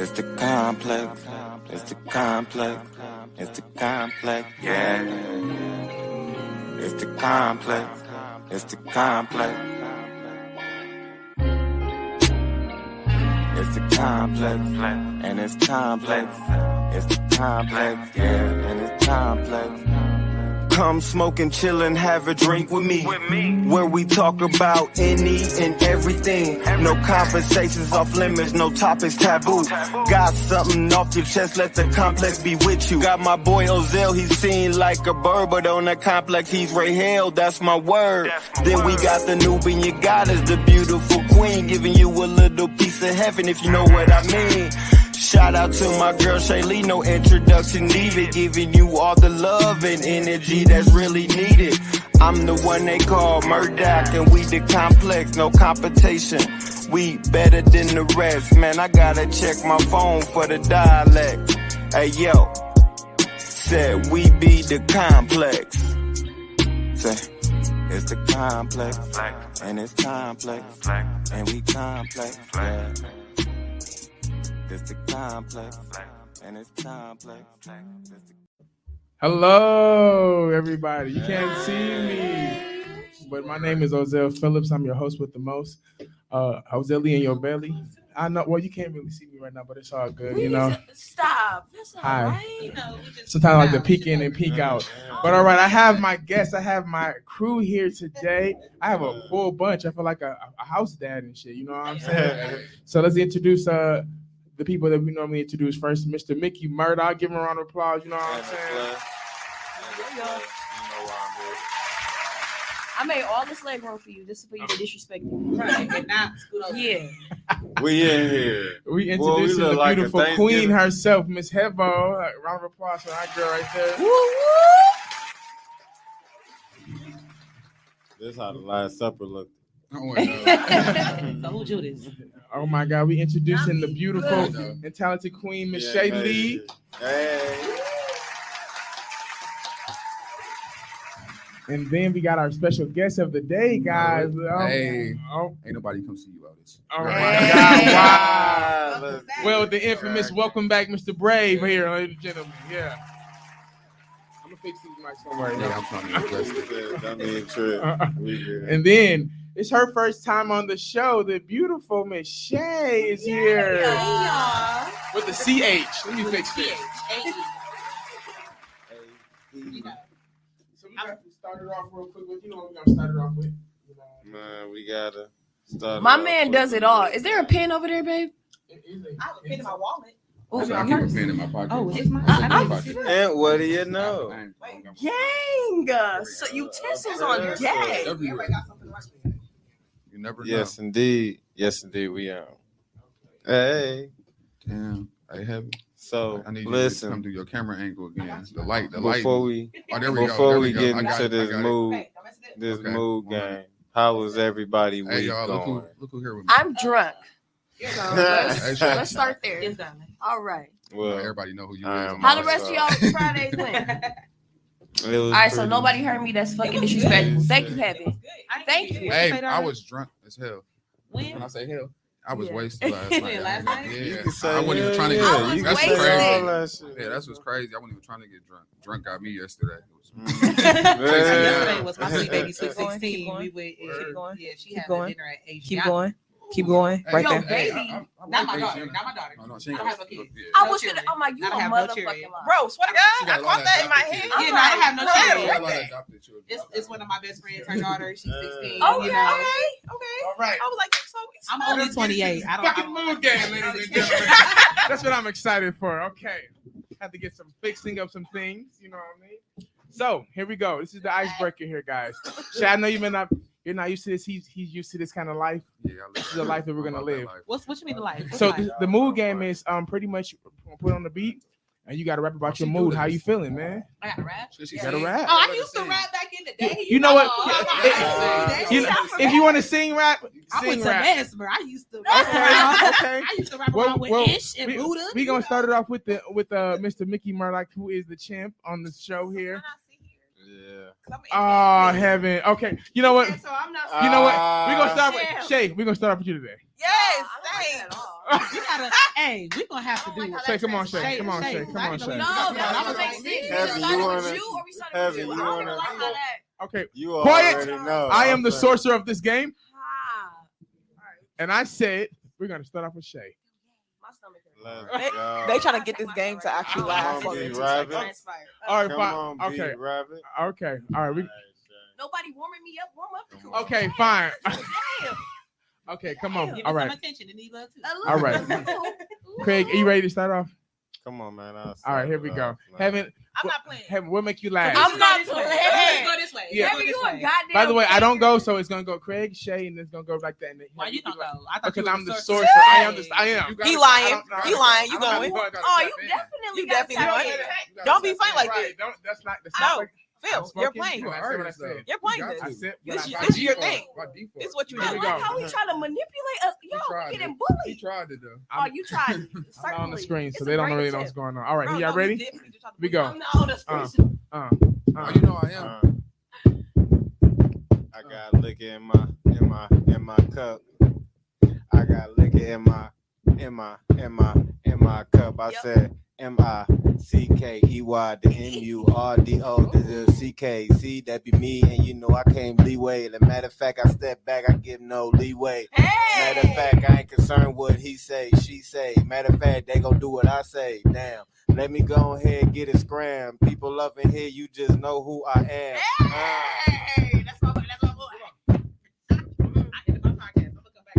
It's the complex. It's the complex. It's the complex. Yeah. It's the complex. It's the complex. It's the complex. And it's complex. It's the complex. Yeah. And it's complex. Come smoke and chill and have a drink with me. Where we talk about any and everything. No conversations off limits, no topics taboo. Got something off your chest, let the complex be with you. Got my boy Ozell, he's seen like a bird, but on the complex he's Rahel, that's my word. Then we got the Nubian goddess, the beautiful queen, giving you a little piece of heaven if you know what I mean. Shout out to my girl Shaylee, no introduction needed. Giving you all the love and energy that's really needed. I'm the one they call Murdoch and we the complex, no competition. We better than the rest, man, I gotta check my phone for the dialect. Hey yo, said we be the complex. Say, it's the complex, and it's complex, and we complex, yeah. It's the complex, and it's complex. Hello, everybody. You can't see me, but my name is Ozell Phillips. I'm your host with the most. Ozelli in your belly. I know. Well, you can't really see me right now, but it's all good. You know. Stop. That's all Hi. right. You know, sometimes I like to peek in and peek out. But all right, I have my guests. I have my crew here today. I have a full bunch. I feel like a house dad and shit. You know what I'm saying? So let's introduce the people that we normally introduce first. Mr. Mickey Murdoch. Give him a round of applause. You know what I'm saying? I made all this leg room for you just for you to disrespect me. Right. Yeah. We in here. We introducing the like beautiful queen herself, Miss Hevo. Round of applause for our girl right there. Woo woo. This how the Last Supper looked. So who do this? Oh my God, we introducing the beautiful and talented queen, Miss Shay Lee. Hey. And then we got our special guest of the day, guys. Hey, ain't nobody come see you out this. Oh my God! Wow. Well, the infamous welcome back, Mr. Brave here, ladies and gentlemen. Yeah. I'm gonna fix these mics somewhere. Yeah, I'm trying to address it. And then it's her first time on the show. The beautiful Miss Shay is here with the CH. Let me fix it. So we got to start it off real quick with, you know what we're gonna start it off with. Man, we gotta start. My man does it all. Is there a pen over there, babe? I have a pen in my wallet. I keep a pen in my pocket. Oh, it's mine. And what do you know? Gang! So utensils on deck. You never know. Yes, indeed. Yes, indeed. We are. Hey. Damn, I have it. So I need you listen. to come do your camera angle again. The light. Before we get into this mood game, how was everybody week y'all, going? look who here with me. I'm drunk. So let's start there. All right. Well, everybody know who you I is. am How the rest of y'all Fridays went? All right, so nobody heard me. That's fucking disrespectful. Thank you, Heavy. Thank you. Hey, I was drunk as hell. When I say hell, I was wasted last night. Last night? Yeah, can say I wasn't even trying to yeah, get I drunk. was That's wasted. crazy. Yeah, that's what's crazy. I wasn't even trying to get drunk. Drunk got me yesterday. Yesterday was my sweet baby sweet 16. Keep going. We went. Yeah, she Keep had going. a dinner at Asian. Keep going. Keep going. Right Yo, there. baby. Not my daughter. Not my daughter. Oh, no, I she don't ain't have no kids. I No was children. gonna. I'm like, you I a don't have no motherfucking children. lie. Bro, swear to She God, got I caught that in my adopted head. kids. Yeah, no, I don't have no Bro, children. She got a lot of adopted children. It's one of my best friends. Her daughter. She's 16. Okay, You know. okay. All right. I was like, so I'm only 28. I Fucking don't. mood game, ladies and gentlemen. That's what I'm excited for. Okay. Had to get some fixing of some things. You know what I mean? So here we go. This is the icebreaker here, guys. Shay, I know you're not used to this. He's used to this kind of life. Yeah, This is the life that we're gonna live. What you mean the life? What's So life? the mood game is pretty much put on the beat, and you got to rap about your mood. How you feeling, man? I got to rap. She You got to rap. Oh, I used to rap back in the day. You know what? You know, If you want to sing rap, I went sing to rap. Mesmer. I used to. I used to rap around with Ish and Buddha. We gonna start it off with Mr. Mickey Murdoch, who is the champ on the show here. Oh, heaven. Okay. You know what? So I'm not. You know what? We're gonna start Damn. with Shay. We're gonna start off with you today. Yes, I don't like thanks. that at all. You gotta. Hey, we gonna have to do it. Shay, come on, Shay. Come on, Shay. Come on, Shay. No, that doesn't make sense. We Heavy, started you with wanna- you or we started Heavy, with you? you I don't wanna- like how that. Okay. You Quiet. already know. I am the I'm saying. sorcerer of this game, Ah. and I said we're gonna start off with Shay. My stomach hurts. Let's go. They trying to get this game to actually last. Come on, for B. me. Rabbit. Transpired. All right, Come fine. on, B. Okay. Rabbit. Okay. All right. Nobody warming me up. Warm up. the cool. Okay. Fine. Damn. Okay. Come on. Give All it some right. attention. They need love too. All right. Craig, are you ready to start off? Come on, man. All right. Here we go. Heaven. I'm not playing. Heaven. What make you laugh? I'm not Let's go this way. playing. Let's go this way. Yeah. Let's go Baby, this you a way. goddamn. By the way, I don't baby. go, so it's gonna go Craig, Shay, and it's gonna go like that. And then Why you don't go? I thought Because you I'm was the a sorcerer. I am. I am. He lying. I You lying. You I don't going. have to Oh, tap you in. definitely You got definitely tap going. in. Don't be funny like Right. this. Don't. That's not. That's No. not. Like, Phil, I'm you're smoking. playing. You know, I said what I said. You're playing You got this. I to. said This what I is- said. this is your thing. By default. This is what you Here I we do. go. like how he trying to manipulate us. Yo, tried we getting He bullied. tried it though. Oh, you tried. I'm not on the screen, It's so a they don't great really know what's tip. going on. All right, Bro, y'all no, ready? you definitely just tried to We put go. I'm not on the Uh, screen. Uh, Oh, you know I am. I got liquor in my cup. I got liquor in my cup. I Yep. said MICKEY, the MURDO, the CK. See, that be me, and you know I came leeway. As a matter of fact, I step back, I give no leeway. Matter of Hey. fact, I ain't concerned what he say, she say. Matter of fact, they gon' do what I say. Damn, let me go ahead and get it scram. People up in here, you just know who I am. Hey, that's my boy. That's my boy. I ended my podcast. I'm gonna come back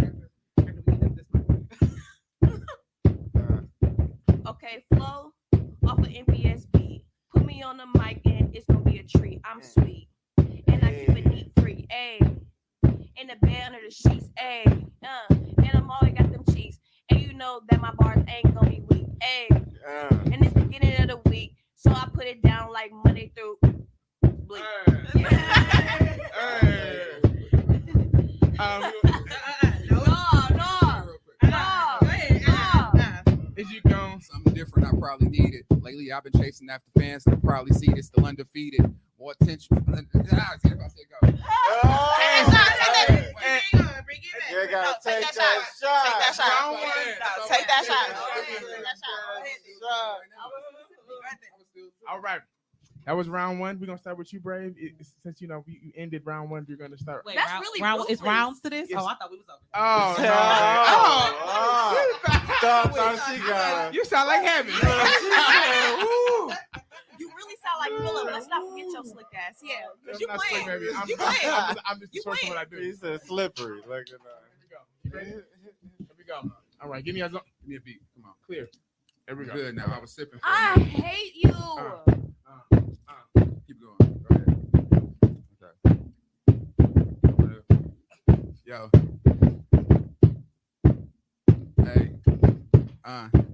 after we get up this mic. Okay, Flo, off of NPSB. Put me on the mic and it's gonna be a treat. I'm sweet. And I keep it neat free. Ayy. In the bed under the sheets. Ayy. And I'm always got them cheeks. And you know that my bars ain't gonna be weak. Ayy. And it's beginning of the week. So I put it down like Monday through bleak. Um, No. Go ahead. is you gone? Something different I probably needed. Lately I've been chasing after fans that probably see this still undefeated. More attention. See if I said go. You gotta take that shot. Take that shot. Round one. Take that shot. All right. That was round one. We're gonna start with you, Brave. Since you know you ended round one, you're gonna start. Wait, That's round, really round, it's ruthless. rounds to this? Yes. Oh, I thought we was over. Oh, no. Thought she got You sound like heaven. You really sound like Philip. Let's not forget your slick ass. Yeah. I'm You not playing. slick, baby. I'm You just playing. I'm just You the source of what I do. He said slippery. Look at Here we go. You ready? Here we go. All right, give me a Give me a beat. Come on. clear. Here we go. Good now. I was sipping for a I minute. hate you. Keep going. Go ahead. Okay. Yo. Hey.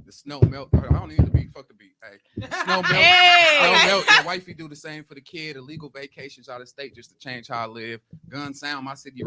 The snow melt. I don't need the beat. Fuck the beat. Hey. Snow melt. Snow melt. Your wifey do the same for the kid. Illegal vacations out of state just to change how I live. Gun sound. My city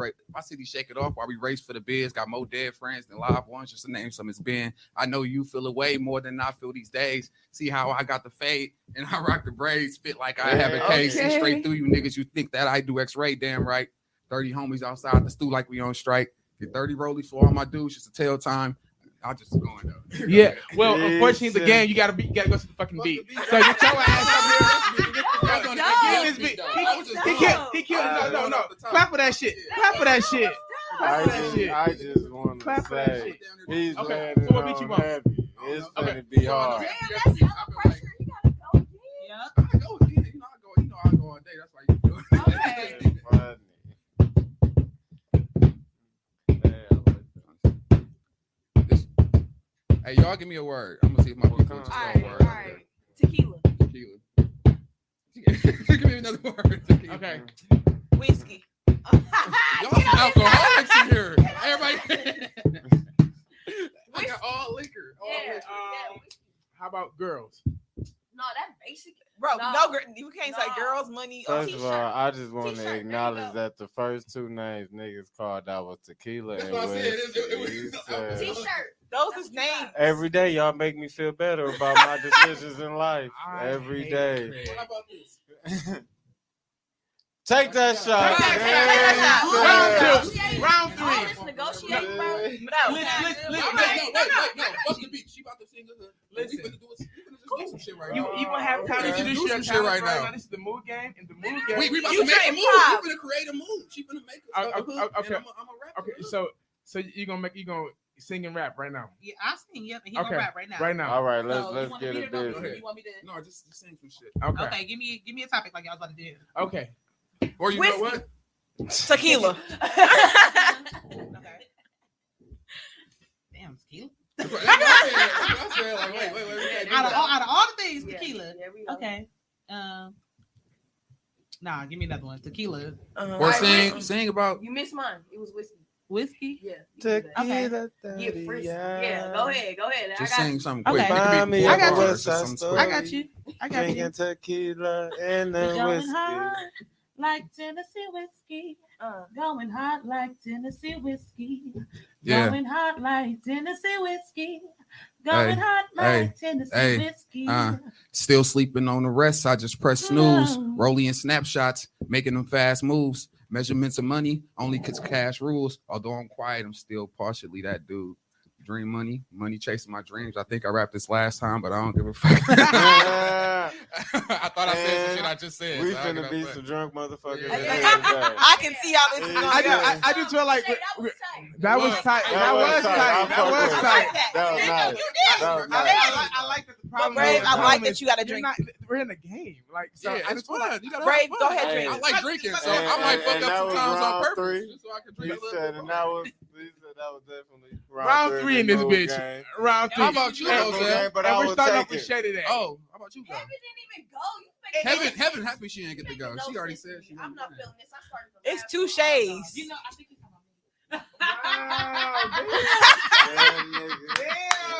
shake it off while we race for the biz. Got more dead friends than live ones. Just to name some. It's been. I know you feel it way more than I feel these days. See how I got the fade and I rock the braids. Spit like I have a case. Okay. See straight through you niggas. You think that I do X-ray? Damn right. 30 homies outside the stew like we on strike. Get 30 rollies for all my dudes just to tell time. I just going though. Yeah. Well, Yes, unfortunately, the sir. game you gotta go to the fucking Fuck beat. the beat. So get your ass up here. Y'all gonna No. get This this beat. beat, though. He- I was just he going killed- off. He killed. No. Going off the top. Clap for that shit. Clap for that shit. I just want to Clap for that say shit. he's Okay, landing so what beat you on want? heavy. It's Okay. gonna be hard. Damn, that's hella pressure. You gotta go. Yeah. I go again. You know I go all day. That's why you do it. Okay. Funny. Hey, y'all give me a word. I'm gonna see if my people just All throw a right. word. All right. Tequila. Tequila. Give me another word. Tequila. Okay. Whiskey. Y'all some alcoholics in here. Everybody. I got all liquor. All Yeah. liquor. How about girls? No, that's basic. Bro, No. no, you can't say No. girls, money, or First of t-shirt. all, I just want T-shirt, to there you acknowledge go. that the first two names niggas called out was tequila That's and what I said. whiskey. It was- He said, T-shirt. Those is names. every day y'all make me feel better about my decisions in life. I Every hate day. Craig. What about this? Take that shot. Take that Yeah. shot. Round Oh, three. let's negotiate, bro. No. Listen, No. Fuck the beat. She about to sing her. Listen. We finna just do some shit right You now. even have time to Okay. introduce Do your some shit talent right now. This is the mood game, and the mood game. We about You to make a can't move. pop. We finna create a move. She finna make Oh, us a hook. okay. And I'm a rapper. Okay, so you gonna sing and rap right now, Yeah, I sing. Yep, and he Okay. gonna rap right now. right now. All right, So, let's you wanna get beat it or no beat? busy. You want me to? No, just sing some shit. Okay. Okay, give me a topic like y'all was about to do. Okay. Or you Whiskey. know what? Tequila. Okay. Damn, tequila. That's what I said. Like, wait. We can't do Out of that. all the things, Yeah, tequila. there we go. Okay. Nah, give me another one. Tequila, Or sing about. You missed mine. It was whiskey. whiskey. Yeah. you do that. Tequila, Get frisky. Yeah, go ahead. Just I got sing something quick. Okay. It could be Find me four I got you. bars, just something I I quick. got you. I got you. Drinking tequila and the Going whiskey. hot like Tennessee whiskey. Uh, Going hot like Tennessee whiskey. Yeah. Going hot like Tennessee whiskey. Going hot hey, like Tennessee hey, whiskey. Still sleeping on the rest. I just press snooze. Mm. Rolling snapshots, making them fast moves. Measurements of money, only cause cash rules. Although I'm quiet, I'm still partially that dude. Dream money chasing my dreams. I think I rapped this last time, but I don't give a fuck. Yeah. I thought I said some shit I just said. We so I don't finna give be a fuck. some drunk motherfuckers. Yeah. at the end of the day. I can see how this is I going to go. I just feel like Shay, that was tight. that was tight. That was tight. That was I tight. fuck with it. That was nice. That was I nice. like that the But problem. Brave, is- I like is that you got to you're drink. not- We're in a game, like so. Yeah, I it's just feel like fun. You gotta Brave, have go fun. ahead, drink. I like drinking, so And- I might and fuck that up was sometimes on round purpose. three. Just so I can He drink a little said, bit and more. that was definitely round three in this mood bitch. game. Round three. How about you, And- Jose? But and I we're will starting off take with it. Shay today. Oh, how about you, girl? Heaven didn't even go. You make Heaven happy she didn't get to go. no She already sense to said me. she I'm wasn't not doing feeling this. I started from It's last two one. shades. You know, I think he's talking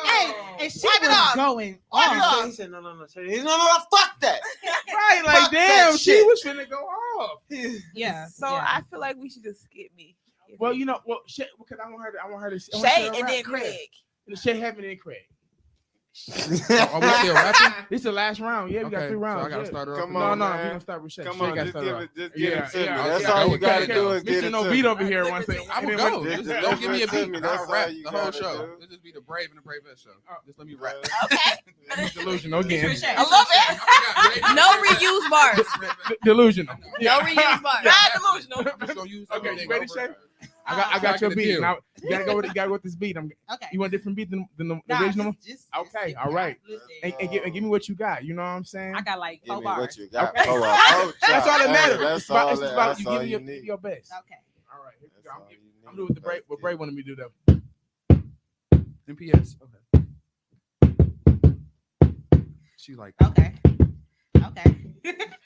Hey, and she Wipe it was off. going Wipe it on. off. He said, no, fuck that. right, like Fuck that damn, she shit. was finna go off. Yeah. So yeah. I feel like we should just skip me. Well, you know, Shay, because I want her to. I want her to. Shay and then Craig. Yeah. Shay, Heaven, and Craig. Are we still rapping? This is the last round. Yeah, we got 3 rounds. So I gotta yeah. start her off. Come No, on, no, man. we gonna start with Shay. Come Shay on, gotta just start give off. it, just get it to me. yeah, That's yeah. all you Okay, gotta okay. do is get Mr. it No to beat me. over here. One second. I And will then go. when- Just Don't give me a deliver it to beat. me. That's I'll rap all you the whole gotta show. do. This just be the Brave and the Bravest show. Oh. Just let me rap. Okay. Delusional again. I love it. No reuse bars. Delusional. No reuse bars. Not delusional. I'm just gonna use Okay, everything ready, over Shay? and over. I got your Back in the beat. deal. Now you gotta go with this beat. Okay. You want a different beat than the Nah, original? just Okay, skip all it. right. Listen, And give me what you got. You know what I'm saying? I got like Give 4 me bars. what you got. Okay. That's That's all that matters. That's It's about, all it's that- about that's you all giving you your, need. your best. Okay. All right, here we That's go. all you need. I'm doing what the Bray. That's What Bray it. wanted me to do though. MPS. Okay. She like. Okay. Okay.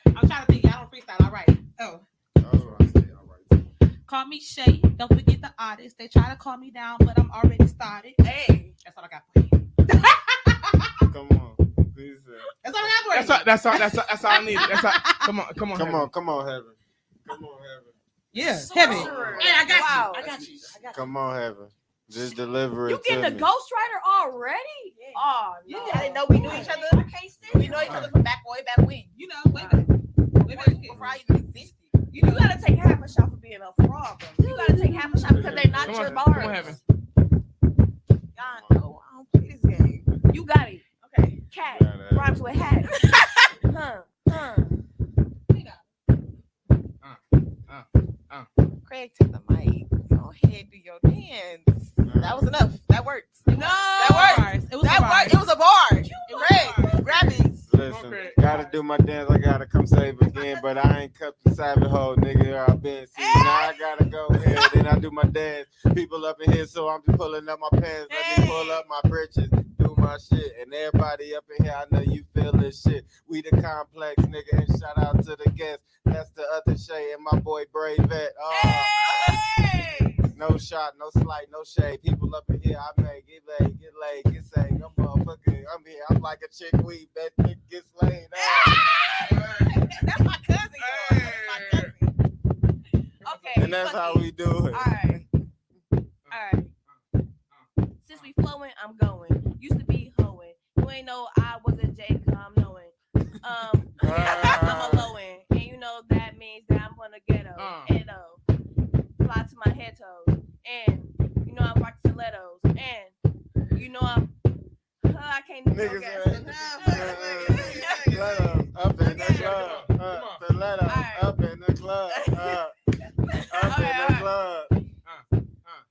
I'm trying to think. Y'all don't freestyle. All right. Oh. That's what I say. All right. Call me Shay. Don't forget the artist. They try to call me down, but I'm already started. Hey. That's all I got for you. Come on. Please, That's all I got for you. That's all I need. That's all. Come on, come Heaven. on, come on, Heaven. Come on, Heaven. Yeah. Heavy. Sorcerer. Hey, I got Wow. you. I got you. I got you. Come on, Heaven. Just deliver You it getting to a me. ghostwriter already? Yeah. Oh, Yeah, no. I didn't know we knew each other. I can't stand We know each other from way back when. You know, wait a minute. Wait a minute. Before I even existed. You gotta take half a shot for being a fraud. Bro. You gotta take half a shot because they're not Come your on, bars. come on, Heaven. Y'all know I don't play this game. You got it. Okay. Cat Got it. rhymes with hat. Craig, take the mic. Go ahead, do your dance. That was enough. That worked. No. That worked. It was That worked. It was a bar. Craig, grab it. Listen, Okay. gotta do my dance. I gotta come save again, but I ain't cut the savage hole, nigga. I've been seen. Now I gotta go ahead and I do my dance. People up in here, so I'm just pulling up my pants. Let me pull up my britches, do my shit, and everybody up in here, I know you feel this shit. We the complex, nigga, and shout out to the guests. That's the other Shay and my boy Bravette. Hey. No shot, no slight, no shade. People up in here, I may get laid, get saved. I'm motherfucking, I'm here. I'm like a chick weed, that nigga gets laid. That's my cousin. y'all. That's my cousin. Okay. And that's fuck how it. we do it. All right. All right. Since we flowing, I'm going. Used to be hoeing. You ain't know I was a J, I'm knowing. I'm a low end. And you know that that means that I'm gonna ghetto. Fly to my head toes. And you know I rock stilettos. And you know I can't even Niggas go up in the club. Stiletto up in the club. Up in the club.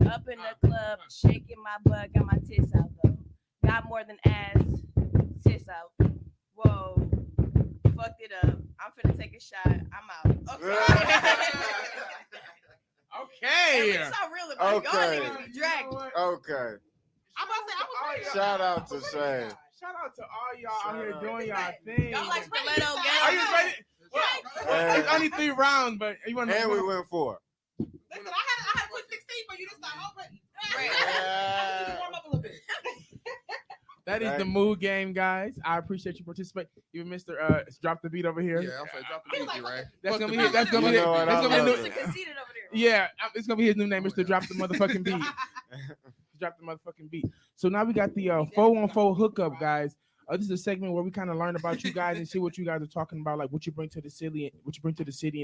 Up in the club, shaking my butt, got my tits out though. Got more than ass, tits out. Whoa, fucked it up. I'm finna take a shot. I'm out. Okay. It's not real about Okay. y'all niggas be dragged. Okay. I'm about to say, I was Shout out to Shay. Shout out to all y'all out here Shout out. doing y'all thing. Y'all like stiletto Are you ghetto? ready? Well, it's only 3 rounds, but you want And we to. went 4. Listen, I had to put 16 for you to start already. Right. I need to warm up a little bit. That is the mood game, guys. I appreciate you participating. Even Mr. Drop the beat over here. Yeah, I'm finna drop the beat, right? That's Fuck gonna the be his. beat. That's gonna be You his. know what, That's I gonna be love his it. new. Conceited over there. Yeah, it's gonna be his new name, Mr. Drop the motherfucking beat. Drop the motherfucking beat. So now we got the 4-on-4 hookup, guys. This is a segment where we kind of learn about you guys and see what you guys are talking about, like what you bring to the city, and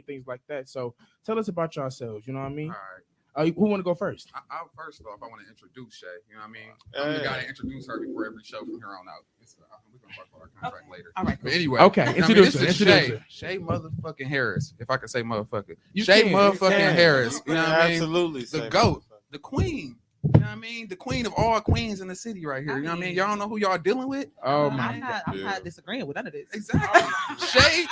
things like that. So tell us about yourselves. You know what I mean? All right. Who want to go first? I first off, I want to introduce Shay. You know what I mean? I'm the guy to introduce her before every show from here on out. We're gonna talk about our contract later. All right. But anyway, Okay, you know what I mean? introduce This her. is Introduce her. Shay the queen in the city right here. You know what I mean? Y'all know who y'all dealing with? Oh I'm not disagreeing with none of this. Exactly.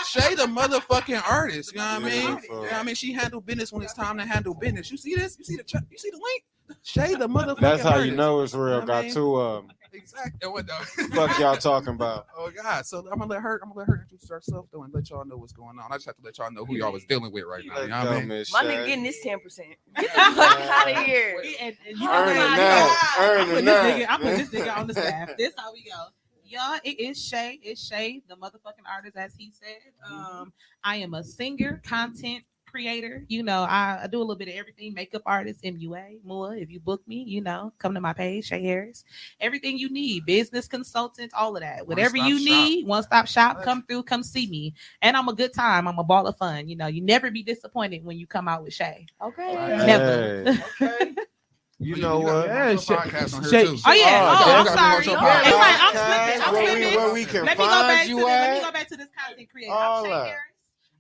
Shay the motherfucking artist. You know what I mean? Beautiful. You know what I mean? She handle business when it's time to handle business. You see this? You see the link? Shay the motherfucking That's how artist. you know it's real. You know what I Got mean? 2 Exactly. What the fuck y'all talking about. Oh God! So I'm gonna let her introduce herself though and let y'all know what's going on. I just have to let y'all know who y'all was dealing with right now. You know what I mean? Miss My Shay. nigga getting this 10%. Get the fuck out of here. And you Earning know what? that. I'm Earning putting that. this nigga on the staff. This how we go. Y'all, it is Shay. It's Shay, the motherfucking artist, as he said. I am a singer, content creator. You know, I do a little bit of everything. Makeup artist, MUA, more. If you book me, you know, come to my page, Shay Harris. Everything you need, business consultant, all of that. Whatever you One-stop shop. need, one-stop shop. Come through, come see me. And I'm a good time. I'm a ball of fun. You know, you never be disappointed when you come out with Shay. Okay. Never. Hey, you know what? Yeah, Shay- podcast on her Shay- too. Oh yeah. Oh, Oh, I'm okay. sorry. Yeah, It's like I'm podcast, slipping. I'm where slipping. where we can Let me go back find to you this. Let me at. go back to this content creator. All I'm Shay that. Harris.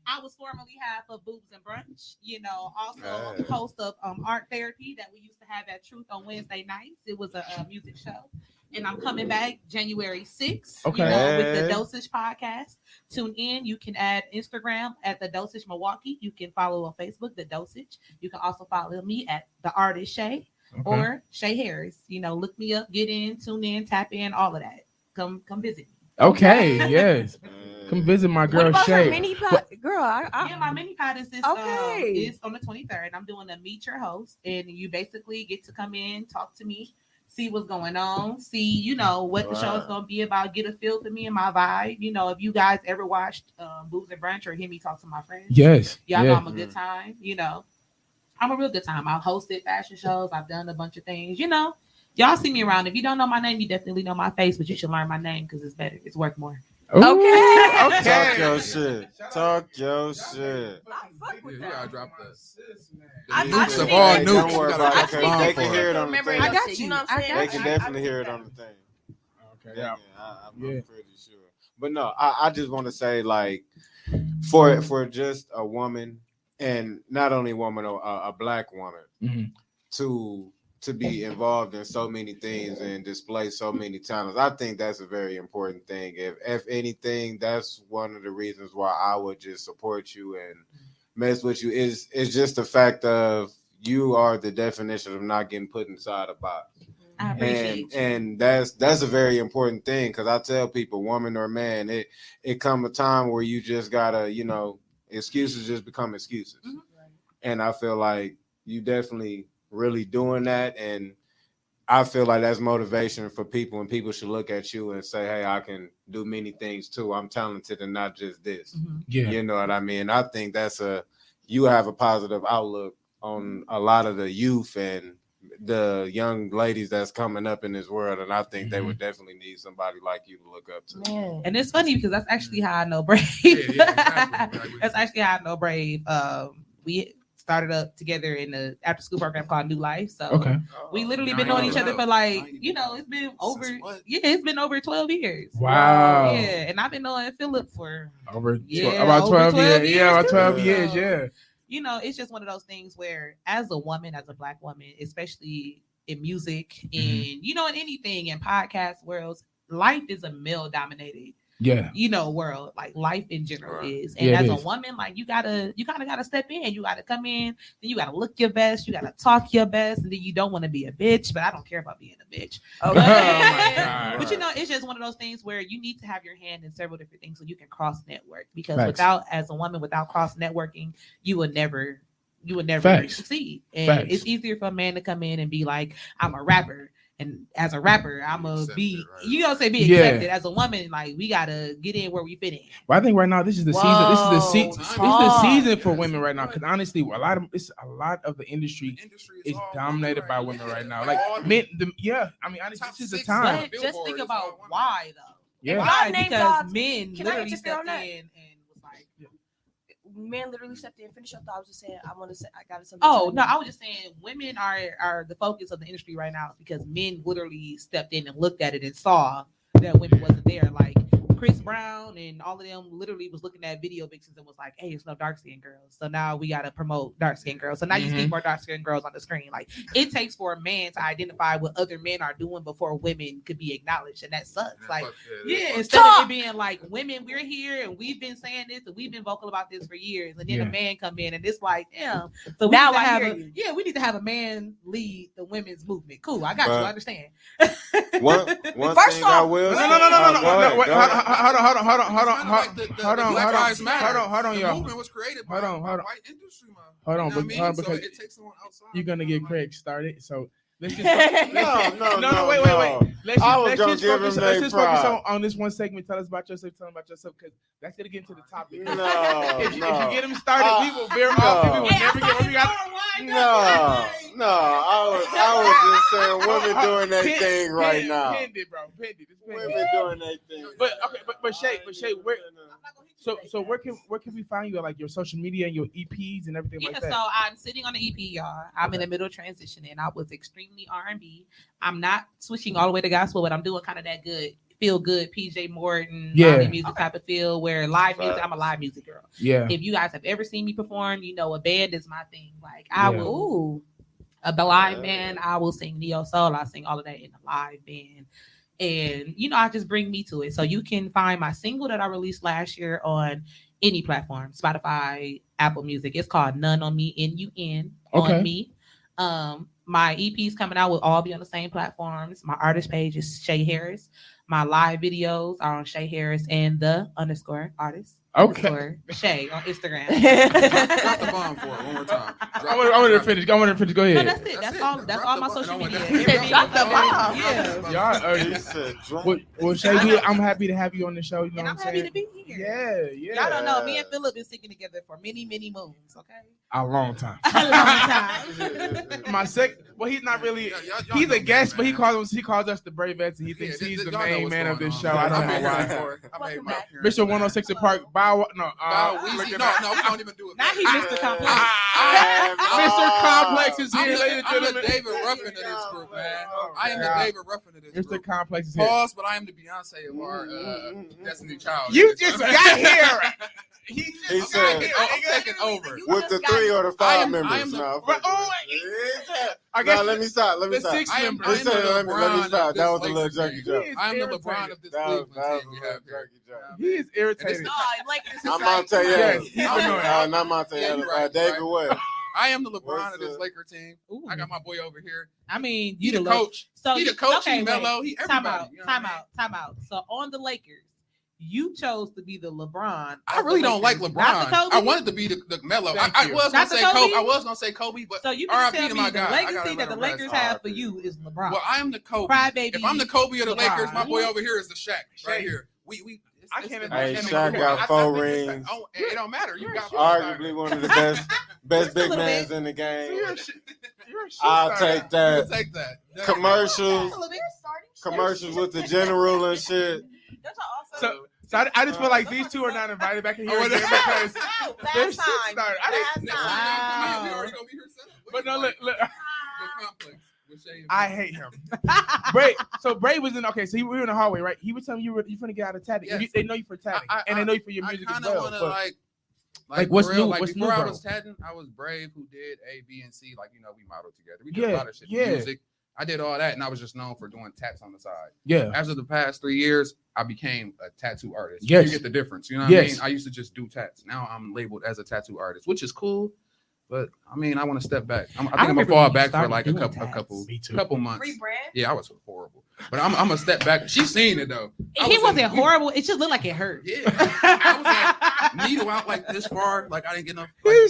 I was formerly half of Boobs and Brunch. You know, also Hey. host of Art Therapy that we used to have at Truth on Wednesday nights. It was a music show. And I'm coming back January 6th, Okay. you know, with the Hey. Dosage podcast. Tune in. You can add Instagram at the Dosage Milwaukee. You can follow on Facebook, the Dosage. You can also follow me at the artist Shay or Shay Harris. You know, look me up, get in, tune in, tap in, all of that. Come visit me. Okay, yes. Come visit my What girl about her Shay. mini pot? Girl, Yeah, my mini pod is this. Okay. Is on the 23rd. I'm doing a meet your host, and you basically get to come in, talk to me, see what's going on, see you know what the show is going to be about, get a feel for me and my vibe. You know, if you guys ever watched Boobs and Brunch or hear me talk to my friends, Yes. y'all know yes. I'm a good time. You know, I'm a real good time. I've hosted fashion shows. I've done a bunch of things. You know, y'all see me around. If you don't know my name, you definitely know my face, but you should learn my name because it's better. It's worth more. Ooh, Okay. Talk your shit. Talk your shit. I fuck with Yeah, you gotta that. drop the I nukes just of need- all Hey, don't nukes. You worry gotta about drop it. the bomb They for can her. hear it on the Remember thing. that I got shit, you. You know what I I'm got saying? They can I definitely get hear it that. on the thing. Okay. I'm pretty sure. But no, I just want to say like for just a woman, and not only a woman, a black woman, Mhm. to be involved in so many things and display so many talents. I think that's a very important thing. If anything, that's one of the reasons why I would just support you and mess with you is just the fact of you are the definition of not getting put inside a box. I appreciate you. And that's a very important thing because I tell people, woman or man, it come a time where you just gotta, you know, excuses just become excuses. Mhm. And I feel like you definitely really doing that, and I feel like that's motivation for people, and people should look at you and say, hey, I can do many things too. I'm talented and not just this. Mhm. Yeah. You know what I mean? I think you have a positive outlook on a lot of the youth and the young ladies that's coming up in this world, and I think they Mhm. would definitely need somebody like you to look up to. Man. And it's funny because that's actually how I know Brave. exactly. That's actually how I know Brave. We started up together in the after school program called New Life. So Okay. we literally Now been you knowing each know. other for Now like, you you know. know, it's been over. Since what? Yeah, it's been over 12 years. Wow. Yeah, and I've been knowing Philip for Over Yeah, about over 12 12 years. Yeah, about years, 12 too. years. So- Yeah. you know, it's just one of those things where as a woman, as a black woman, especially in music and you know, in anything in podcast worlds, life is a male dominated, Yeah. you know, world. Like life in general Right. is. And Yeah, it as a is. woman, like you kind of gotta step in. You gotta come in, then you gotta look your best, you gotta talk your best, and then you don't want to be a bitch, but I don't care about being a bitch. Oh my God. But you know, it's just one of those things where you need to have your hand in several different things so you can cross network. Because Facts. without, as a woman, without cross networking, you would never Facts. succeed. And Facts. it's easier for a man to come in and be like, I'm a rapper. And as a rapper, I'm gonna Accepted, be, right? you know, say be Yeah. accepted. As a woman, like we gotta get in where we fit in. Well, I think right now this is the season. This is the Whoa, this is the talk. season for women right now. Because honestly, a lot of the industry The industry is all dominated women by right women now. right now. Yeah, Like all men, I mean, honestly, Top this is the 6 time. But just Billboard think is about all women. why though. Yeah. Why? Y'all name Because drops. men Can I literally interfere on stepped that? in and was like, Men literally stepped in. Finish your thought. I was just saying. I want to say. I got something. oh to no, say. I was just saying women are the focus of the industry right now because men literally stepped in and looked at it and saw that women wasn't there. Like Chris Brown and all of them literally was looking at video vixens and was like, hey, it's no dark skinned girls. So now we gotta promote dark skinned girls. So now you see more dark skinned girls on the screen. Like it takes for a man to identify what other men are doing before women could be acknowledged. And that sucks. Like yeah, instead of it being like women, we're here and we've been saying this and we've been vocal about this for years, and then Yeah. a man come in and it's like, damn. So we Now need to I have hear a, you. yeah, we need to have a man lead the women's movement. Cool, I got you. But- I understand. One First thing I off- will No, say- no, no, no, Oh, no, go no, ahead, wait, go hold ahead. on, The y'all. movement was created by Hold on, by hold on. white industry, man. Hold on, You know what I mean? hold on, So because it takes someone outside. you're gonna You know, get like- Craig started. So let's just No, wait. Let's I was just, gonna let's just give focus, him let's they just focus pride. on this one segment. Tell us about yourself, because that's gonna get into the topic. No, If you no. get him started, we will veer him off. and We will Hey, never get where we got. No, I was just saying women doing their thing right now. Pinned it, bro. Pinned it. It's pinned it. Women doing their thing. But okay, but Shay, where? So where can we find you at, like your social media and your EPs and everything Yeah, like that? so I'm sitting on the EP, y'all. I'm in the middle of transitioning. I was extremely R&B. I'm not switching all the way to gospel, but I'm doing kind of that good, feel good PJ Morton, Yeah. Molly music type of feel where live music, Facts. I'm a live music girl. Yeah. If you guys have ever seen me perform, you know a band is my thing. Like I Yeah. will Ooh. the live band, I will sing neo soul. I sing all of that in the live band. And you know, I just bring me to it. So you can find my single that I released last year on any platform, Spotify, Apple Music. It's called None on Me, N-U-N Okay. on Me. My EPs coming out will all be on the same platforms. My artist page is Shay Harris. My live videos are on Shay Harris and the _ artist. Okay. _ Shay on Instagram. Drop the bomb for it one more time. I want to finish. Go No, ahead. that's it. That's all. That's all my social media. Drop the bomb. Yeah. Y'all, He said, well, Shay, I'm happy to have you on the show. You know And what I'm I'm happy to saying? be here. Yeah. Y'all don't know. Me and Philip been sticking together for many, many moons. Okay. A long time. A long time. My well, he's not really. Y'all He's know a me, guest, but he man. calls us the Bravettes, and he thinks Yeah, he's the y'all know main what's man of going this on. show. I don't I'm know here why. for it. I made Welcome my back. appearance. Mr. 106 in Park. Bow. No. Bow Weezy. look at No, that. we don't even do it. Now he Mr. Complex. Mr. Complex is here, ladies and I'm the gentlemen. David Ruffin of this group, man. Oh, I am the God. David Ruffin of this Mr. group. Complex is here. Pause, but I am the Beyonce of our Destiny Child. You just got here. He He just said- got here. I'm taking over. with the 3 or the 5 I am members the- now. Right, oh, I guess No, let me stop. the 6 I am- members. I He am said, the let me LeBron stop. of That was this a little Lakers junkie team. joke. He is I am the irritated. LeBron of this That was Cleveland team a we little have here. junkie joke. He is irritated. No, Lakers I'm society. Monte Yes, Ellis. he's annoying. Not Monte Yeah, Ellis. you're right, David you're West. I am the LeBron What's of this the- Laker team. I got my boy over here. I mean, He you the the coach. So He the coach. okay, He wait. mellow. He Time everybody. out. You know what I Time mean? out. So on the Lakers, you chose to be the LeBron. I of the really don't like Lakers, LeBron. not the Kobe. I wanted to be the mellow. Thank I you. was Not gonna the say Kobe? Kobe. I was gonna say Kobe, but So you mean R.I.P. to tell to me my the guy. I gotta legacy let that the him rest. Lakers have for R.I.P. you is LeBron. well, I am the Kobe. Crybaby. If I'm the Kobe of the LeBron. Lakers, my boy over here is the Shaq right Shay. here. We. I can't the imagine Hey, him Shaq anymore. got I 4 think it's- rings. Oh, it don't matter. You got Arguably one of the Best Just a big little man's bit. in the game. You're a shit I'll starter. take that. We'll take that. Commercials, commercials with the general and shit. So I just feel like these two are not invited back in here again because No, they're last shit time. starters. Last Next time. time you already gonna be here set up. But no, look. The complex with Shay and I Bray. hate him. Bray. So Bray was in. Okay, so we were in the hallway, right? He was telling you you finna get out of tatting. Yes. They know you for tatting, and they know you for your music I as kind of well. want to but- like what's for real, new- like what's before new, I bro? was tatting, I was Brave, who did A, B, and C. Like, you know, we modeled together. We did Yeah, a lot of shit. yeah. Music. I did all that, and I was just known for doing tats on the side. Yeah. After the past 3 years, I became a tattoo artist. Yes. You get the difference. You know what I Yes. mean? I used to just do tats. Now I'm labeled as a tattoo artist, which is cool. But I mean, I want to step back. I think I'm gonna remember fall when you back for started like a doing couple, tats. Me too. couple months. Rebrand. Yeah, I was horrible. But I'm gonna step back. She's seen it though. I He was wasn't in- horrible. It just looked like it hurt. Yeah, I was like needle out like this far. Like I didn't get enough. Like, He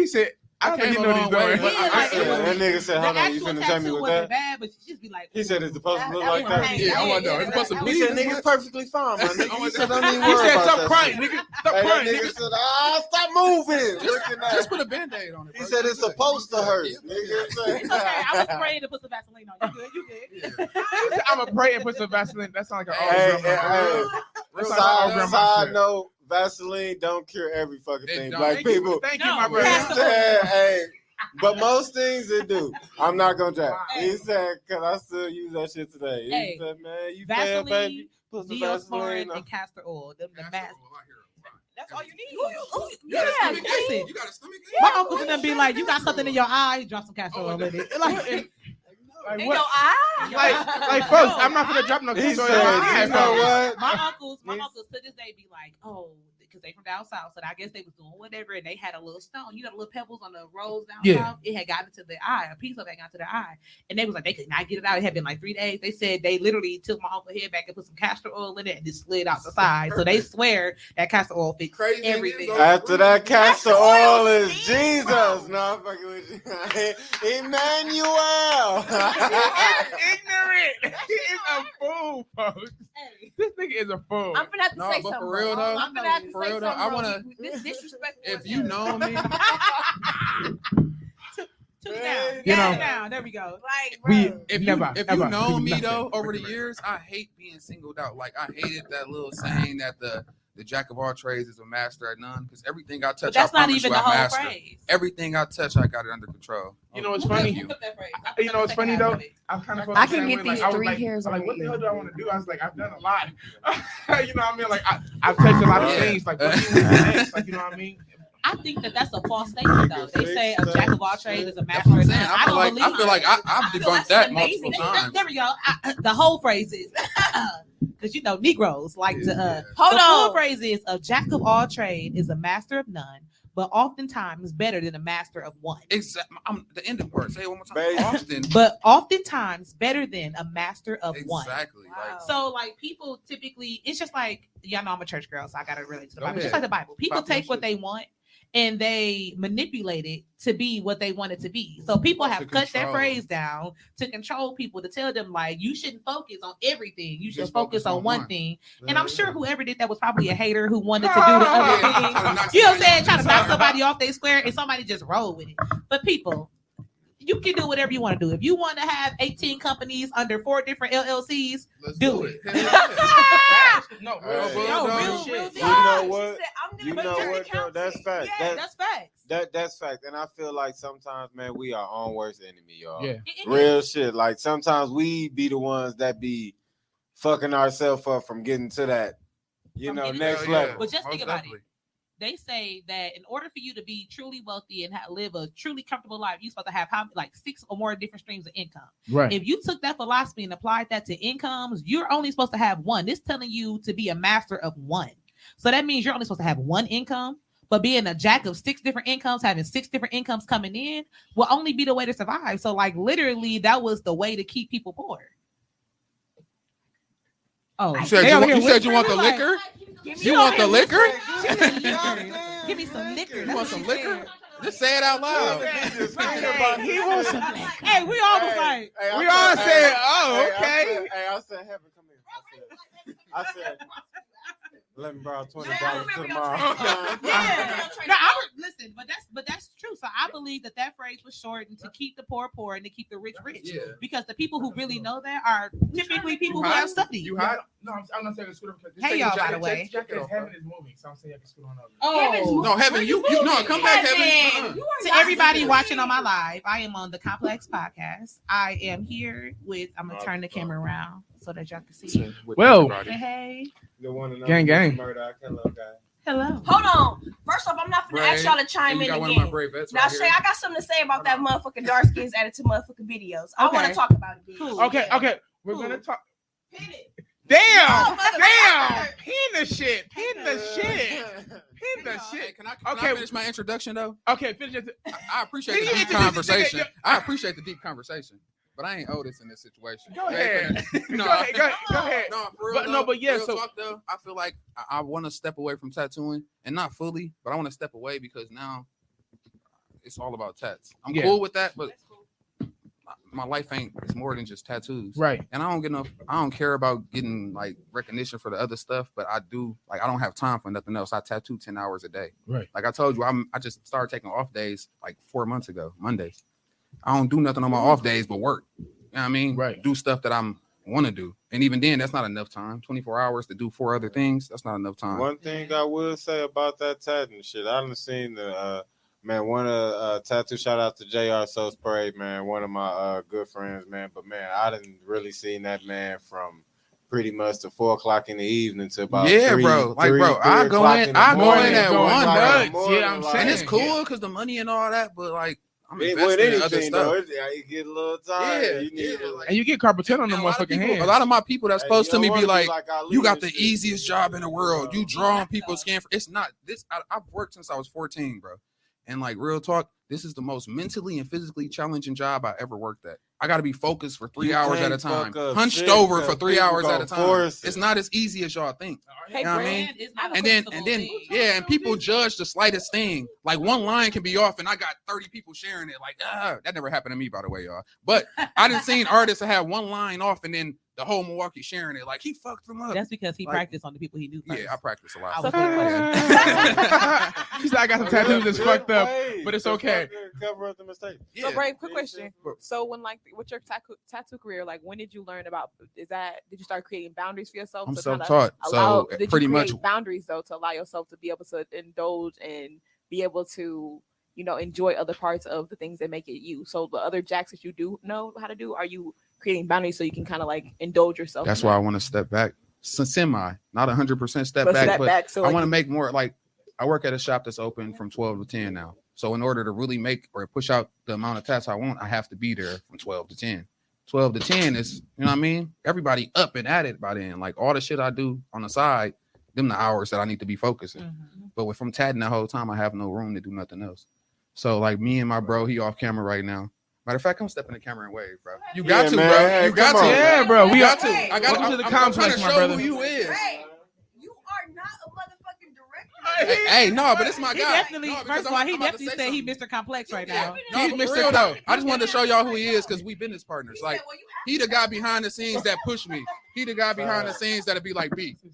said, I don't I think he came know a what he's long way, doing. but Yeah, I like, said, it was- that nigga said, The hold on, you actual finna tell me tattoo what wasn't that? bad, but she just be like, He said it's supposed to look That like was that. painful. Yeah, I want to know. It's supposed to He bleed. said, nigga, perfectly fine, my nigga. He said, don't even He worry said, about stop that crying, shit. nigga. Stop Hey, that crying, nigga nigga. said, stop moving. Looking at Just it. put a band-aid on it. He bro. said it's supposed to hurt. Yeah. Nigga. it's okay. I was spraying to put some Vaseline on. You good? I'm gonna pray and put some Vaseline. That sounds like an Hey, old hey, grandma. hey. That's like an old Side, grandma side shit. note, Vaseline don't cure every fucking It thing. don't. Like Thank you, people, thank you, No, my he brother. Pastor- said, hey, but most things it do. I'm not gonna jack. He said, cause I still use that shit today. He Hey, said, man, you fail, baby. Vaseline, Put some Neosporin, Vaseline on. and castor oil. Them the Castor mask. oil, I hear it. That's all you need. You got a Yeah, stomach listen. ache? You got a stomach ache? My uncle's gonna be like, you got something in your eye, drop some castor oil in it. Like, Like, In what? your eye. Like, folks, I'm not gonna drop no He castor said, oil in my eye, you know folks. what? my uncles to this day be like, oh, because they from down south, so I guess they was doing whatever, and they had a little stone, you know, the little pebbles on the roads down Yeah. south. It had gotten to the eye, a piece of it had gotten to the eye, and they was like, they could not get it out. It had been like 3 days. They said they literally took my uncle's head back and put some castor oil in it and just slid out the side. So they swear that castor oil fixed Crazy thing everything. is, After that, castor Castor oil oil is is Jesus. bro. No, I'm fucking with you. Emmanuel. Ignorant. He is a fool, folks. This nigga is a fool. I'm gonna have to No, say but something. for real bro. though, I'm gonna have to for say real though, something. I bro. wanna- This disrespectful. if you know me, Two Man, down. you know- Down. There we go. Like, We- bro. if Never, you ever know do me nothing. though, over the years, I hate being singled out. Like I hated that little saying that the jack of all trades is a master at none. Because everything I touch, But that's I not promise even you, the I whole master. phrase. Everything I touch, I got it under control. You know what's Who funny? put- who put that phrase? You know what's funny, Second half though? of it. I kind of felt I the can same get way. these I was 3 like, hairs I'm like, on what the your hell do I ear. want to do? I was like, I've done a lot. You know what I mean? Like, I've touched a lot of Yeah. things. Like, what do you want next? Like, you know what I mean? I think that that's a false statement, though. They say a jack of all trades is a That's master what I'm of saying. none. I feel like don't believe I've I feel debunked that's that amazing. multiple times. There we go. The whole phrase is because you know Negroes like to. Yeah. Hold The full on. phrase is a jack of all trade is a master of none, but oftentimes better than a master of one. Exactly. The ending part. Say it one more time. Baby. Often. But oftentimes better than a master of one. Exactly. Wow. Like, So like people typically, it's just like y'all know I'm a church girl, so I gotta relate to the Go Bible. It's just ahead. like the Bible. People Pop your take what shit. they want and they manipulate it to be what they want it to be. So people To have cut their control. phrase down to control people to tell them like you shouldn't focus on everything. You should Just focus on one one. thing. And I'm sure whoever did that was probably a hater who wanted to do the other Yeah, thing. trying to knock You know what I'm somebody saying? off Trying to the knock side. somebody off their square and somebody just roll with it. But people, you can do whatever you want to do. If you want to have 18 companies under 4 different LLCs, Let's do do it. it. Hell yeah. No, Hey. real You deal. know what? I'm gonna You be know just what, though? That's accounting. fact. Yeah, That's facts. That's fact. And I feel like sometimes, man, we are our own worst enemy, y'all. Yeah. Real shit. Like sometimes we be the ones that be fucking ourselves up from getting to that, you From know, getting next Hell yeah. level. But just Most think about definitely. it. They say that in order for you to be truly wealthy and live a truly comfortable life, you're supposed to have like 6 or more different streams of income. Right. If you took that philosophy and applied that to incomes, you're only supposed to have one. It's telling you to be a master of one. So that means you're only supposed to have one income. But being a jack of 6 different incomes, having 6 different incomes coming in will only be the way to survive. So, like, literally, that was the way to keep people poor. Oh, You said they over here you said you want the whispering, liquor? Give me You a want the liquor. liquor? Give me some liquor. You That's want what some she liquor? said. Just say it out loud. He wants some. Hey, we all was like, We all said, oh, okay. I said, Heaven, come here. I said, let me borrow $20 Yeah, I remember tomorrow. Yeah. no, listen, but that's true. So I believe that phrase was shortened to keep the poor poor and to keep the rich rich. Yeah. Because the people who really know that are typically people who hot? have studied. You hot? No, I'm not saying scoot over. Hey, y'all, by the way. Because Heaven is moving, so I'm saying I can scoot on over. Oh, No, Heaven, you no, come back, Heaven. You are to not everybody moving. watching on my live, I am on the Complex Podcast. I am here with. I'm gonna turn the camera around so that y'all can see. Well, Hey, The one and Gang, only gang. Murder, I can love guy. hello. Hold on. First off, I'm not gonna ask y'all to chime You in got one of my again. brave vets Now, right Shay, here. I got something to say about that motherfucking dark skins added to motherfucking videos. I want Okay. to talk about it. Again. Cool. Okay. We're Cool. gonna talk. Pin it. Damn! Oh, Damn! Pin the shit! Pin the shit! Pin the Hey, shit! can I Okay. finish my introduction though? Okay, finish it. I appreciate the Nigga, deep introduce- conversation. nigga, I appreciate the deep conversation, but I ain't Otis in this situation. Go ahead. No, Go ahead. No, for real, But no, but yeah, real so- talk though, I feel like I want to step away from tattooing, and not fully, but I want to step away because now it's all about tats. I'm Yeah. cool with that, but my life ain't. It's more than just tattoos. Right. And I don't care about getting like recognition for the other stuff, but I do like I don't have time for nothing else. I tattoo 10 hours a day. Right. Like I told you, I just started taking off days like 4 months ago, Mondays. I don't do nothing on my off days but work. You know what I mean? Right. Do stuff that I'm want to do. And even then, that's not enough time. 24 hours to do 4 other things, that's not enough time. One thing I will say about that tattoo shit, I done seen the tattoo. Shout out to JR So Spray, man, one of my good friends, man. But man, I didn't really seen that man from pretty much to 4 o'clock in the evening to about Yeah, 3, bro. Like, 3, bro, 3 I go o'clock in- the I go morning, in at going one, like bro. in the morning, Yeah, I'm like- saying. And it's cool because the money and all that, but like I'm With investing in other anything though, stuff. it get a little tired. Yeah, You need yeah, to- like- And you get carpal tunnel on the And a lot of motherfucking people- hands. a lot of my people that's Hey, close you to me don't be wanna like, Ali you got and the shit. easiest job in the world. You drawing people's skin. It's not this. I've worked since I was 14, bro. And like real talk, this is the most mentally and physically challenging job I ever worked at. I got to be focused for 3 You hours at a can't time, fuck up hunched shit over for because 3 people hours at a gonna time. force it. It's not as easy as y'all think. Hey, You know what I mean? Brand, It's not a And then fixable thing. yeah, and people judge the slightest thing. Like one line can be off, and I got 30 people sharing it. Like, that never happened to me, by the way, y'all. But I didn't seen artists that had one line off, and then the whole Milwaukee sharing it. Like he fucked them up. That's because he Like- practiced on the people he knew first. Yeah, I practice a lot. I was She said I got some tattoos that's fucked up. but it's okay. Cover up the mistake. So, Yeah. Brave, quick question. So, when like with your tattoo career, like when did you learn about? Did you start creating boundaries for yourself? I'm to kinda self-taught, allow- so did you pretty create much boundaries though to allow yourself to be able to indulge and be able to enjoy other parts of the things that make it you. So the other jacks that you do know how to do, are you creating boundaries so you can kind of like indulge yourself? That's in why I that? want to step back. Semi, not 100% step But back, step but back, so I like want to you- make more. Like I work at a shop that's open from 12 to 10 now. So in order to really make or push out the amount of tats I want, I have to be there from 12 to 10. 12 to 10 is, you know what I mean? Everybody up and at it by then. Like all the shit I do on the side, them the hours that I need to be focusing. Mhm. But if I'm tatting the whole time, I have no room to do nothing else. So like me and my bro, he off camera right now. Matter of fact, come step in the camera and wave, bro. You got Yeah, to, man. bro. Hey, You got come to. on, Yeah, man. bro. You We got got to. I got Welcome to to. the I'm trying complex, to my show brother. who you is. Hey, you are not a motherfucking director. Hey, no, but it's my He guy. definitely, No, because first of I'm all, he about to definitely say said he something. Mr. Complex right Yeah. now. No, He's for Mr. real though. Dope. I just wanted to show y'all who he is because we business partners. Like he the guy behind the scenes that push me. He the guy behind the scenes that'll be like, B, you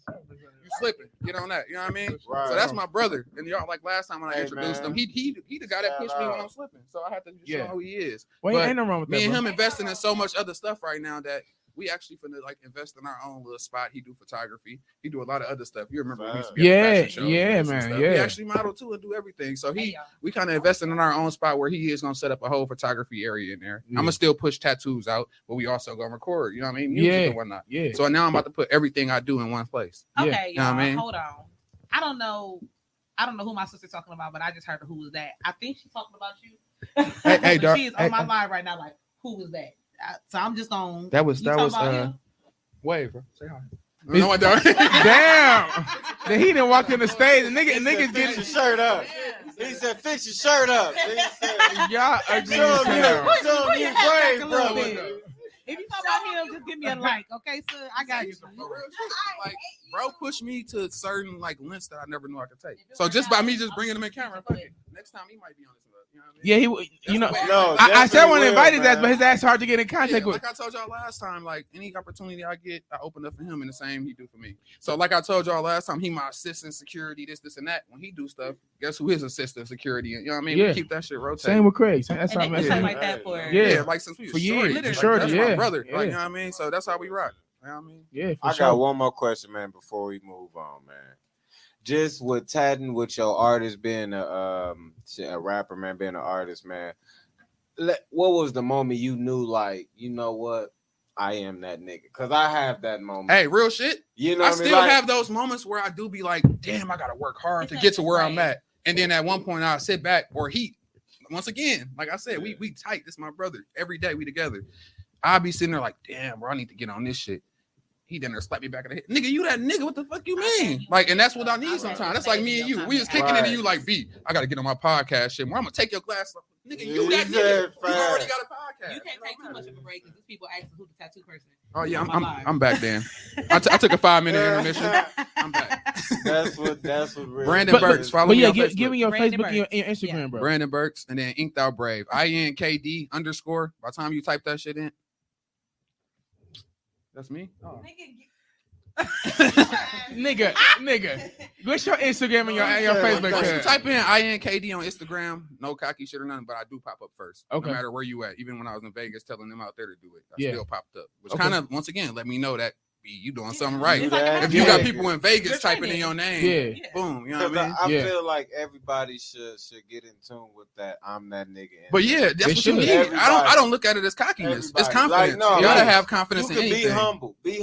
slipping. Get on that. You know what I mean? Right. So that's my brother. And y'all like last time when I Hey, introduced man. him, he the guy that Shout pushed me when out. I'm slipping. So I have to just Yeah. show who he is. Well, But ain't no wrong with that. Me and bro. him investing in so much other stuff right now that we actually finna like invest in our own little spot. He do photography. He do a lot of other stuff. You remember we used to be at Yeah, fashion shows yeah, and man, stuff. yeah. He actually model too and do everything. So Hey, he y'all. we kind of investing in our own spot where he is gonna set up a whole photography area in there. Yeah. I'm gonna still push tattoos out, but we also gonna record. You know what I mean? Music Yeah. and whatnot. Yeah. So now I'm about to put everything I do in one place. Yeah. Okay, You know y'all, what I mean? hold on. I don't know who my sister's talking about, but I just heard who was that. I think she's talking about you. Hey, dog. She's Hey, on my live right now. Like, who was that? So I'm just on. That was You talking about him? Wave, bro. Say hi. No, I don't. Damn. Then he didn't walk in the stage. And niggas Fix your getting shirt up. He said, "Fix your shirt up." He said, y'all ugly Show as him hell. you brave, a little brother. bit. If you talk about him, just give me a like, okay, sir? I got you. For real shit. Like, bro, push me to certain like lengths that I never knew I could take. So just by me just bringing him in camera, fuck it. Next time he might be on this. You know what I mean? Yeah, he. You know, No, I said I want to definitely invite his will, ass, but man. his ass hard to get in Yeah, contact with. like I told y'all last time, like any opportunity I get, I open up for him, and the same he do for me. So like I told y'all last time, he my assistant security, this, and that. When he do stuff, guess who his assistant security? You know what I mean? Yeah. We keep that shit rotating. Same with Craig. That's And how they I'm been saying. like that for Yeah. like since we For was years, shorty, for like, sure, that's yeah, my brother. yeah. Like, you know what I mean? So that's how we rock. You know what I mean? Yeah, for I sure. got one more question, man, before we move on, man. Just with tatting with your artist being a rapper, man, being an artist, man. What was the moment you knew, like, you know what, I am that nigga? Because I have that moment. Hey, real shit. You know I what I mean? still Like, have those moments where I do be like, damn, I gotta work hard to get to where I'm at. And then at one point I sit back, or he, once again, like I said, we tight. This is my brother. Every day we together. I'll be sitting there like, damn, bro, I need to get on this shit. He done there slap me back in the head. Nigga, you that nigga, what the fuck you mean? Like, and that's what I need sometimes. That's like me and you. We just kicking into you like, B, I gotta get on my podcast shit. Where I'm gonna take your class. Nigga, you that nigga. You already got a podcast. You can't take too much of a break because these people asking who the tattoo person. Oh yeah, I'm back then. I took a 5-minute intermission. I'm back. That's what really Brandon Burks. Follow But me yeah, on Facebook. give me your Brandon Facebook and your Burks. Instagram, Yeah. bro. Brandon Burks, and then Inked Out Brave. INKD_. By the time you type that shit in, that's me. Oh. nigga. What's your Instagram and your Facebook? Once you cuz? type in INKD on Instagram, no cocky shit or nothing, but I do pop up first. Okay. No matter where you at. Even when I was in Vegas telling them out there to do it, I Yeah. still popped up. Which Okay. kind of, once again, let me know that you doing something right. It's like a If you got Yeah. people in Vegas You're typing in training. your name, Yeah. boom, you know what I mean? I Yeah. feel like everybody should get in tune with that. I'm that nigga. But yeah, that's They what you should. need. I don't look at it as cockiness. It's Everybody. confidence. Like, no, you gotta like, have confidence you in can be anything. humble. Be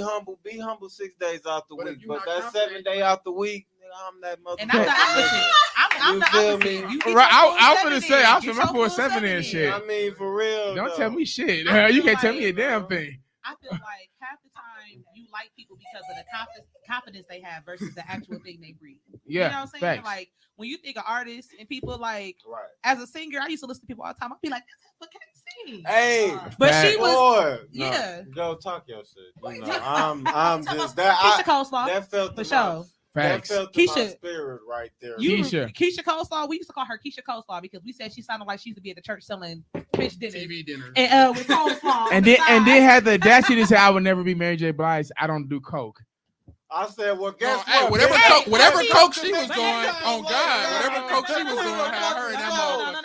humble 6 days out the But if week. you But not that confident, 7 day out the week, nigga, I'm that motherfucker. And I'm the opposite. I'm You the feel opposite. me? You get Right, your full I was seven finna say, in. I was Get finna your full full seven in in. shit. I mean, for real. Don't though. tell me shit. I You feel can't tell me a like, damn thing. I feel like half the time you like people because of the confidence they have versus the actual thing they breathe. Yeah, You know what I'm saying? facts. Like when you think of artists and people like Right. as a singer, I used to listen to people all the time. I'd be like, this is can't sing. Hey, But she Facts. was boy, yeah. Go talk your shit. Wait, You know, talk- I'm just that. Keisha Coleslaw. That felt For to sure. my, that Facts. felt to my Keisha. spirit right there. Keisha. Keisha Coleslaw, we used to call her Keisha Coleslaw because we said she sounded like she used to be at the church selling fish dinners. TV dinner. And with coleslaw. And then had the audacity to say, "I would never be Mary J. Blige. I don't do coke." I said, well, guess Hey, what? whatever bitch? coke, whatever Hey, coke she was bitch, doing, bitch, on bitch, God, bitch, whatever bitch, coke she bitch, was doing, bitch, had her in that motherfucker.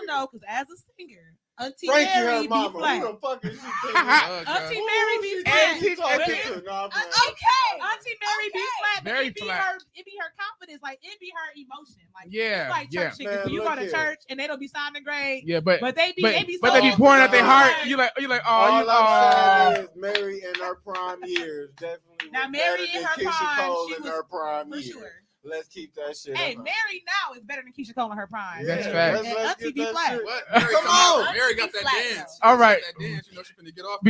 No, because as a singer, Auntie Frankie, Mary her be mama. flat. Who the fuck is she? Oh, God. Auntie Mary be Who flat. she talking Auntie- to? No, I'm playing. Auntie Mary be flat. But Very it be flat. her. It be her confidence. Like it be her emotion. Like Yeah, it's like yeah. church Man, niggas. When you look go to here. church and they don't be sounding great. Yeah, but But they be but, they be but so they be pouring out their heart. Right. You like oh All you I'm saying is Mary in her prime years definitely Now, was Mary better in than her Keisha prime, Cole she in was- her prime for years. sure. Let's keep that shit. Hey, up. Mary now is better than Keisha Cole in her prime. That's Yeah, facts. And let's Auntie get be that flat. shit. What? Mary, Come come on. on. Mary got that Flat, dance. All right. That dance, you know she finna get off.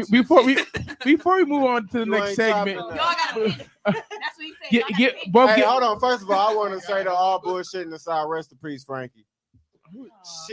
Before we move on to the You next ain't segment, topping Y'all that. gotta finish. That's what he said. get both Hey, get hold on. First of all, I want to say to all bullshitting aside, rest in peace, Frankie.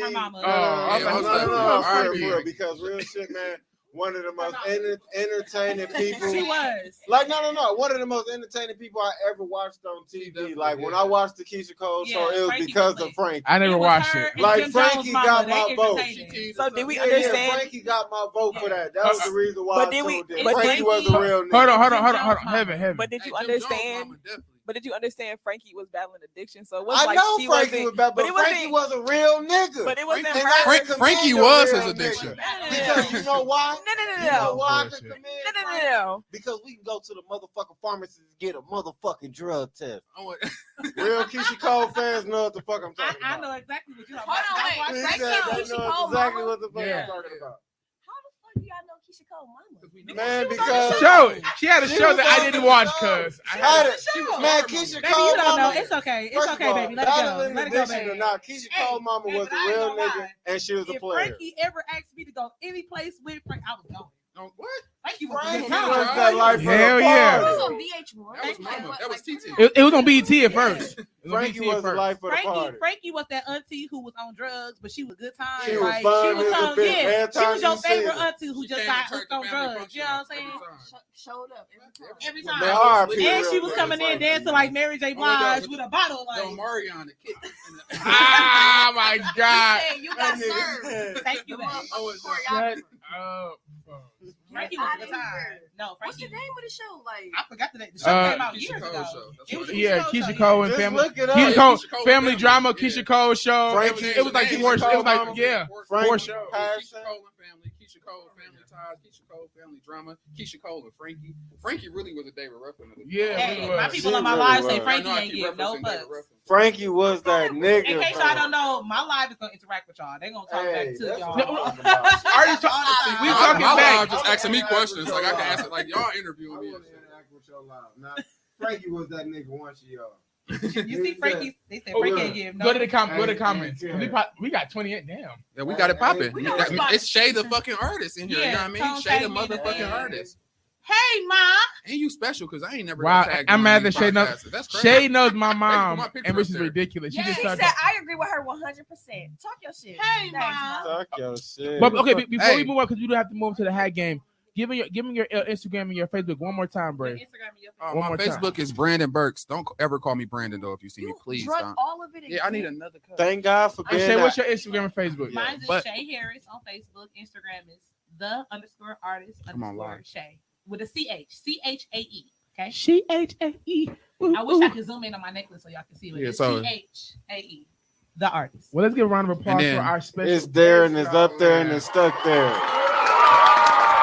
Her mama. Oh, No, yeah, for R.I.P. real, because real shit, man. One of the most entertaining people. She was. Like, no. One of the most entertaining people I ever watched on TV. Like, when I watched the Keisha Cole show, Yeah, it was Frankie because was of lit. Frankie. I never It was watched her it. and Like, Jim Frankie Jones' mama. got They my vote. entertaining. So did we Yeah, understand? Frankie got my vote for that. That was the reason why But I did we- tuned in. but Frankie did was we- a real nigga. Hold on. Jim Jones' Heaven. But did you Hey, Jim Jones' understand? mama definitely. But did you understand Frankie was battling addiction? So it was I like know she Frankie wasn't. was bad, but it Frankie wasn't- was a real nigga. But it wasn't And her. I can Frankie commend a was real his nigga. addiction. Because you know why? You know No. why I can Bullshit. commend No. Because we can go to the motherfucking pharmacy and get a motherfucking drug test. I want- Real Keisha Cole fans know what the fuck I'm talking I about. know exactly what you're talking Hold on, about. wait. He Frankie said and they Keisha know Cole exactly mama? what the fuck Yeah. I'm talking about. How the fuck do y'all know Keisha Cole mama? Man, because She had a She show was that I on didn't the watch, show. cuz. Had it. Sure. Man, Keisha Baby, Cole you don't know. mama. It's okay. It's First okay, of all, baby. Let it battling go. Let it go, addiction or baby. not, Keisha Hey, Cole mama hey, was but a I ain't real gonna nigga lie. and she was a If player. Frankie ever asked me to go any place with Frank, I was going. No, what? Frankie was a Frankie good was time. that life of the Hell party. yeah. It was on VH1. That was Mama. That was TT. It was on BET at first. It was on Frankie BET at was the first. life of the party. Frankie was that auntie who was on drugs, but she was good time. She was like, fun, she was it was a some, bit- yeah. every She time was your you seen favorite her. auntie who She just came got to church hooked on to family drugs. You know what I'm saying? function Showed up every time. Every Man, time. R.I.P. And real she was good, coming in Frankie. dancing like Mary J. Blige with a bottle. Like, Yo, Marion, the kid. Ah, my God. Hey, you got served. thank you, man. Oh, it's like, Shut up. Frankie was a good time. No, What's the Frankie. name of the show? Like, I forgot the name. The show came out Keisha years Cole ago. show. That's It what was it a is. Yeah, Keisha Keisha Cole, Cole and Just family. look it up. Keisha Cole, Keisha Cole family family. drama. Yeah. Keisha Cole show. Frankie- It was like Keisha more. It was like Cole, yeah. Frankie Four shows. Patterson. Keisha Cole and family. Keisha Cole family ties. Keisha Cole family drama. Keisha Cole and Frankie. Frankie really was a David Ruffin of the Yeah, Hey, really my was. people She on my really live was. say I Frankie I ain't keep getting no referencing David fucks. Ruffin. Frankie was that nigga. In case fam. y'all don't know, my live is gonna interact with y'all. They gonna talk Hey, back to that's y'all. what I'm talking about. Already talking. We My- talking my back. live just asking me I'm questions. gonna Like I can ask answer. Like y'all I interviewing me. want to interact with your live. Now, Frankie was that nigga once of y'all. You see Frankie? They said Oh, Frankie yeah. ain't getting no. Go to the comments. Go to the Hey, comments. yeah. We got 28. Damn. Yeah, we got it popping. We know it's about- It's Shay the fucking artist in here. You know what I mean? Yeah, Shay the Tone tagged me in motherfucking the thing. artist. Hey, ma. And you special because I ain't never Wow, got tagged I'm on mad any that Shay knows. podcasts. That's crazy. Shay knows my put mom, my picture and which up is there. ridiculous. She yeah, just he started. said I agree with her 100%. Talk your shit. Hey, Thanks, ma. Talk your shit. But okay, before Hey. we move on, because you don't have to move to the hat game. Give me your Instagram and your Facebook one more time, Your Bray. Instagram and your One My more time. Facebook is Brandon Burks. Don't ever call me Brandon though if you see me, You please. drunk Don't. all of it again. Yeah, I need another cup. Thank God for Hey, being Shay, what's that. your Instagram and Facebook? Mine is But- Shay Harris on Facebook. Instagram is _artist Come on, _ live. Shay with a CHAE. Okay. CHAE. I wish I could zoom in on my necklace so y'all can see it. Yeah, It's so- CHAE, the artist. Well, let's give a round of applause And then- for our special. It's there and guest, it's up there and man. it's stuck there.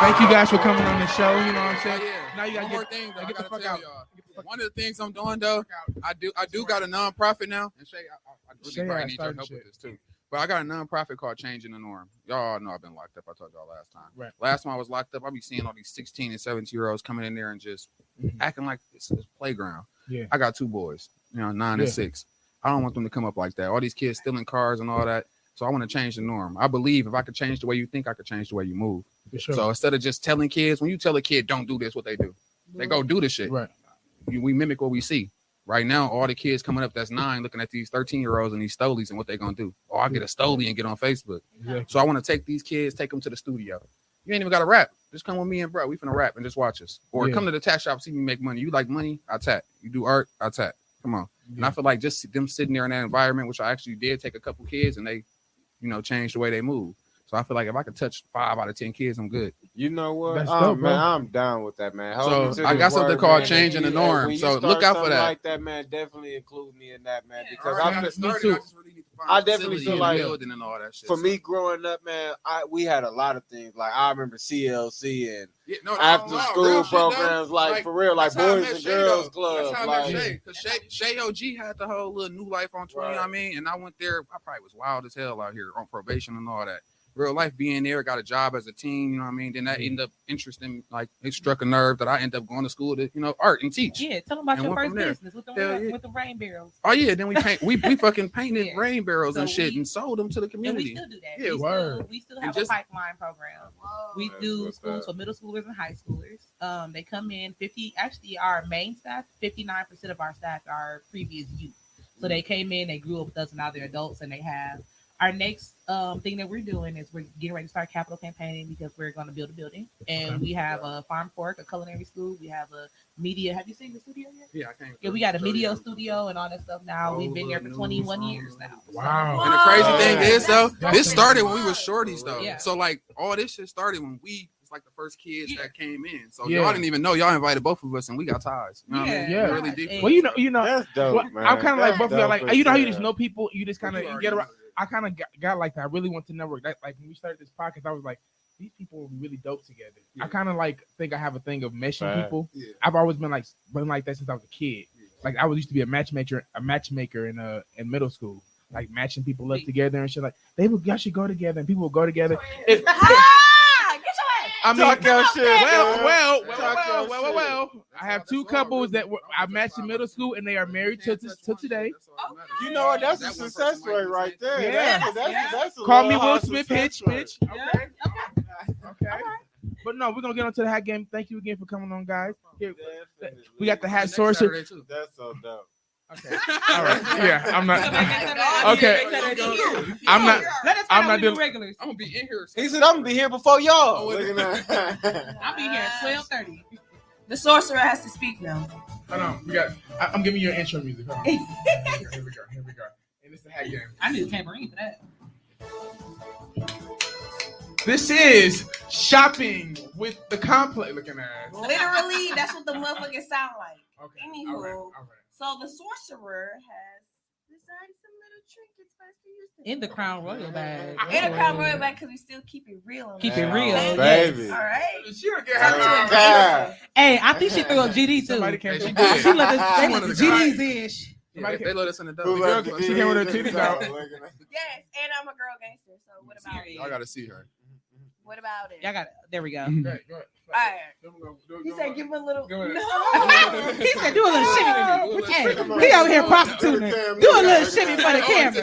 Thank you guys for coming on the show. You know what I'm Oh, saying? yeah. Now you gotta One more get, thing though. I get the gotta fuck tell out. y'all. Get the fuck One of the things I'm doing though, out. I do got a nonprofit now. And Shay, I really Shay probably has need your started help shit. with this too. But I got a nonprofit called Changing the Norm. Y'all know I've been locked up. I told y'all last time. Right. Last time I was locked up, I be seeing all these 16 and 17-year-olds coming in there and just Mhm. acting like it's a playground. Yeah. I got two boys, 9 and Yeah. 6. I don't want them to come up like that. All these kids stealing cars and all that. So I want to change the norm. I believe if I could change the way you think, I could change the way you move. For sure. So instead of just telling kids, when you tell a kid don't do this, what they do? They go do the shit. Right. We mimic what we see. Right now, all the kids coming up that's 9 looking at these 13-year-olds and these stolies and what they gonna do. Oh, I get a stolie and get on Facebook. Yeah. So I want to take these kids, take them to the studio. You ain't even got to rap. Just come with me and bro. We finna rap and just watch us. Or Yeah. come to the tax shop, see me make money. You like money? I tap. You do art? I tap. Come on. And I feel like just them sitting there in that environment, which I actually did take a couple kids and they, changed the way they move. So I feel like if I could touch 5 out of 10 kids, I'm good. You know what? That's Oh dope, man, bro. I'm down with that, man. Hold So, me to I this got something word, called man. Changing the Hey, Norm. when you So start look out for something that. Like that, man. Definitely include me in that, man. Because Already I got it feel, started. too. I just really need to find I a definitely facility feel and like building and all that shit. for So- me growing up, man, we had a lot of things. Like I remember CLC and Yeah, no, after real school shit, though. programs, like for real, like that's how I Boys met and Shay, Girls though. Club. That's how I met Like, Shay. Because Shay OG had the whole little new life on 20, you know what I mean? And I went there, I probably was wild as hell out here on probation and all that. Real life being there, got a job as a teen, you know what I mean? Then that ended up interesting, like it struck a nerve that I ended up going to school to, art and teach. Yeah, tell them about And your went first from there. business with Hell yeah. the rain barrels. Oh yeah, then we fucking painted Yeah. rain barrels and So shit we- and sold them to the And we community. still do that. Yeah, word. We still And have just- a pipeline program. We That's do what's schools up. for middle schoolers and high schoolers. They come in 50. Actually, our main staff, 59% of our staff are previous youth. So they came in, they grew up with us, and now they're adults, and they have. Our next thing that we're doing is we're getting ready to start capital campaigning because we're going to build a building, and we have a farm fork, a culinary school. We have a media. Have you seen the studio yet? Yeah, I can't. Yeah, we got a media studio and all that stuff now. We've been there for Over 21 news, years now. Wow. And the crazy thing Yeah. is though, That's this started when we were shorties though. Yeah. So like all this shit started when we was like the first kids Yeah. that came in. So Yeah. y'all didn't even know y'all invited both of us and we got ties. You know what I mean? Yeah. Really deep. And- Well, you know. That's dope, Well, man. I'm kind of like That's both of y'all. dope Like, as you know how you hell. just know people. You just kind You of already get around. know. I kind of got like that. I really want to network. That like when we started this podcast, I was like, these people will be really dope together. Yeah. I kind of like think I have a thing of meshing Right. people. Yeah. I've always been like that since I was a kid. Like I was used to be a matchmaker in middle school, like matching people up together and shit. Like y'all should go together, and people will go together. It- Ah, get your ass. I mean, Talk your shit, man. well. Talk your shit. I have two couples that I matched in middle school, and they are married to today. You know what? That's a success rate right there. Yeah. That's a Call me little Will high Smith, success Hitch, rate. bitch. Okay. Okay. But no, we're gonna get on to the hat game. Thank you again for coming on, guys. Here, Definitely. we got the hat Next sorcerer. Saturday, too. That's so dope. Okay. All right. Yeah, I'm not. Okay. I'm not. Let us I'm find not out we do doing- regulars. I'm gonna be in here. He said, I'm gonna be here before y'all. Oh, wait. Looking at I'll be here at 12:30. The sorcerer has to speak now. Hold on. We got. I'm giving you your intro music. Hold on. Here we go. Here we go. And it's the hat game. I need a tambourine for that. This is shopping with the complex. Looking at. Literally, that's what the motherfuckers sound like. Okay. Anywho. All right. All right. So the sorcerer has designed some little trinkets for us to use today. In the Crown Royal bag. In the Crown Royal bag because we still keep it real. Keep man. it real, Okay? baby. All right. She don't get Oh, her. God. Hey, I think she threw a GD too. Somebody came. Hey, she She did. She let She the one of the GDs in. Yeah, they let us in the door. Who The let girl- the she came with her kids titties out. looking at- Yes, and I'm a girl gangster. So what about it? I gotta see her. What about it? Y'all got it. There we go. Go ahead. Go ahead. All right. Go He said, "Give him a little." Go ahead. No. He said, do a little shimmy Do a with little me. Hey, he over here prostituting. Do a little shimmy for the camera.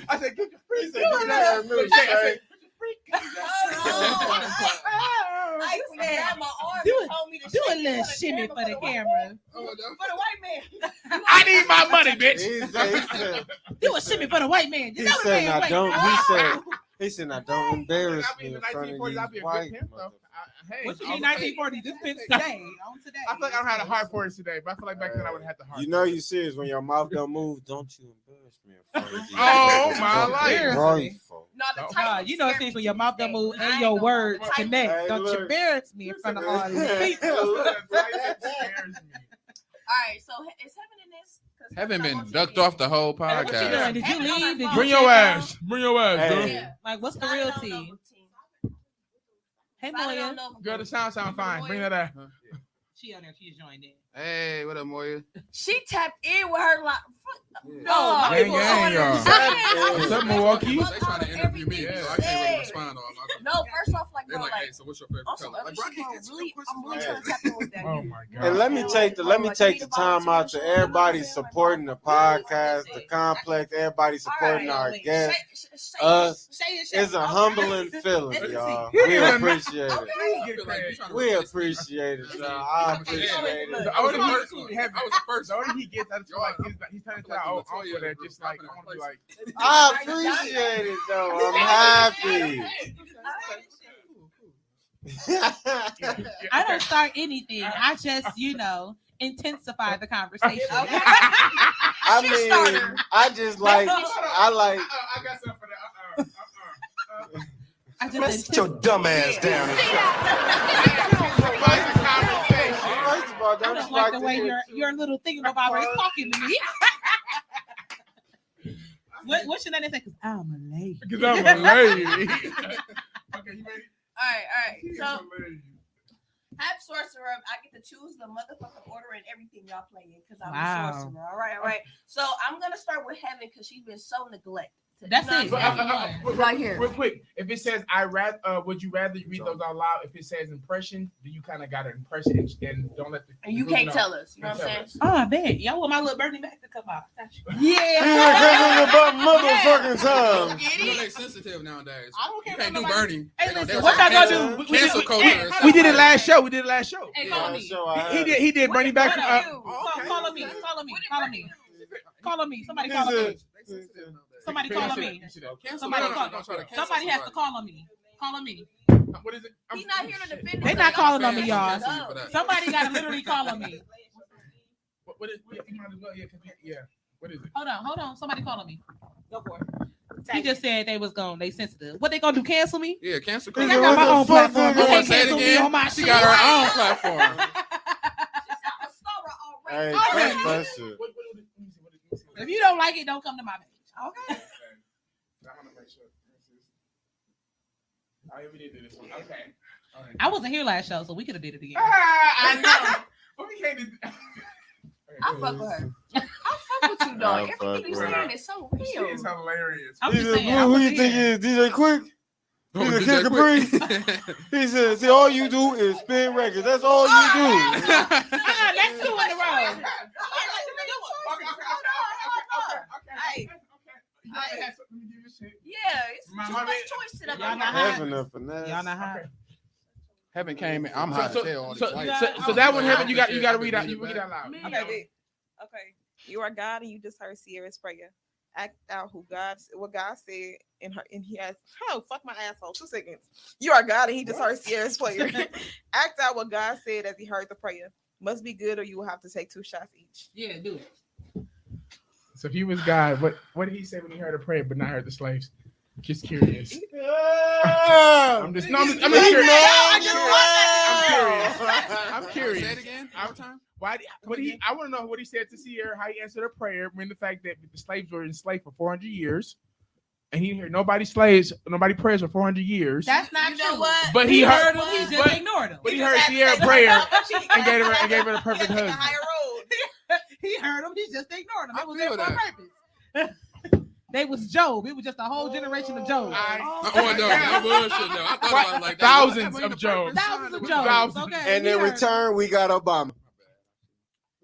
I said, get your He freak. said, "Give me that milk, Shay." I grabbed my arm Do and it. told me to Do a shake it little for the shimmy for the white camera. man. For the white man. I need my money, bitch. Do a shimmy for the white man. He You know the said, man now white. don't, he said, now don't embarrass I'll be me in in the front of 1940s. I'll be these a white good pimp, though. motherfuckers. Hey, What you I mean was- 1940? This fits today. On today. I feel like I don't have the heart for it today, but I feel like back then I would have had the heart. You know you serious when your mouth don't move. Don't you embarrass me in front of these Oh, motherfuckers. my life. Right, folks. No, the No. type of You know, scary things when your mouth don't move I and ain't your gonna words lie. connect. Hey, Don't you look. embarrass me in front of all these people. All right, so is heaven in this? 'Cause Haven't heaven's been not ducked gonna off the whole Hey, what you doing? podcast. Did you leave? Did you Bring check your out? ass. Bring your ass, Hey. girl. Yeah. Like, what's the Sign real it on tea? Nova Team. Hey, Sign it on Moya. Nova Girl, Team. the sound fine. Bring that ass. She on there. She's joined in. Hey, what up, Moya? She tapped in with her like. Yeah. No, Gang, people gang, on y'all. there. What's up, Milwaukee? They trying to interview me, Everything so I you can't really said. respond on my. No, first off, like, They're bro, like, like, hey, so what's your favorite also, color? Like, bro, I can't answer no questions. I'm really man. trying to tap in with that. Oh, my God. And let me take the time out to everybody supporting the podcast, the complex, everybody supporting our guests. Us. It's a humbling feeling, y'all. We appreciate it. We appreciate it, y'all. I appreciate it. The older I was he, the first. the older he gets, I feel like he's turning to our own uncle that just like, I want to be like, I appreciate it, though. I'm happy. I don't start anything. I just, intensify the conversation. I mean, I just like, I like. I got something for that. I just Sit your dumb ass down. First of all, I don't don't you like the to way hear- your little thingamabobber is talking to me. What should I say? Because I'm a lady. Because I'm a lady. Okay, you ready? All right. She's So, a lady. Hap Sorcerer, I get to choose the motherfucking order and everything y'all playing because I'm Wow. the sorcerer. All right. So I'm gonna start with Heaven because she's been so neglected. That's You know it. what I'm saying? Right here. Real quick, if it says would you rather read those out loud? If it says impression, do you kind of got an impression and don't let the And you can't tell us. You know what I'm saying? Oh, I bet. Y'all want my little Bernie Mac to come out. Got you. Yeah. Motherfucking time. You know they sensitive nowadays. I don't You care can't do about nobody. Bernie. Hey, They gonna- listen, they what gonna y'all gonna cancel- do? Cancel culture. or We something. did it last show. Hey, call me. He did Bernie back. Call me. Call me. Somebody call me. Somebody call on me. Cancel. Somebody No, no, call. don't try to cancel Somebody has to somebody. call on me. Call on me. What is it? He's not here to defend. They himself. not calling on me, Fans y'all. cancel you for that. Somebody got to literally call on me. What is? You might as well. Yeah. What is it? Hold on. Somebody call on me. Go for it. He just said they was gone. They sensitive. What they gonna do? Cancel me? Yeah, cancel I culture. got my own What the fuck platform. they They gonna Say it cancel me again. on my She shit. got her own platform. Hey, Already. fuck that shit. If you don't like it, don't come to my page. Okay. I want to make sure. Oh, yeah, we did do this one. Okay. All right. I wasn't here last show, so we could have did it again. I know. But we can't do. I fuck with her. I fuck with you, dog. I fuck Everything you with her. saying is so She real. is hilarious. I'm He just said, saying. I who you wasn't think here. is DJ Quick? Oh, He's a DJ Kid Quick. He said, see, all you do is spin records. That's all you do. That's 2 in a row. Yeah, it's My too mama- much choice in Y'all up not here. high. Having a finesse. Y'all not high. Heaven came in. I'm high as hell. All So, this so that one, Heaven, you got to read out. You read out loud. Okay, okay. You are God, and you just heard Sierra's prayer. Act out what God said in her, and he has. Oh, fuck my asshole. 2 seconds. You are God, and he just heard Sierra's prayer. Act out what God said as he heard the prayer. Must be good, or you will have to take 2 shots each. Yeah, do it. So if he was God, what did he say when he heard a prayer but not heard the slaves? Just curious. I'm just curious. I'm curious. Say it again. One more time. Why? I want to know what he said to Sierra, how he answered her prayer, when the fact that the slaves were enslaved for 400 years, and he didn't hear nobody prayers for 400 years. That's not You true. know what? But He he heard heard, him. He just ignored him. but he heard Sierra prayer and gave her the perfect Take a husband. higher road. He heard him. He just ignored him. I It was feel there for a that. purpose. They was Job. It was just a whole generation of Job. No bullshit. No, I thought about it like that. Thousands of Jobs. Thousands of Jobs. Thousands. Okay. And he in heard him. return, we got Obama.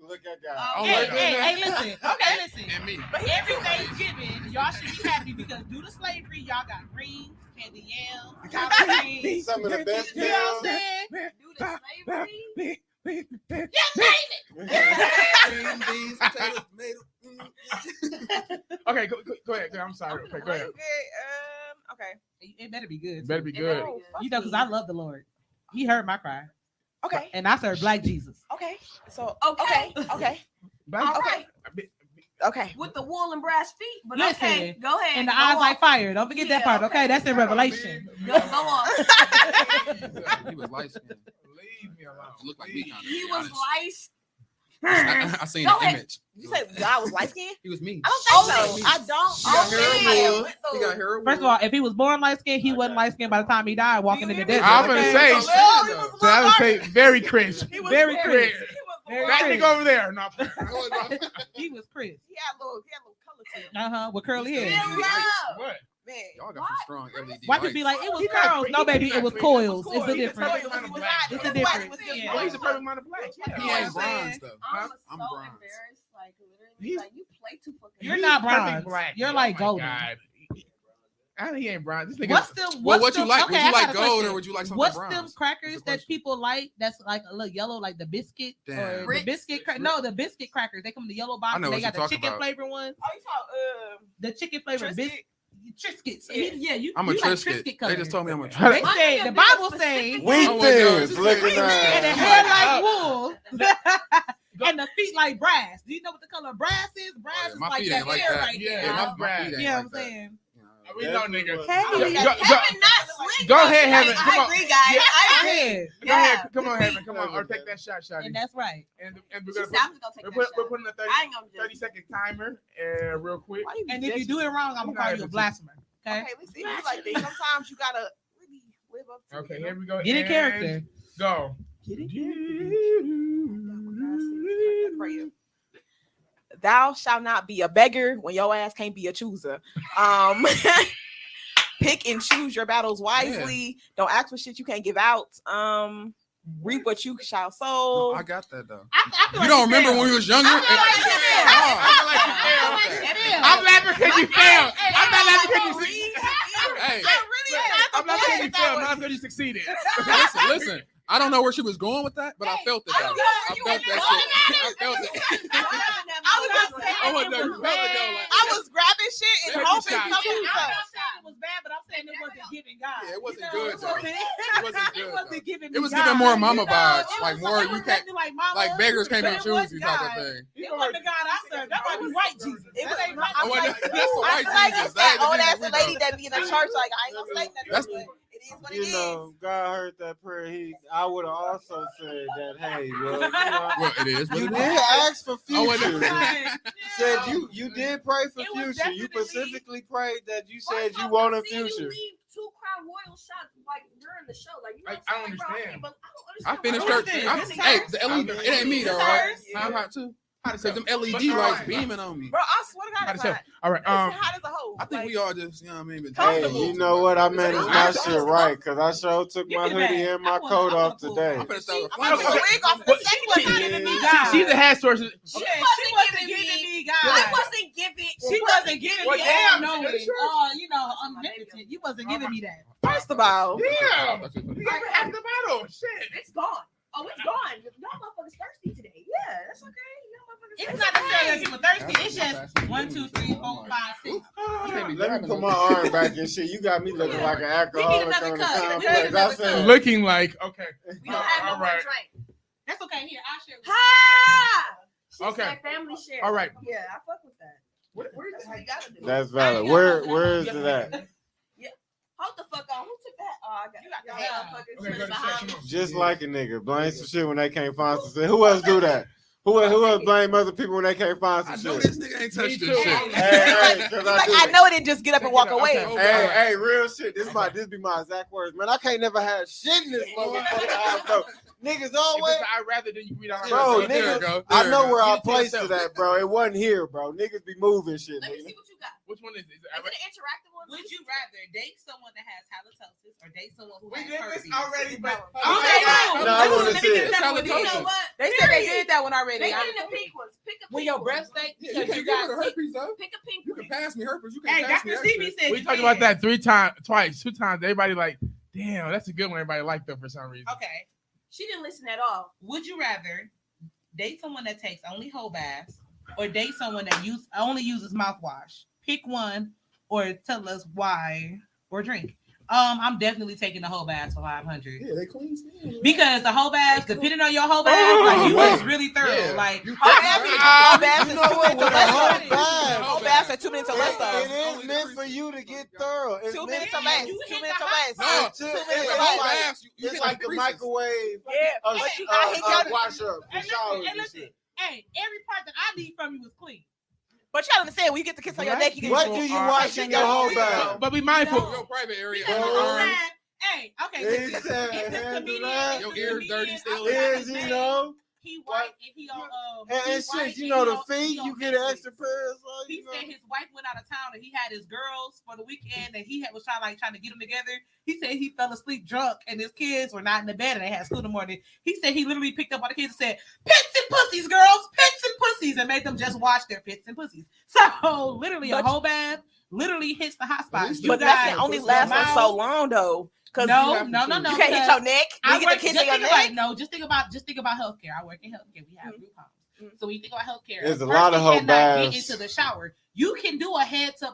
Look at God. Oh, Hey, my hey, God. hey, listen. Okay, listen. And me. Every Thanksgiving, y'all should be happy because due to slavery, y'all got greens, candy yams, collard greens. Some of the best You know what I'm meals. saying? Do the slavery. Okay, go ahead. I'm sorry. Okay, go ahead. Okay. It better be good. It better be too. good. Oh, fuck You know, because me. I love the Lord. He heard my cry. Okay. And I serve Black Jesus. Okay. So Okay. Okay. Back- All right. Okay. With the wool and brass feet. But Listen, okay, go ahead. And the Go eyes on. like fire. Don't forget that Yeah, part, okay? okay. That's in Revelation. Go on. He was light skinned. Leave me alone. Looked like me. Kinda, to He be was honest. lice. I seen Go the ahead. image. You said God was light skinned? He was me. I Oh, don't think so. I don't. He got hair Oh, wool. He got hair wool. First of all, if he was born light skinned, he wasn't light skinned by the time he died walking in the desert. I was gonna okay? say, So I would say very crisp. He was Very born- crisp. he was Very born- That crisp. nigga over there. No. He was Chris. He had a little color to him. With curly hair. Still love. What? Man. Y'all got some strong LED White people lights. be like, it was He not curls. clean. No, baby, He it not was clean. coils. Cool. It's a He was difference. cool. He was hiding. It's a He was difference. just Yeah. Well, he's a perfect amount of black. Yeah. He You know ain't what I'm bronze saying? though. I'm I'm so bronze. embarrassed. Like literally, He's- like you play too fucking. You're He's not perfect bronze. black. You're Oh like my golden. God. He ain't bronze. This nigga. What's them? Well, What's what you them- like? okay, Would I you got like a gold question. or would you like something What's bronze? them crackers That's a that question. people like? That's like a little yellow, like the biscuit or Damn. the Ritz? biscuit. No, the biscuit crackers. They come in the yellow box. I know And they what got you're the chicken talking about. flavored ones. Oh, you talk The chicken flavored Triscuit? biscuit. Triscuits. Yeah. Yeah, you. I'm a you like Triscuit. Triscuit They just colors. told me I'm a Huh? They Triscuit. say the Bible say Wheat Oh my thins God. looking and the nice. hair like wool. And the feet like brass. Do you know what the color brass is? Brass Oh, yeah, is my like feet that ain't like hair that. right Yeah, there. my my brass. feet ain't You know like what I'm that. saying? We know, nigga. Hey, Go- Heaven go- not slick. Go but ahead, like, Heaven. Come I on. agree, guys. Yeah. I agree. Yeah. Go ahead. Come on, Heaven. Come on. Or take that shot, And Shotty. that's right. And we're She gonna said, I'm just gonna take we're that we're shot. putting a I ain't gonna 30-second timer real quick. Why you And if you judging? do it wrong, I'm You're gonna call not you a able to. blasphemer. Okay. Okay, let's see. You like this. Sometimes you gotta really live up to Okay, it. here we go. Get in and character. Go. Thou shalt not be a beggar when your ass can't be a chooser. Pick and choose your battles wisely. Don't ask for shit you can't give out. Reap what you shall sow. No, I got that though. I feel You like don't remember failed. when we was younger? I feel like you failed. Oh. I feel like you failed. I'm laughing because you failed. I'm not laughing because you succeeded. Hey, I'm not laughing because you failed. I'm laughing because you succeeded. listen. I don't know where she was going with that, but I felt it though. I felt that shit. I felt it. I was grabbing shit and Take a hoping shot. something I'm was not up. saying it was bad, but I'm saying it wasn't giving God. Yeah, it wasn't You know, good, though. It wasn't good, It wasn't giving It was me giving God. more mama You know, vibes, it like was- more it you was can't, acting like mama, like beggars can't but be it choosy wasn't type of God. thing. It wasn't the God I served. That might be white Jesus. It That was- ain't black I Oh, was Jesus. like, that's the I white feel like Jesus. it's That that ain't the old Jesus ass we lady know. that be in the church. Like I ain't gonna say nothing. That's- but it is what it You is. know, God heard that prayer. I would have also said that, hey, well, you know, Well, it is. What you it did is. ask for Oh, it future. is. Said you did pray for It was future. You definitely- specifically prayed that you said First you off, wanted I've seen future. You leave 2 Crown Royal shots like during the show. Like you know, Like, I don't what I'm saying? Like, bro, understand. but I don't I understand finished why- church. This is Hey, hers. the LED. It ain't me though, This is right? hers. I'm hot too. How to Cause them LED But- lights alright. beaming on me. Bro, I swear to God, How to it's tell? hot. All right. It's hot as a hoe. I think we all just, you know what I mean? been Hey, comfortable you too know much. what? I managed my It's shit right because I sure took Give my me that. hoodie and my I wanna- coat I off wanna pull today. I'm finna start with I'm gonna take Okay. a wig off in But a second. she Like, wasn't giving me Yeah. God. She's a hat source. She wasn't wasn't giving giving me- me I God. wasn't giving. She wasn't giving Well, me damn, all knowing, that's true. you know, omnipotent. You wasn't giving me that. First of all, Yeah. You got half the bottle. Shit. It's gone. Oh, it's gone. Y'all motherfuckers thirsty today. Yeah, that's okay. Y'all motherfuckers It's thirsty. not necessarily that people thirsty. It's just 1, 2, 3, 4, 5, 6. Let me put my arm back and shit. You got me looking like an alcoholic another on the cup. We need complex. I another said, cup. Looking like okay. We don't have no All more right. drink. That's okay. Here, I'll share. Ha! She Okay. said family share. All right. Yeah, I fuck with that. That's what you gotta do. that's valid. Where is it at? Hold the fuck on. Who took that? Oh, I got y'all motherfuckers Okay, go to behind check. me. Come on. Just like a nigga. Blame some shit when they can't find some shit. Who else do that? Who else blame other people when they can't find I some know shit? this nigga ain't Me touched too. this shit. Hey, cause like do I it. know it didn't just get up and walk Okay. away. Oh, Hey, God. hey, real shit. This be my exact words, man. I can't never have shit in this motherfucker house, bro. Niggas If always, it's I'd rather than you read out. bro. There you Niggas, go. I There know you go. where I Give it to placed yourself. it at, bro. It wasn't here, bro. Niggas be moving shit. Let me Nigga. see what you got. Which one is it? Is it an interactive one? Would you rather date someone that has halitosis or date someone who We has did herpes? this already, but Okay, No, I wanna see it. You know what? They said they did that one already. They getting the pink ones. Pick a pink When your one. breath stink, Yeah, you because can't you give her got the herpes though. Pick a pink You one. can pass me herpes. You Hey, can pass me Dr. Stevie herpes. said we you talked can. about that 3 times, twice, 2 times. Everybody like, damn, that's a good one. Everybody liked them for some reason. Okay. She didn't listen at all. Would you rather date someone that takes only whole baths or date someone that only uses mouthwash? Pick one or tell us why or drink. I'm definitely taking the whole bath for 500 Yeah, they clean skin. because the whole bath, depending on your whole bath, like you was really thorough. Yeah. Like You Whole baths You is know 2 what? minutes or With a less. whole Whole bath, Whole baths are 2 minutes or less. it though. is meant for you to get thorough. It's 2 meant minutes for or less. you. 2 minutes or less. No, It's 2 just- minutes it's or whole less. baths. You It's hit like the the creases. microwave, Yeah, a but you gotta hit your. wash up, the And showers listen, and listen. shit. Hey, every part that I need from you is clean. But you gotta understand, when you get the kiss on your neck, you get What do you wash in your whole bath? But be mindful. Your private area. Because Oh. Your arms. hey, okay, He listen. said, If this handle comedian, that. if Your this ears comedian, dirty still. I forgot Is his you name. know? He white and he on And he shit, white you and know he the on- feet, he on you get an Netflix. extra pair of so He you know. said his wife went out of town and he had his girls for the weekend and he was trying to get them together. He said he fell asleep drunk and his kids were not in the bed and they had school in the morning. He said he literally picked up all the kids and said, "Pits and pussies, girls, pits and pussies," and made them just watch their pits and pussies. So literally a But- whole bath literally hits the hot spot. least You But You that guys- can only pussy last mouth. for so long though. Cause No, have no, to no, choose. no. you can't hit because your neck. When I you get work, the kiss just on your think about neck. it. No, just think about healthcare. I work in healthcare. We have group homes. So when you think about healthcare, There's a person lot of whole cannot baths. get into the shower. You can do a head to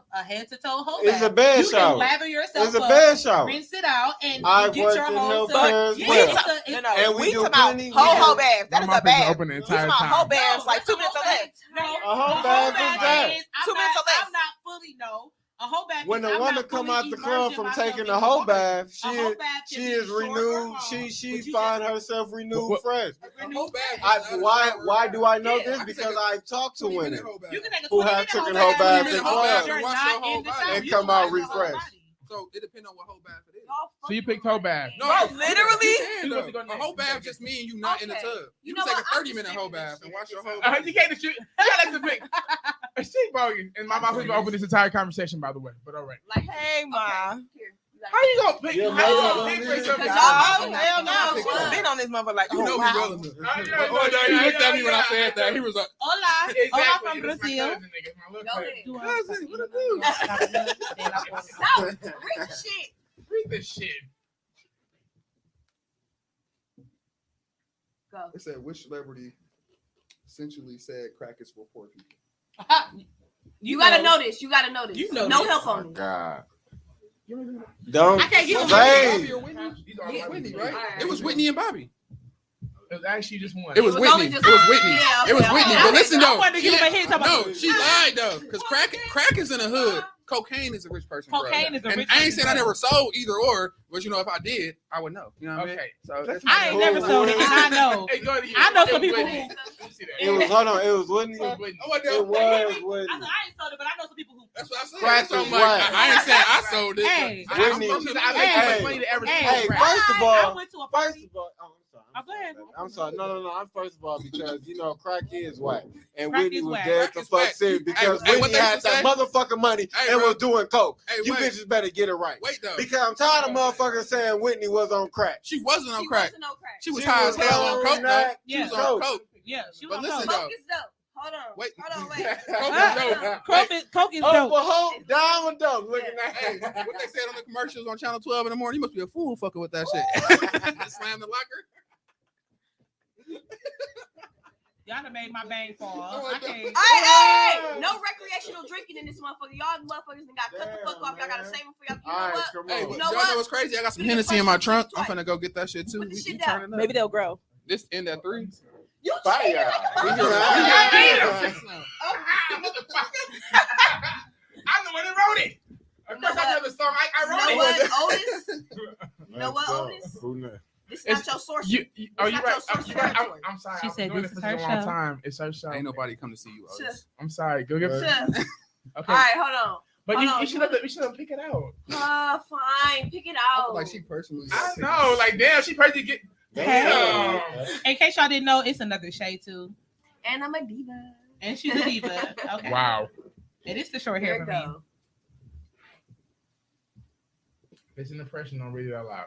toe whole It's bath. a bed you shower. can lather yourself It's a up, bed shower. rinse it out, and I've get worked your in whole healthcare as Yeah, well. it's a- No, And we we do talking about plenty- whole yeah. bath. That My is a mouth is bath. open the You entire talking about whole time. baths like 2 minutes or less. No, A whole bath is that. is- 2 minutes or less. I'm not fully a whole bath. When is a I'm woman not come fully out the club immersing from myself taking in a whole water. bath, A whole bath can she be is short or renewed. long, She but you find herself renewed What- fresh. A whole bath. Why do I know Yeah. this? Because I've talked to women You can take a who 20-minute have taken whole whole bath baths in as the well. club. You're Wash not your whole in the body. shower. And You come out wash your whole refreshed. body. So it depends on what whole bath it is. So you picked whole bath. No, Bro, literally? you can, You though. want to go A next. whole bath just means you not in the Okay. tub. You You know can take what? a I'm 30-minute just whole thinking bath this and shit. wash your whole You body. can't shoot. You gotta let the pick. She bogus. And my mouth has been open this entire conversation, by the way. But all right. Like, Hey, ma. okay, here. You gotta- How you gonna pick? Yeah, How you man. gonna pick for something? Y'all- Oh, y'all- hell no. y'all- She done been on this motherfucker like, You oh, know me wow. well enough. Oh, yeah, Oh, no, he looked at me when I said that. He was like, Hola, Exactly. hola from That's my Brazil. cousin, nigga. My little Go cousin. ahead. cousin, what it do? No, read the shit. Read this shit. Go. It said, which celebrity essentially said crack is for poor people? You gotta know this. You gotta know this. You know no this. help Oh on my this. God. Don't I can't give him say. These are It was Whitney, right? Alright. It was Whitney and Bobby. It was actually just one. It was It was only Whitney. It just was one. Whitney. Yeah, It was okay, Whitney. okay. But listen I though, wanted to give him a hint. no, she lied though, because crack is in the hood. Cocaine is a rich person. Cocaine is a and rich I ain't person's saying I drug. never sold either or, but you know if I did, I would know. You know what I mean? Okay. So that's I ain't never sold it, and I know. Hey, go ahead. I know some It was people Whitney. who- Let me see that. It was hold on. It was Whitney. It was Whitney. Oh, what the- It was I Whitney. ain't sold it, but I know some people who. That's what I said. Crack So is I'm like, whack. I ain't saying I sold it. Hey. but Whitney- I'm from the- I Hey. make much money to ever Hey. Hey, smoke crack. first of I all, went to a first party. of all, oh, Oh, go ahead. I'm sorry. No. I'm first of all because you know crack is whack, and Crack Whitney is was whack. dead Crack to is fuck whack. serious because Hey, what Whitney they had used to that say? motherfucking money Hey, and bro. was doing coke. Hey, You wait. bitches better get it right Wait though. because I'm tired of motherfuckers saying Whitney was on crack. She wasn't on She crack. wasn't on crack. She was She high was as hell on on coke though. that She was Yeah. on coke. Yeah, she But was listen, on though. Focus though. Hold on. Wait. Hold on. Wait. Coke is Oh, dope. for hope, down with dope. Looking at Hey, what they said on the commercials on Channel 12 in the morning, you must be a fool fucking with that shit. Slam the locker. Y'all done made my bang fall. Oh, I can't. Hey, no recreational drinking in this motherfucker. Y'all motherfuckers done got cut the fuck off. Y'all gotta save them for y'all. You know All right, what? come Hey, on. You y'all know know what? what's crazy? I got some We can Hennessy in my punch trunk. twice. I'm finna go get that shit too. Put the We shit turning up. Maybe they'll grow. This end at 3. You Fire. cheated. We I know when they wrote it. Of course, I know the song. I You know wrote what, it. Otis? You know what, Let's go. Otis? Who knows? This is not your source. Oh, you It's right. not your source You right. territory. I'm sorry. She I've said been doing this this is for her a long show. time. It's her show. Ain't nobody come to see you, Otis. I'm sorry. Go get. All Okay. right, hold on. But Hold you on. should have pick it out. Fine. Pick it I out. feel like she personally. I know. Like damn, she probably get. Damn. In case y'all didn't know, it's another shade too. And I'm a diva. And she's a diva. Okay. Wow. It is the short Here hair it for me. go. It's an impression. Don't read it out loud.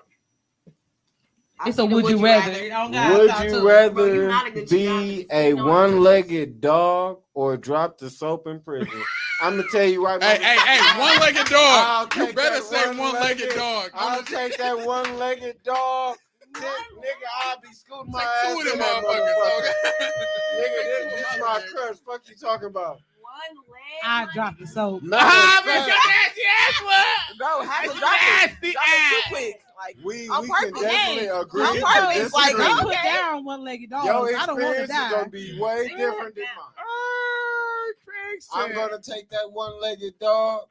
It's a would you rather. Oh, God, Would talk you to us. Bro, rather you're not a good be geographer. a You know one-legged dog or drop the soap in prison? I'm gonna tell you right now. Hey, one-legged dog. I'll You take better that say one-legged dog. I'll take that one-legged dog. Nigga, I'll be scooting my Take ass two of them in that motherfuckers. Nigga, this is my curse. Fuck you talking about? One leg. I dropped the soap. Matter of fact, Bro, have to drop it. Nasty Drop it ass. too quick. Like, we on can purpose. definitely agree. on to purpose, disagree. like, Don't put okay. down one-legged dogs. Your I don't want to experience is die. gonna be way different than mine. Craig I'm said- gonna take that one-legged dog.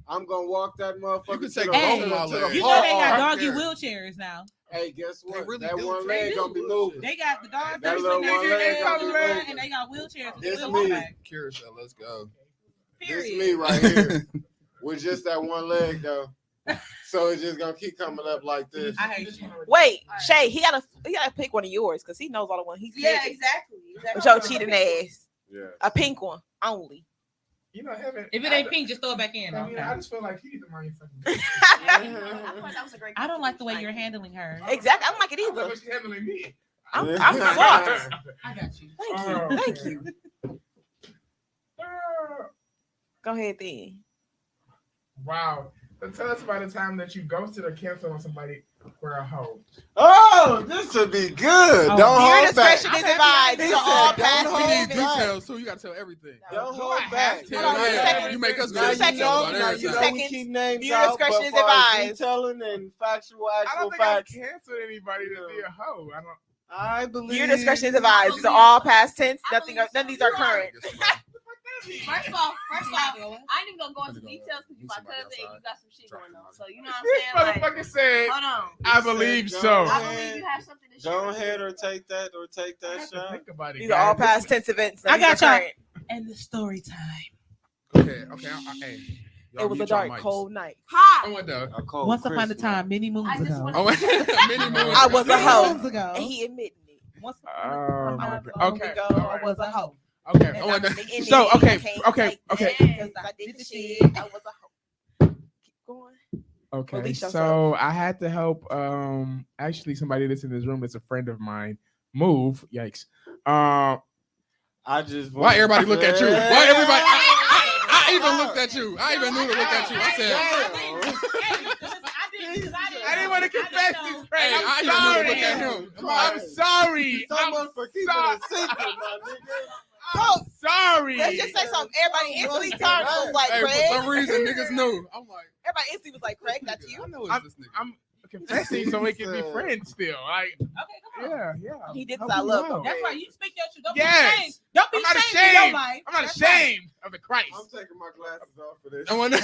I'm gonna walk that motherfucker You can to take the both to of the- my to the legs. You know they got hard. doggy Yeah. wheelchairs now. Hey, guess They what? really That do. one They leg do. gonna be moving. They got the dogs That that little put one their leg legs gonna on be the line, moving. and they got wheelchairs. with It's the me. wheel back. Kira said, let's go. It's Period. me right here with just that one leg though. So it's just gonna keep coming up like this. I hate you. wait, Shay, he gotta pick one of yours because he knows all the one he's Yeah, picking. exactly. With your cheating ass. Yeah. A pink one only. You know, heaven. If it ain't pink, just throw it back in. I mean, Okay. I just feel like he's the money fucking. I thought that was a great I don't like the way contribution. you're handling her. Exactly. I don't like it I don't know either. what she's handling me. I'm fucked. I got you. Thank you. Oh, Thank okay. you. Go ahead then. Wow. So tell us about the time that you ghosted or canceled on somebody for a hoe. Oh, this would be good. Oh, Don't Your hold back. discretion is advised. He These are said, all don't past hold We tense. need back. details too. You gotta tell everything. Don't Do hold I back. have to? Hold on, Yeah, seconds. you make us Now good. you seconds. know, About now you everything. know we Seconds. keep names Viewer out, discretion but is far as advised. detailing and factual, I actual don't think I facts. canceled anybody to be a hoe. I don't. I believe Your discretion is advised. These are all past tense. I None believe of these are so. current. First off, I ain't even gonna go into details because you my cousin and you got some shit going on. So you know what This I'm saying? Like, motherfucker said, hold on. I believe so. I believe you have something to share. Go with me. ahead or take that I have to shot. think about it. These are all guys. past tense events. None I of these got are y'all. current. And the story time. Go ahead. Okay. Hey. Y'all It was a mute y'all dark, mics. cold night. I Hi. went though. A cold Once upon a Christmas. time, many moons I just ago. want I went. Many moons. I was a Many hoe. moons ago. And he admitted it. Once Oh my upon God. a Okay. ago, All I right. was a hoe. Okay. And I went I'm there. in So, it. okay, I can't okay, take okay. that. Yeah. I did the shit. I was a hoe. Keep going. Okay, Release yourself. so I had to help actually somebody that's in this room that's a friend of mine move. Yikes. I just Why everybody look at you? Why everybody? I even Damn. looked at you. I even knew to look at you. I said, I didn't want to confess this, hey, friend. I I'm even knew to look sorry. at him. I'm sorry. So much for keeping sorry. it secret, my nigga. I'm sorry. Let's just say something. Everybody instantly turned and was like, Hey, Craig. for some reason, niggas knew. I'm like, Everybody instantly was like, Craig, that's you. I know it's this nigga. I'm confessing so we can be friends still. Like, Okay, come on. yeah. He did Help this. I you love out. him. That's why you speak your truth. Don't Yes. be ashamed. Don't be I'm not ashamed in your ashamed. life. I'm not That's right. ashamed of the Christ. I'm taking my glasses off for this. I wonder.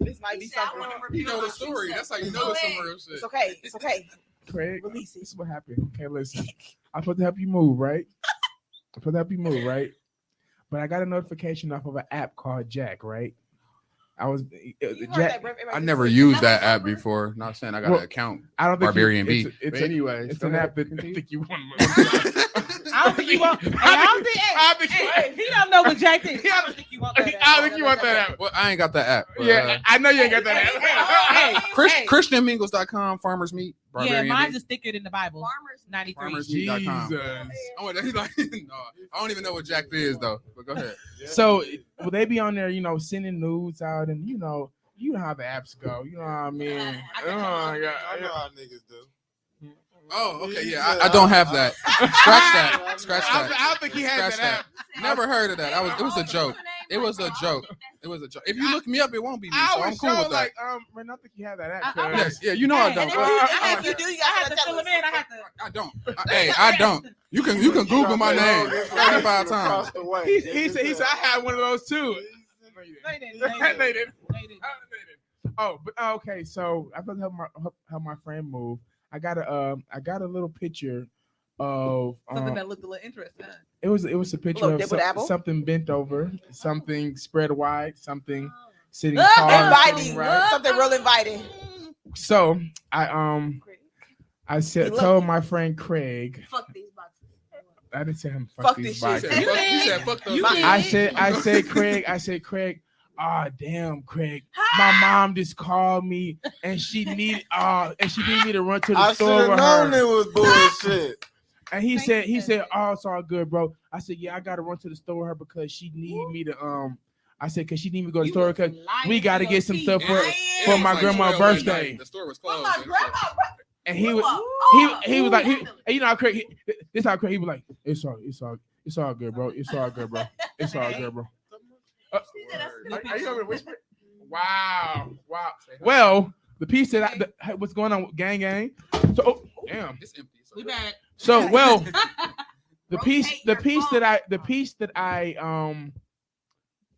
This might be He said, I something. wanna You reveal know my the story. true That's how self. you know it's some Go real shit. It's okay. It's okay. Craig, Release this it. is what happened. Okay, listen. I'm supposed to help you move, right? I'm supposed to help you move, right? But I got a notification off of an app called Jack, right? I was You heard Jack. that, bro. Everybody I just never said, used that app before. Not saying I got Well, an account. I don't think Barbarian it's, B. It's, But anyways, it's go an ahead. app that I Continue. think you want. I don't think you want. I think He don't know what Jack is. I don't think you want that. I don't think you want that app. Well, I ain't got that app. But, Yeah, I know you ain't got that Hey, app. hey. ChristianMingles.com, Farmers Meat. Yeah, Barbarian mine's Meat. just thicker than the Bible. Farmers. 93. Farmers Jesus. Meat.com. Oh, he's like, no, I don't even know what Jack is though. But go ahead. So will they be on there, sending nudes out and you know how the apps go. You know what I mean? I know how niggas do. Oh, okay, yeah. I don't have that. Scratch I that. don't think he has Scratch that app. Never heard of that. It was a joke. It was a joke. It was a joke. If you look me up, it won't be me. So I'm cool with that. Like, man, I think he had that app. I- Yes, yeah, you know I don't. If you do, you have to fill him in. I don't. I don't. You can Google my name 35 times. He said I had one of those too. They didn't. They didn't. Oh, but okay. So I thought help my friend move. I got a little picture of Something that looked a little interesting. it was a picture Little of dip with apple? something bent over, something spread wide, something sitting tall, Inviting. sitting right. Something real inviting. So I said told my friend Craig. Fuck these boxes. I didn't say him fuck Fuck these this shit. boxes. You said fuck those. I said Craig. Ah, damn, Craig. My mom just called me and she needed me to run to the I store should with have known her. it was bullshit. And he said, oh, it's all good, bro. I said, yeah, I gotta run to the store with her because she need me to I said, cause she need me to go to the store because we gotta get some stuff for my grandma's birthday. The store was closed. My grandma. And he was like, you know how Craig, this how Craig, he was like, it's all good, bro. It's all good, bro. It's all good, bro. Are you over there whispering? Wow. Well, the piece that what's going on with gang? So, damn. It's empty. We back. So, well, the piece that I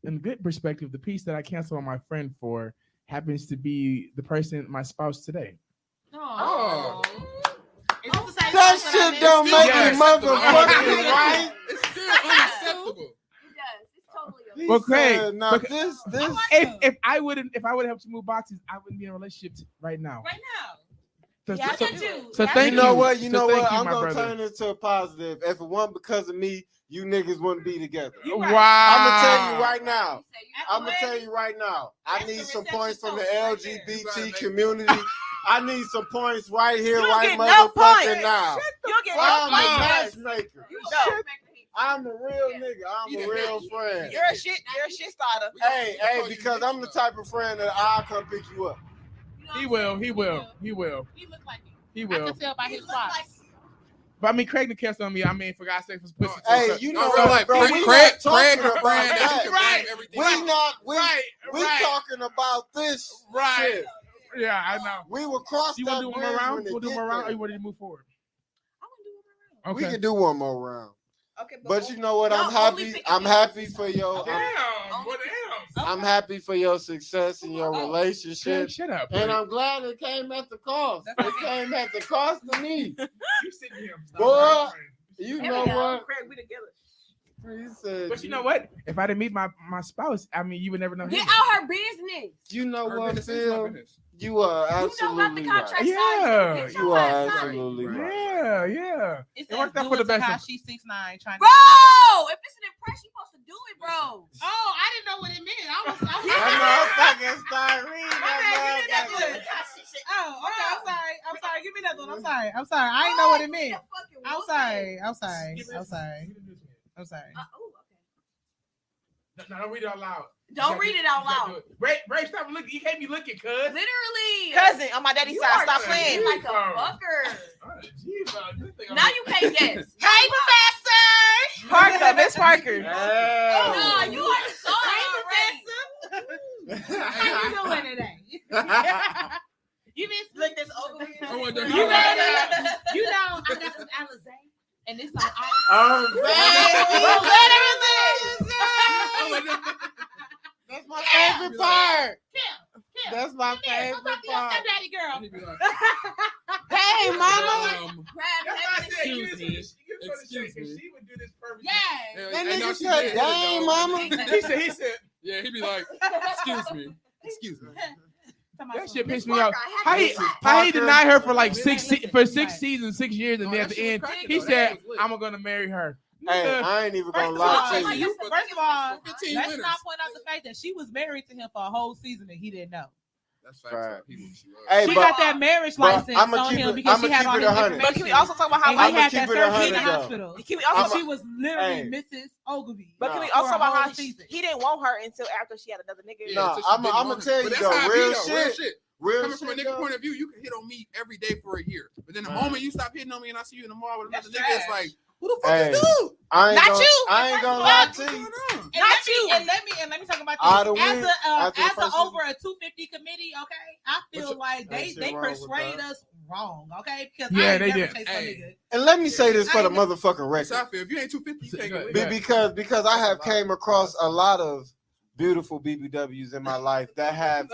in good perspective, the piece that I canceled on my friend for happens to be the person, my spouse today. Oh. That shit don't make it motherfucking right. It's still unacceptable. He Well, Craig, said, now look- this. If I would have helped you move boxes, I wouldn't be in a relationship right now. Right now. So, Yeah, I so- got you. so Yeah, I thank You know you. what? You So know thank what? you, I'm my gonna brother. turn it to a positive. If it wasn't because of me, you niggas wouldn't be together. You Wow. right. I'm gonna tell you right now. I'm I'm gonna tell you right now. I That's need the some reception points from the post right LGBT community. I need some points right here, You right get no motherfucking points. now. You'll get I'm no a points. matchmaker. No. I'm a real nigga. I'm a real friend. You're a shit starter. Hey, because I'm the type of friend that I'll come pick you up. He will. He look like it. He I will. can tell by his spots. But I mean, Craig the cast on me. I mean, for God's sake, for pussy. Hey, you know No, real what, life. bro? We Craig not talking a about friend that you that. can Right. blame everything. We talking about this Right. shit. Yeah, I know. We will cross You that want to do one more bridge round? when it We'll do get one more round, or there. you want to move forward? I We Okay. can do one more round. Okay, But you know what? I'm Y'all only happy. picking I'm me. happy for your. Damn. What damn? I'm happy for your success in your Craig, relationship. shut up. And Craig. I'm glad it came at the cost. It came at the cost to me. You sitting here. Boy. You There know we go. what? Craig, we together. He said. But you know what? If I didn't meet my spouse, I mean, you would never know. Get him. out her business. You know Her what, business is my Phil? business. You are You know what the absolutely contract right. Yeah. says. Get You your are ass out. absolutely right. Yeah. It It worked out says for the do it to best. Tekashi 6ix9ine trying to. Bro, if it's an impression, you're supposed to do it, bro. Oh, I didn't know what it meant. I was That motherfucker start reading that motherfucker. Oh, okay. I'm sorry. Give me another one. I'm sorry. I didn't know what it meant. I'm sorry. No, don't read it out loud. Don't read it out loud. Ray, stop looking. You can't be looking, cuz. Literally. Cousin, on my daddy's You side, are stop treated playing. like a fucker. Oh, jeez, this thing- Now you can't guess. Hey, Professor. Parker, Miss Parker. Nah, you are so How you doing today? You been Look this over here. I wonder You how- ready? You know, I got some Alizé, and it's on ice. Oh, That's my favorite part. That's my favorite part. Daddy girl. He'd be like, Hey, mama. Excuse me. Excuse me. She would do this perfectly. Yeah. That Hey, no, nigga she said, did. dang, mama. He said, Yeah, he'd be like, excuse me. Excuse me. That shit Miss pissed me off. Parker, I How had he, to laugh. how he denied her for like Listen, 6 listen. seasons, 6 years, and No, then at that the shit was end cracking, he though. said, That shit was lit. "I'm gonna marry her." Hey, Nigga, I ain't even First gonna of lie all, to let's you. not point out the fact that she was married to him for a whole season and he didn't know. That's facts. Right. He was- she was. Hey, She but got that marriage but license I'ma on keep him it- because I'ma she had keep all it his 100. information. But can we also talk about how And I'ma he had keep that it surgery in the 100 though. hospital. Can we So also I'm she was literally Hey. Mrs. Ogilvy. But can we Nah. also For a about how whole season. he didn't want her until after she had another nigga? Yeah, Nah, so she I'ma didn't want tell her. you But that's though, how it be, real though, real shit. shit. Real Coming from a shit, nigga though. point of view, you can hit on me every day for a year. But then the Right. moment you stop hitting on me and I see you in the mall with another That's nigga, it's trash. like, who the fuck Hey, is dude? I ain't Not gonna, you. I ain't gonna First lie of to What's you. going on? And Not you. let me talk about Out of this. win, after the As first a over a 250 committee, okay, I feel you- like Ain't they shit wrong with persuade that. us wrong, okay? Because Yeah, I ain't they never did. chased Hey. some nigga. And let me say this for the I- motherfucking That's how I record. feel. If you ain't 250, you can't Go get ahead. with Because I have came across a lot of beautiful BBWs in my life that have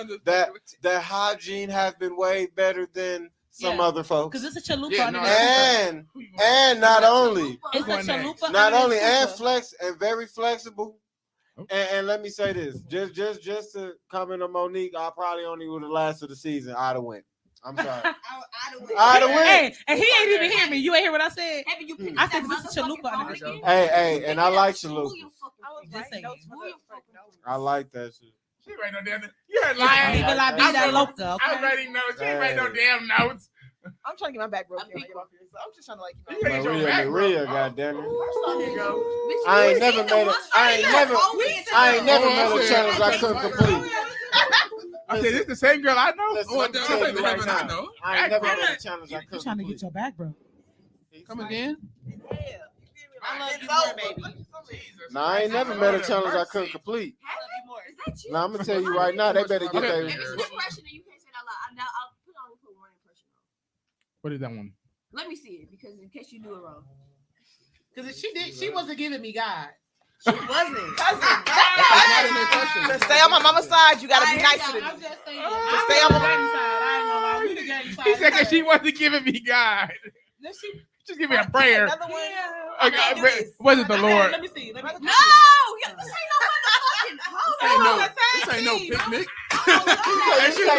that hygiene have been way better than some Yeah. other folks. Because it's a chalupa Yeah, under no, the And Who you gonna- and not only It's a Going next. chalupa. not under the only and super. flex and very flexible. Oh. And let me say this, just to comment on Monique, I probably only would have lasted the season. I'd have went. I'm sorry. I'd have went. Hey, and he ain't even hear me. You ain't hear what I said. Haven't you picked I up said that this is motherfucking chalupa phone under the again? Hey, and I like Who chalupa. you fucking I was with? Just writing saying. notes for Who the you for fucking notes. I like that shit. She ain't write no damn. You heard lying. Viva la I'm vida ready. loca, I'm okay? writing notes. She ain't write no Hey. damn notes. I'm trying to get my back broken. Get off here. So I'm just trying to like, You gotta get your Maria, back Maria, broke. goddamn it. There you go. Bitch, I ain't you never seen met the a- ones I ain't that never- always I ain't never Oh, met a I challenge I said- couldn't complete. I said, this the same girl I know. Listen, Oh, I'm this telling ain't you the right heaven I now. know. I ain't never Back met a challenge I You couldn't trying to get complete. your back, bro? Come again? I love It's you more, over. baby. Jesus Nah, I ain't Christ. never met a Lord challenge I have couldn't mercy. complete. Is that you? Now I'm gonna tell you right now, they better get Okay. their. If it's a question and you can't say it out loud, now I'll put one impression on. What is that one? Let me see it because in case you do it wrong. Because she wasn't giving me God. She wasn't. That's not in their question. To stay on my mama's side, you gotta be I nice to ain't I'm me. just saying. Oh. Stay on the game side. I ain't gonna lie. We the game side. He said because she wasn't giving me God. Just give me a prayer. Another one. Okay, do but this. was it the Lord? Let me see. Let me No, this ain't no motherfucking This ain't no, hold this ain't no picnic.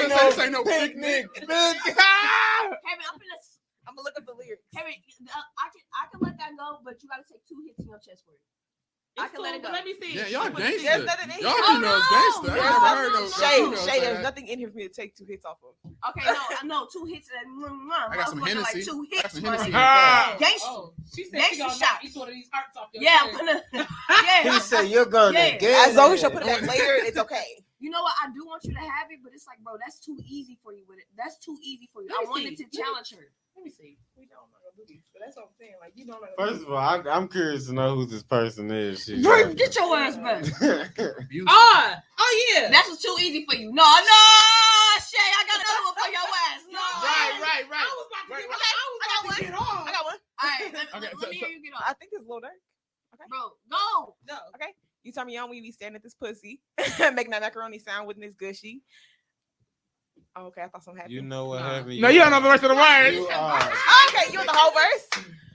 on. This ain't no picnic. Ah! Kevin, I'm gonna look up the lyrics. Kevin, I can let that go, but you gotta take 2 hits in your chest for it. I can let it go. Let me see. Yeah, y'all There's gangster. nothing in Y'all here. females gangster. I ain't never heard no Shay, females Shay, say there's that. nothing in here for me to take 2 hits off of. Okay, no, 2 hits and I got some motherfucker, Hennessy. like 2 I got hits. some my Hennessy. nigga. Ah. Gangster. Oh, she said Gangsta she gonna shots. knock each one of these hearts off your Yeah, I'm chest. gonna. He Yeah. said you're gonna Yeah. get As long as you put it. it back later, it's okay. You know what? I do want you to have it, but it's like, bro, that's too easy for you with it. That's too easy for you. Let me I wanted see. to challenge her. Let me see. We don't know do these, but that's what I'm saying. Like you don't know. First of all, I'm curious to know who this person is. She's Bro, get your ass back. Abuse. Oh yeah. That's what's too easy for you. No, Shay, I got another one for your ass. No. Right. I was about to Right. get, I was about to get off. I got one. All right, Okay, let me hear you get off. I think it's Lil Durk. Bro, go. No. You tell me on we be staring at this pussy, making that macaroni sound with this gushy. Oh, okay, I thought something happened. You know what happened? No, you don't know the rest of the words. You are. Okay, you want the whole verse?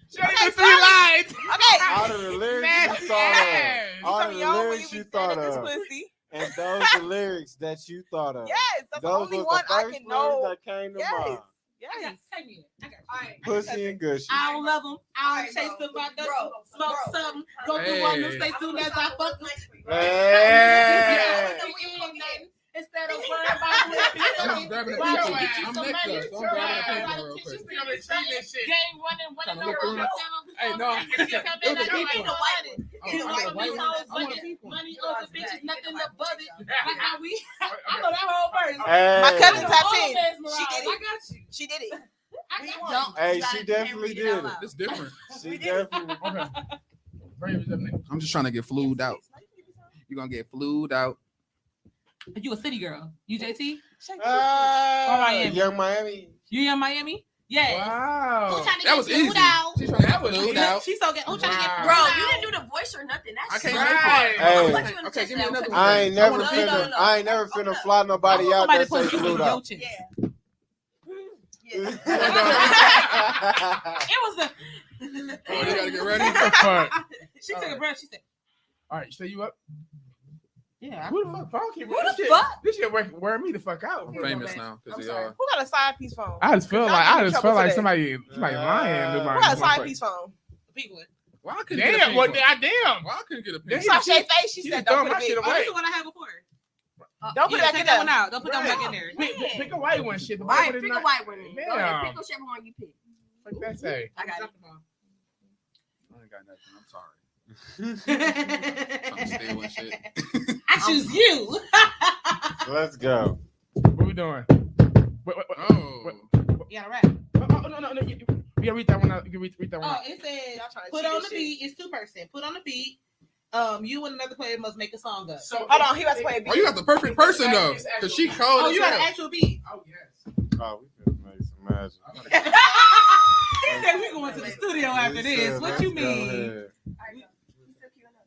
She only did 3 lines. Okay. Out of the lyrics Nasty you thought ass. of, out Tell of me the on when lyrics you you be staring thought at this of, pussy. and those the lyrics that you thought of. Yes, that's the Those only was one the I first can know. words that came to Yes. mind. Yes. Take me. I got you. All right. Pussy and gushy. I don't love them. I Alright, don't chase bro. them. I Bro, don't smoke bro. something. Go through one of them. Hey. Stay soon as I fuck them. Hey. Instead of worrying about I'm grabbing a Why pizza. don't you get you I'm some next money? up, so I'm grabbing a Why pizza don't real you quick. get you some money? Game running, Trying to running look through over. Hey, no, If you come it was in a and you pink ain't one. no money. Oh, You I want got a white these one. hoes, I want a money, pink one. money over bitches, nothing above it. Like how we, I know that whole verse. My Hey. cousin I know tapped all in. of Mesmerized. She did it. I got you. She did it. I got you. Don't. Hey, You gotta she definitely read out did it. loud. It's different. She definitely. Okay. Brave is up next. I'm just trying to get flued out. You're gonna get flued out. You a city girl? You JT? Ah, Young Miami. You in Miami? Yeah. Wow. That was easy. She's trying to get flued out. She's so good. Who trying to get Wow. Bro, you didn't do the voice or nothing. That's I can't Right. make Hey. one. Okay, give me another one. I ain't never wanna- finna. no. I ain't never finna fly nobody out Somebody that say put you in flued your out. chest. Yeah. It was a. Oh, you gotta get ready. What the fuck? She took a breath. She said, All right, stay you up. Yeah. Who the fuck phone keep Who ringing? the This shit- fuck? This shit wear me the fuck out. Famous now I'm because they sorry. are. Who got a side piece phone? I just feel Y'all like get in trouble today. somebody lying. to my Who got a side motherfucker. piece phone? People. Why I couldn't get a Damn, pink well, one? damn. Why I couldn't get a Damn. pink You one? saw Shay's face. She She said, just throwing "Don't put my it shit in." Oh, away. this is what I had before. Don't put Yeah, that take in that there. one out. Don't put that one back in there. Pick a white one, shit. The All right, one is pick a not- white one. Then. Go ahead, Damn. pick whichever one you pick. Fuck that say. I got it. I ain't got nothing. I'm sorry. I'm still with shit. I choose you. Let's go. What we doing? What? Oh. You gotta rap. Oh, no. You gotta read that one out. You can read that one Oh, out. it says Y'all trying to put cheat on and the shit. beat. It's 2-person. Put on the beat. You and another player must make a song up. So, Hold on, he was playing Oh, you got the perfect person though, because she cold Oh, as you got an hell. actual beat. Oh, yes. Oh, we could make some magic. He said we going to the studio after this. What you mean?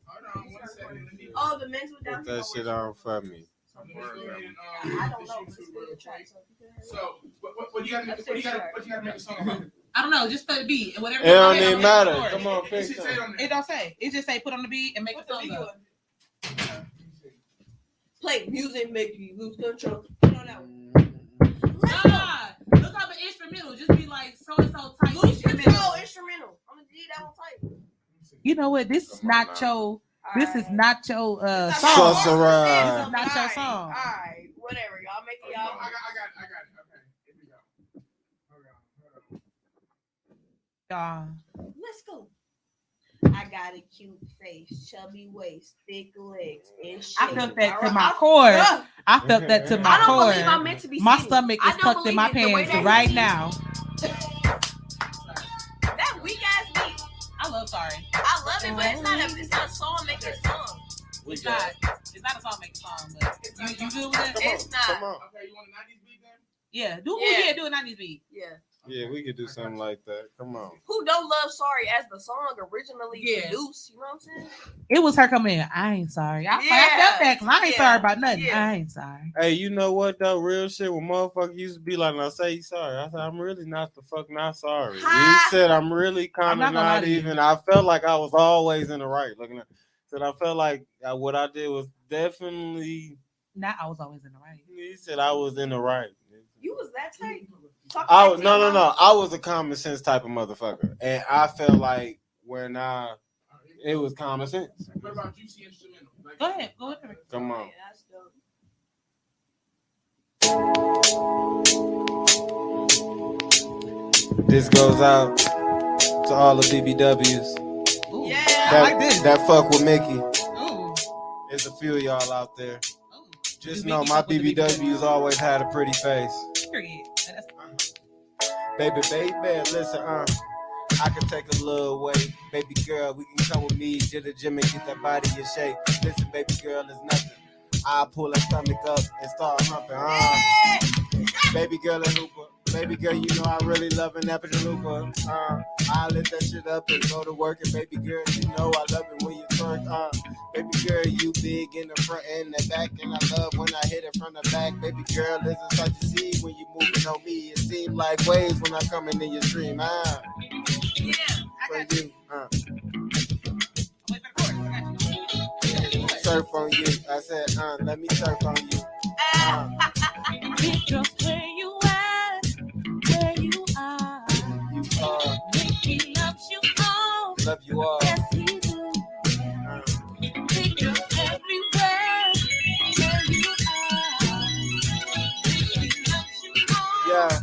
Hold on one second. Let me- Oh, the mental Put down. that shit on for me. I'm gonna go ahead and, I don't know. this shit to real quick. So, what you gotta make a song about? I don't know. Just play the beat and whatever. It don't okay, even I'm matter. gonna record. Come on, It pick should say something. on It there. don't say. It just say put on the beat and make a song up. Play music, make you lose control. Put on that one. Let's go. Ah, look up an instrumental. Just be like so and so type Lose instrumental. control instrumental. I'm gonna leave that one type. You know what? This is Come on not now. your. This is not your It's song. not Sauce your around. song. This is not your Alright, song. Alright, whatever. Y'all make it I y'all. got it. Okay, here we go. Hold on. Let's go. I got a cute face, chubby waist, thick legs, and shape. I felt that to Alright, my core. Ugh, I felt that to I my don't believe I'm core. meant to be My skinny. stomach I is don't tucked in my believe it. The way pants that right he- now. That weak ass beat. I love sorry. I love it, but it's not a song making song. We It's got not. it. It's not a song making song, but you good with that? Come on, It's not. Come on. Okay, you want a 90s beat then? Yeah. Do Yeah. do a 90s beat. Yeah. Yeah, we could do something like that. Come on. Who don't love Sorry as the song originally Yeah. produced? You know what I'm saying? It was her coming in. I ain't sorry. I felt that because I ain't Yeah. sorry about nothing. Yeah. I ain't sorry. Hey, you know what though? Real shit. When motherfuckers used to be like, "Now say you sorry," I said, "I'm really not the fuck not sorry." You Ha! said, "I'm really I'm kind not of gonna lie not to you. even." I felt like I was always in the right. Looking at, said I felt like what I did was definitely. Not I was always in the right. He said I was in the right. You was that type. Talk I back to no your no mama. no. I was a common sense type of motherfucker, and I felt like when it was common sense. What about Juicy Instrumental? Like, Go ahead. Go ahead. Come on. Yeah, that's dope. This goes out to all the BBWs. Ooh. Yeah. I That, like this. that fuck with Mickey. Ooh. There's a few of y'all out there. Ooh. Just Do know Mickey my fuck with the BBWs always had a pretty face. Period. That's- Baby, listen, I can take a little weight. Baby girl, we can come with me to the gym and get that body in shape. Listen, baby girl, it's nothing. I'll pull her stomach up and start humping. Baby girl, a hooper. Baby girl, you know I really love an apple looper. I lit that shit up and go to work. And baby girl, you know I love it when you twerk. Baby girl, you big in the front and the back. And I love when I hit it from the back. Baby girl, it's a sight to see when you moving on me. It seems like waves when I come in your stream. Yeah, I For got you. you. Wait for the chorus. I got you. Surf on you. I said, let me surf on you. Just where you at, where you are. You are, Mickey loves you all. love you all. Yes, he do. Pictures everywhere, where you are. Mickey loves you all. Yeah,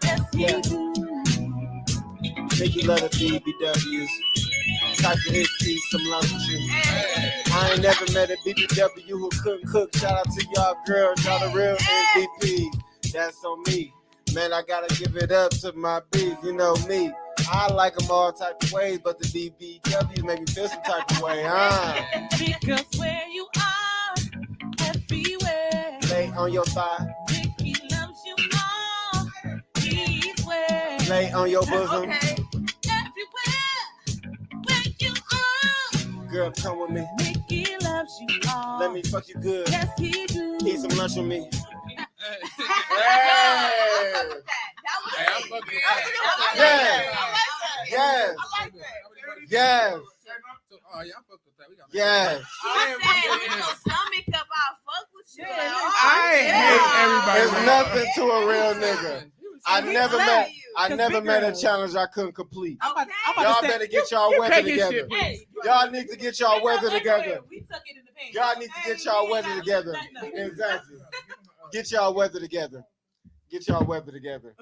Yes, he yeah. do. make you love the BBWs. Type of history, some love with you. I ain't never met a BBW who couldn't cook. Shout out to y'all girls, y'all the real MVP. That's on me. Man, I gotta give it up to my beef. You know me. I like them all type of ways, but the BBW make me feel some type of way. Because where you are, everywhere. Lay on your thigh, Mickey loves you all. He's where. lay on your bosom. Okay. Everywhere, where you are. Girl, come with me. Mickey loves you all. Let me fuck you good. Yes, he do. Eat some lunch with me. I fuck with that. That was Hey, I'm it. fucking. Yeah. Yes. I like that. Yes. Oh, y'all fucked with that. We got Yes. I said, put your stomach up. everybody. It's man. nothing to a real nigga. I never met a challenge I couldn't complete. I'm about Y'all to say, better get y'all weather Take his together. shit, please. hey, Y'all need to get y'all weather together. We took it in the pants. Y'all need to get y'all weather together. Exactly. Get y'all weather together. Get y'all weather together.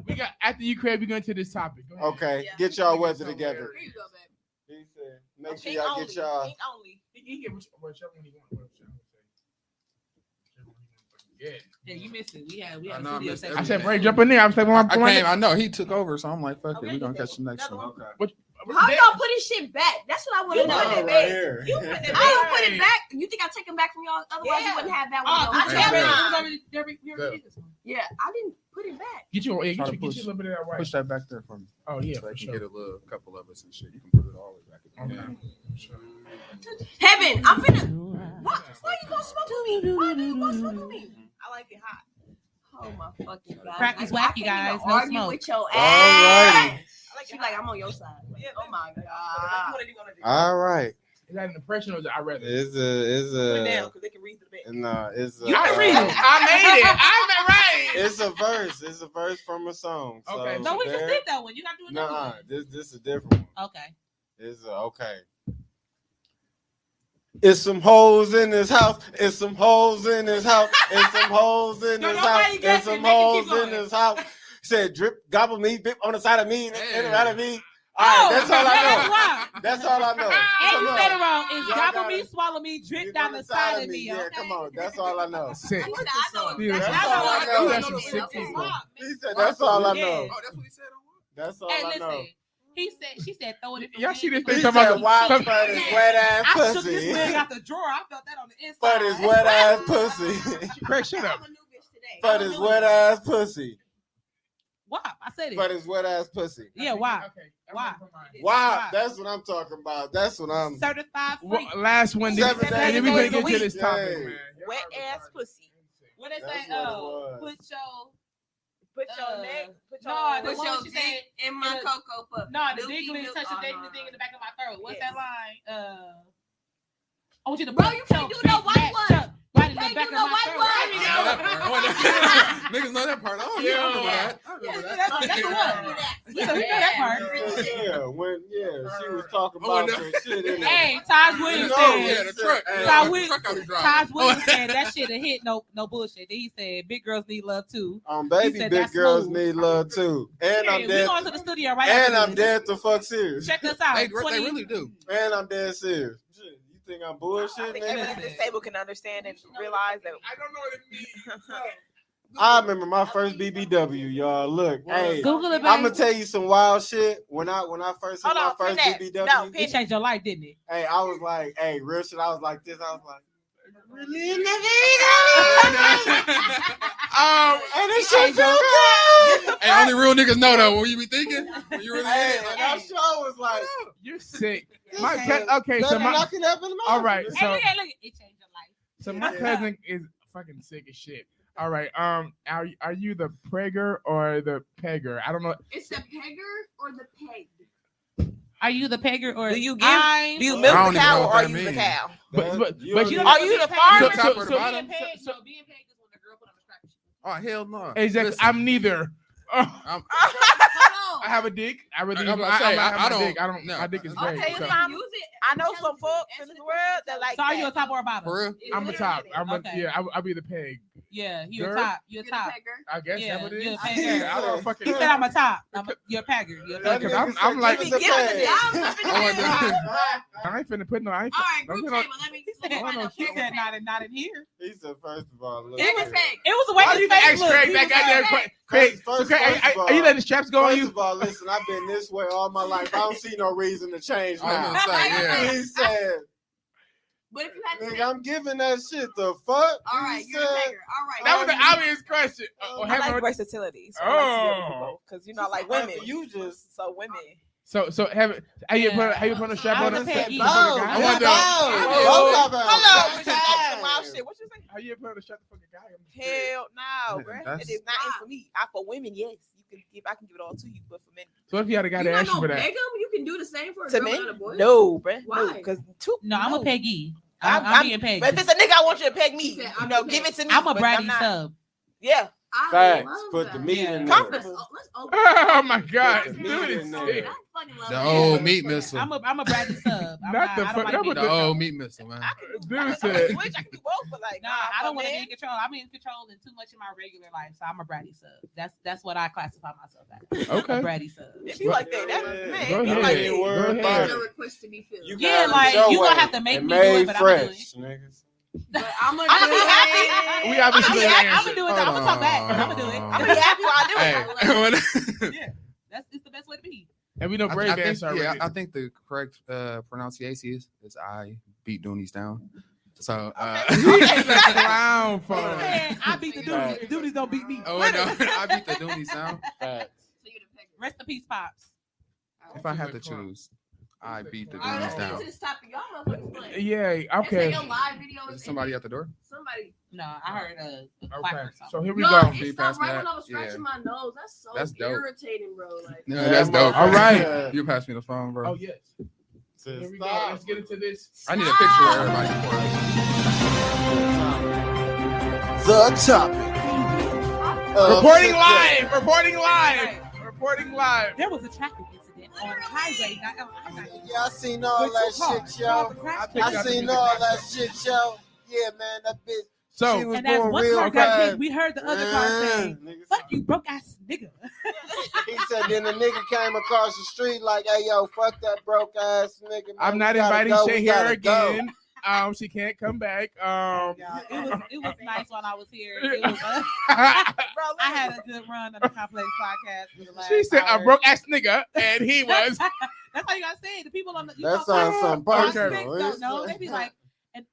We got after you, Craig. We go into this topic. Go ahead. Okay. Get y'all weather together. Here you go, baby. He said, make sure Pink y'all only. get y'all. Pink only. He get whichever one he wants. Yeah. Yeah, you missed it. We had I know I studio missed session. I said, Bray, jump in there. I was like, I came. I know he took over, so I'm like, fuck it. Okay, We gonna okay. catch the next one. Okay. How y'all putting shit back? That's what I want to know. Mine right here. I don't put it back. You think I take them back from y'all? Otherwise, you Yeah. wouldn't have that Oh, one. I Hey, can't Bill. remember. Yeah, I didn't put it back. Get you, yeah, Try to get you push- a little bit of that right. Push that back there for me. Oh yeah, So I for can sure. get a little couple of us and shit. You can put it all the way back. Okay. Yeah. Heaven, I'm finna. What? Why you gonna smoke with me? Why you gonna smoke with me? I like it hot. Oh my fucking god! Crack is I wacky, can't guys. even No argue smoke. with your All ass. righty. She like I'm on your side. Oh my god! All right. Is that an impression or is it I read it? It's a because they can read the back. no. It's a. You can read it. I made it. I made right. It's a verse. It's a verse from a song. So Okay. No, we just there- did that one. You not doing that Nuh-uh. one. This is a different one. Okay. It's okay. It's some hoes in this house. It's some hoes in this house. It's some hoes in Don't this nobody house. guess It's it. some Make it hoes keep in going. this house. Said drip, gobble me, dip on the side of me, in Hey. and out of me. All right, that's all I That's know. wrong. That's all I know. And Come you on. said it wrong. It's Y'all gobble gotta- me, swallow me, drip Dip down on the side of me. Yeah, Okay? come on. That's all I know. Sick. I know Yeah, exactly that's all I what know. you're That's some doing. sick Okay. people. He said that's all I know. Oh, that's what he said on what? That's all Hey, I listen. know. She said, throw it in the Y'all see this He thing said, talking about why some- for this wet ass I shook this pussy? thing out the drawer. I felt that on the inside. For this wet ass pussy. Craig, shut up. I'm a new bitch today. For this wet ass pussy. Why? I said For it. this wet ass pussy. Yeah, why? Okay. Why? Wow, that's what I'm talking about. That's what I'm. Certified Well, freak. last one, then 7 and then we days gonna a get to week. this topic, Hey. man. Wet ass pussy. What they That's say? what it Oh, was. put your Put your neck. Put your. no, the Put one your she dick said. in my the- cocoa puff. No, the Milky diggling, milk- touch the oh, diggling no. thing in the back of my throat. What's Yes. that line? I want you to Bro, put you can't your do no big white fat one. chunk right in You the can't back do of no my white throat. one. I I mean, know that part. I know that. Niggas know that part. Oh, yeah, I remember that. I remember that. That's the one. Yeah, we know that part. Yeah, when she was talking Oh, about no. some shit in there. Hey, Taj Williams No, said. Yeah, the truck. Hey. Ty The Will- truck I be driving. Taj Williams Oh. said that shit a hit. No bullshit. Then he said big girls need love too. Baby, He said big that's girls smooth. need love too. And Hey, I'm we dead. going to the studio right And after I'm this. dead to fuck serious. Check us out. They 20 really do. And I'm dead serious. Shit, you think I'm I bullshitting? think nigga? everyone at this table can understand and realize that. I don't know what it means. I remember my first BBW, y'all. Look, hey, Google it, I'm baby. gonna tell you some wild shit. When I first hit Hold my on, first pin that. BBW, No, pin It changed your life, didn't it? hey, I was like, hey, real shit. I was like this. I was like, really in the and it shit feel good. Hey, only real niggas know though. What you be thinking? When you really Hey, in, and that show was like, You're sick. this My shit okay, so better my knock it up in the mouth. all right, Hey, so look at it. It changed your life. so my cousin is fucking sick as shit. All right, are you the pregger or the pegger? I don't know. It's the pegger or the peg? Are you the pegger or Do you give- I'm- Do you I milk don't the even know cow what or are that you the means. cow? But You but don't you know- Are you the farmer? Top or the so- bottom? Being pegged, no, being pegged is when the girl put on the strap. Oh hell no. exactly. Listen, I'm neither. Oh, I'm- Hold I have a dick. I really. I'm about to say, have I my don't- dick. I don't. no. My dick is I'll great. tell you So. something. Use it. I know Tell some the folks truth. in this world that like So are you a that. top or a bottom? for real. I'm a top. I'm a Okay. yeah. I'll be the peg. Yeah, you're Girl. a top. You're You're a the top. pegger. I guess Yeah, that's what it you're is. a pegger. Yeah, I don't fucking. He said I'm a top. You're a pegger. You're a That pegger. Because nigga I'm said, like- give us a Give us a peg. Y'all up in I want the that. I ain't finna put no. I ain't. All right, don't group put no- table. Let me. He let me said, find out he who's said the not in here. He said, first of all, look. peg. here. Peg. It was the Why way do his you think face ask Craig looked. back out there? Craig, so Craig, are you letting the straps go on First you? of all, listen, I've been this way all my life. I don't see no reason to change I was now. gonna say, yeah. He said, But if you had to nigga, pick, I'm giving that shit the fuck. all right, He you're the said, pegger. All right. That was the obvious question. I I Have like a- versatility. So I like to be able to do both. Because you know, I like women. You just. So women. So how you put a strap I on was it? a peggy. No, I no, want no. to- Both of them. Hello, bitch. Damn. Wild shit. What you say? How you put a strap the fucking guy? I'm just curious. Hell no, Yeah, bro. that's- It is not in for me. For women, yes. You can give. I can give it all to you, but for men, So if you had a guy You that not asked you for gonna that, peg them? You can do the same for a to girl men, and a boy. no, bro. Why? No, because two. No, I'm a peggy. I'm I'm being pegged. But if it's a nigga, I want you to peg me. He said, You I'm know, the give peg. it to me. I'm a but bratty not- sub. Yeah. I Facts. love Put that. the meat in there. Comfortable. Let's open Oh my God, Put the dude, meat is in I there. fucking love The that. old meat missile. I'm a Bradley sub. I'm Not the I don't fuck- like that being was The the- controlled. old meat missile, man. Dude I said, can switch. I can do both, but like, Nah, I don't want to be in control. I'm in control in too much in my regular life, so I'm a bratty sub. That's what I classify myself as. Okay. A bratty sub. If you like that, that's Yeah. man. Go if you ahead. like Ain't that. worried Go about ahead. No it. request to be filled. You Yeah, got like, your you gonna way. have to make And me do it, made but I'ma do fresh, niggas. But I'm gonna I'ma do be it. happy. we obviously know the I'm answer. gonna do it. I'm gonna talk back. I'm gonna do it. I'm gonna be happy while I do it. Hey, Yeah, it's the best way to be. And we know I Brave think, answer already. yeah, I think the correct pronunciation is I beat Doonies down. So, He's a clown for Man, I beat the duties. The duties don't beat me. oh wait, no, I beat the Doonies down. Facts. Rest in peace, pops. If I have to choose, I beat the All right, Doonies let's get down. to this topic. Y'all motherfuckers play. Yeah, Let's okay. take a live video. Is somebody at the door? Somebody. No, I heard a Okay. clapper or So something. here we No, go. it Be stopped past me right when that. I was scratching Yeah. my nose. That's so That's dope. irritating, bro. Like, No, that's dope. All right. You pass me the phone, bro. Oh, yes. Here we go. Stop. Let's get into this. I need a picture of everybody before. The topic. Reporting live. Reporting live. Reporting live. There was a traffic incident on highway. Yeah, I seen all that shit, yo. I seen all that shit, yo. Yeah, man, that bitch. She So, was And as going one real car got fast. hit, we heard the other car say, Nigga "Fuck you, broke ass nigga." He said, then the nigga came across the street like, hey, yo, fuck that broke ass nigga. Man. I'm We not gotta inviting go, Shay we here gotta go." again. She can't come back. It was nice when I was here. It was, Bro, I had a good run on the Complex podcast. For the last She said a hour. broke ass nigga, and he was. That's how you gotta say it. The people on the That sounds something Okay. personal. don't know. They be like, and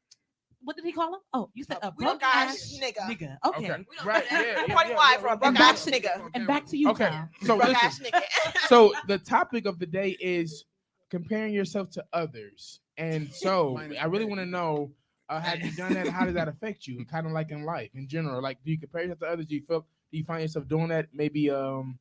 what did he call him? Oh, you said a we don't broke got ass nigga. nigga. Okay. Okay. we don't Right. do that. Yeah. Reporting live for a broke ass nigga. And back to you, Okay. Tom. So Broke listen. ass nigga. So the topic of the day is comparing yourself to others, and so I really want to know: have you done that? How does that affect you? Kind of like in life in general. Like, do you compare yourself to others? Do you find yourself doing that? Maybe in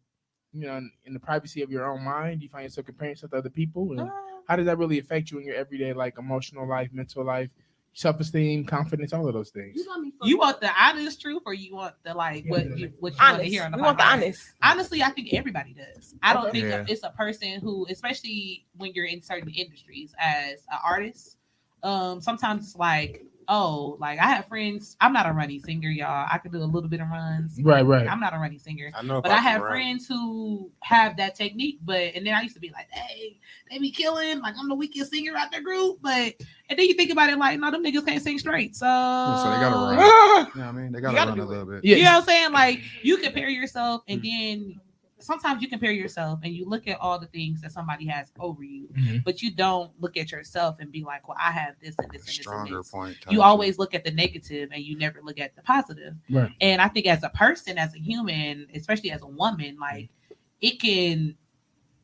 the privacy of your own mind. Do you find yourself comparing yourself to other people? And how does that really affect you in your everyday, like emotional life, mental life, self-esteem, confidence, all of those things? You got me fucked You want up. the honest truth, or you want the like what you want to Honest. hear on the We want the podcast? honest. Honestly, I think everybody does. I don't Okay. think Yeah. it's a person who, especially when you're in certain industries as an artist, sometimes it's like, oh, like I have friends. I'm not a running singer, y'all. I could do a little bit of runs. Right. I'm not a running singer. I know, But I have friends who have that technique, and then I used to be like, hey, they be killing, like I'm the weakest singer out the group. And then you think about it, like, no, them niggas can't sing straight. So, So they gotta run. Ah! You know what I mean? They You gotta gotta run a do little bit. Yeah. You know what I'm saying? Like you compare yourself, and then sometimes you compare yourself and you look at all the things that somebody has over you, Mhm. but you don't look at yourself and be like, well, I have this and this and this. Stronger and this. point. You always look at the negative and you never look at the positive. Right. And I think as a person, as a human, especially as a woman, like it can,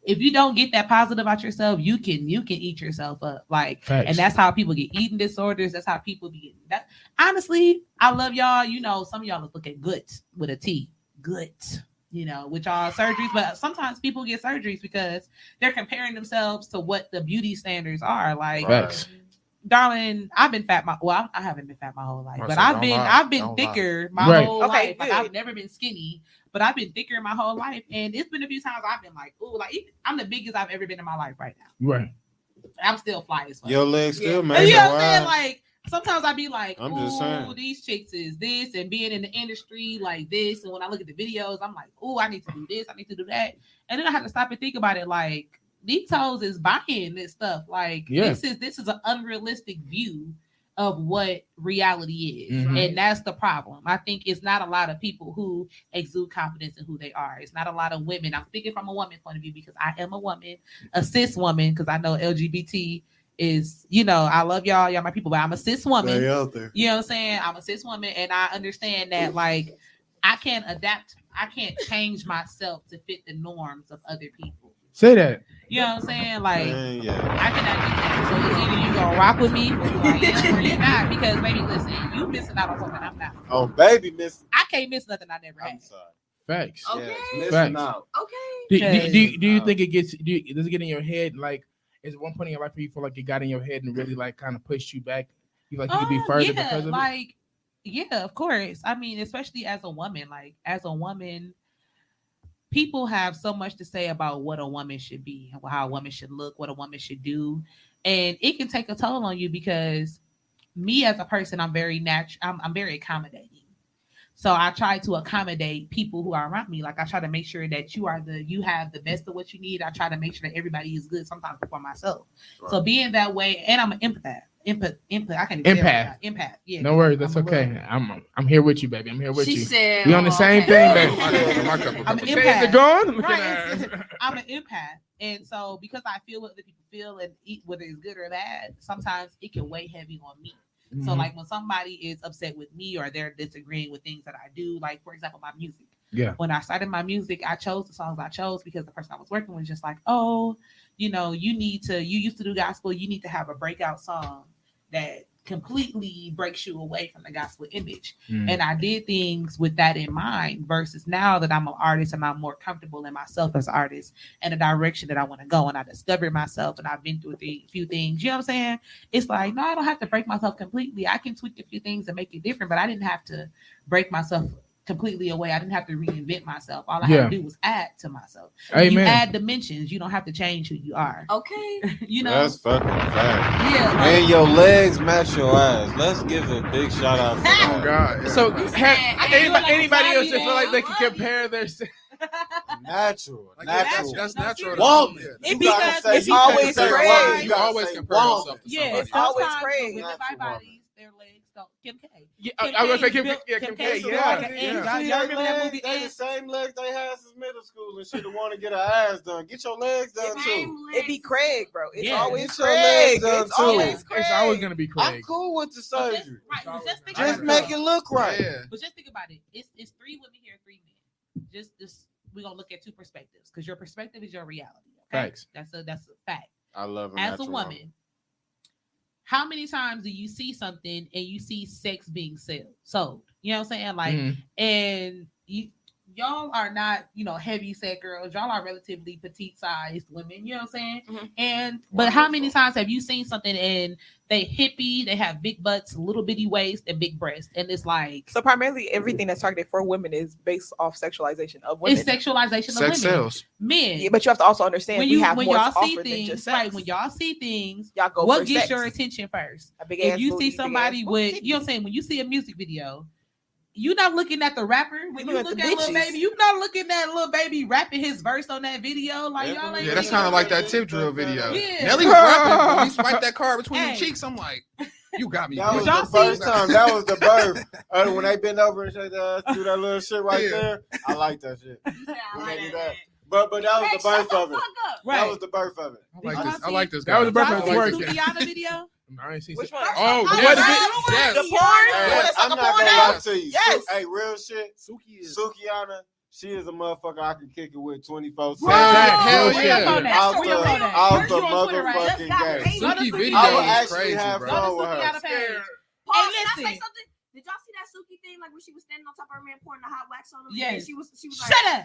if you don't get that positive about yourself, you can eat yourself up. Like, Facts. and that's how people get eating disorders. That's how people be getting that. Honestly, I love y'all. You know, some of y'all look at good with a T. Good. You know, with y'all surgeries, but sometimes people get surgeries because they're comparing themselves to what the beauty standards are. Like, Facts. darling, I've been fat I haven't been fat my whole life, I but said, I've don't been lie. I've been Don't lie. thicker my Right. whole Okay, life. Like, good. I've never been skinny, but I've been thicker my whole life, and it's been a few times I've been like, ooh, like I'm the biggest I've ever been in my life right now. Right. I'm still fly as fuck. Your legs still And man. you know what I'm saying? Like sometimes I be like, I'm just saying. ooh, these chicks is this, and being in the industry like this. And when I look at the videos, I'm like, ooh, I need to do this, I need to do that. And then I have to stop and think about it. Like these hoes is buying this stuff. Like Yeah. this is an unrealistic view of what reality is. Mhm. And that's the problem. I think it's not a lot of people who exude confidence in who they are. It's not a lot of women. I'm speaking from a woman point of view because I am a woman, a cis woman, because I know LGBT is, you know, I love y'all my people, but I'm a cis woman. Stay out there. You know what I'm saying? I'm a cis woman, and I understand that like I can't adapt, I can't change myself to fit the norms of other people. Say that. You know what I'm saying? Like Man, yeah. I cannot do that. So it's either you gonna rock with me or you're not, because baby, listen, you missing out on something I'm not. Oh, baby, miss. I can't miss nothing I never I'm had. sorry. Facts. Okay. Yes, Facts. listen out. Okay. Do you think it gets? Does it get in your head? Like, is one point in your life where you feel like it got in your head and really like kind of pushed you back? You feel like you could be further Yeah, because of it. like Yeah, of course. I mean, especially as a woman, like as a woman, people have so much to say about what a woman should be, how a woman should look, what a woman should do, and it can take a toll on you because me as a person, I'm very natural. I'm very accommodating. So I try to accommodate people who are around me. Like I try to make sure that you have the best of what you need. I try to make sure that everybody is good sometimes for myself. Right. So being that way, and I'm an empath. I can't even empath. Empath. Yeah. No worries, that's okay. I'm here with you, baby. I'm here with you. She said, we on the same thing, baby. I'm an okay, empath. is it gone? Right. I'm an empath, and so because I feel what other people feel and eat whether it's good or bad, sometimes it can weigh heavy on me. Mm-hmm. So like when somebody is upset with me or they're disagreeing with things that I do, like for example, my music. Yeah. When I started my music, I chose the songs I chose because the person I was working with was just like, oh, you used to do gospel, you need to have a breakout song that completely breaks you away from the gospel image. And I did things with that in mind versus now that I'm an artist and I'm more comfortable in myself as an artist and the direction that I want to go. And I discovered myself and I've been through a few things. You know what I'm saying? It's like, no, I don't have to break myself completely. I can tweak a few things and make it different, but I didn't have to break myself completely away. I didn't have to reinvent myself. All I had to do was add to myself. Amen. You add dimensions. You don't have to change who you are. Okay. That's fucking fact. Yeah. Like, and your legs match your ass. Let's give a big shout out for that. Oh God. So anybody else that feel like they can compare their natural. That's natural. Woman. It's always Craig. You always compare yourself to somebody. Yeah, it's always Craig. With my bodies, their legs don't. Kim K. Yeah, I was gonna say Kim K. Yeah. Y'all remember that movie? They the same legs they had since middle school and shit. Want to get her ass done. Get your legs done too. It be Craig, bro. It's always Get your Craig. legs done It's too. always Craig. It's always gonna be Craig. I'm cool with the surgery. Just Just make it look right. Yeah. But just think about it. It's 3 women here, 3 men. Just we're gonna look at 2 perspectives because your perspective is your reality. Okay? Facts. That's a fact. I love it. As a woman, how many times do you see something and you see sex being sold? You know what I'm saying? Like, and y'all are not, heavy set girls. Y'all are relatively petite sized women. You know what I'm saying? Mm-hmm. But how many times have you seen something and they hippie, they have big butts, little bitty waist, and big breasts, and it's like so primarily everything that's targeted for women is based off sexualization of women. It's sexualization of women. Sex sells. Men. Yeah, but you have to also understand when y'all see things, right? When y'all see things, y'all go. What gets your attention first? A big if ass you booty, see somebody with, you know what I'm saying? When you see a music video, you're not looking at the rapper. When you look at Lil Baby, you're not looking at Lil Baby rapping his verse on that video. Like y'all ain't. Yeah, that's kind of like that tip drill video. Yeah. Nelly was rapping. When he swiped that card between the cheeks, I'm like, you got me. That was the first time. That was the birth. When they bend over and shake their ass, do that little shit right there. I like that shit. When they do that. But that was the birth of it. Right. That was the birth of it. I like this. That was the birth of the work. Rihanna video. I ain't seen Which one? Oh, yes. The porn. Hey, I'm not gonna lie to you. Yes. Hey, real shit. Sukiana, she is a motherfucker I can kick it with 24/7. Hell yeah. Out the motherfucking game. Suki video I would is actually crazy, have bro. fun with her. Hey, listen. can I say something? Did y'all see that Suki thing? Like when she was standing on top of her man pouring the hot wax on him? Yes. She was Shut up.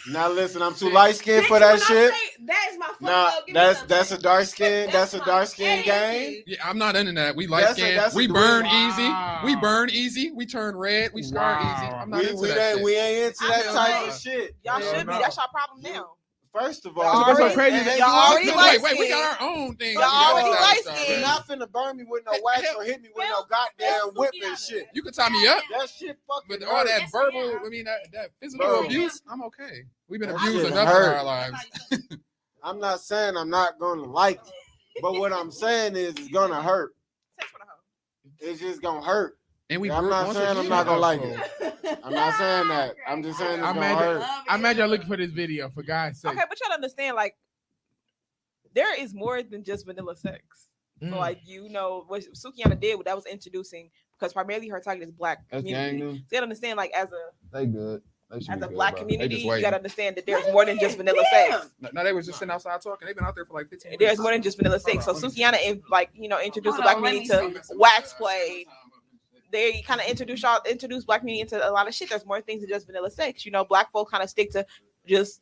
Now listen, I'm too light skinned for that shit. That is my Nah, that's a dark skin. That's a dark skin game. Yeah, I'm not into that. We light skin. We burn easy. We burn easy. We turn red. We scar easy. I'm not into that. We ain't into that type of shit. Y'all should be. That's your problem now. First of all, that's so crazy. Wait, we got our own thing. Y'all already light You're skinned. not finna burn me with no wax or hit me with no goddamn whip and shit. You can tie me up. That shit fucking But all that hurts. verbal, that physical Bro. abuse, I'm okay. We've been That abused shit enough in hurt. our lives. I'm not saying I'm not gonna like it, but what I'm saying is it's gonna hurt. It's just gonna hurt. And I'm not saying I'm not gonna like it. I'm not saying that. I'm just saying it's gonna hurt. I imagine y'all looking for this video, for God's sake. Okay, but y'all understand, like, there is more than just vanilla sex. So, like, what Sukiana did, that was introducing, because primarily her target is black community. So you gotta understand, like, as They good. a black community, you gotta understand that there's more than just vanilla sex. No, they was just sitting outside talking. They've been out there for like 15 minutes. There's more than just vanilla sex. So Sukiana, introduced the black community to wax play. They kind of introduce black community into a lot of shit. There's more things than just vanilla sex. Black folk kind of stick to just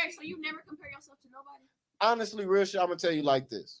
Greg, so you never compare yourself to nobody? Honestly, real shit, I'm gonna tell you like this.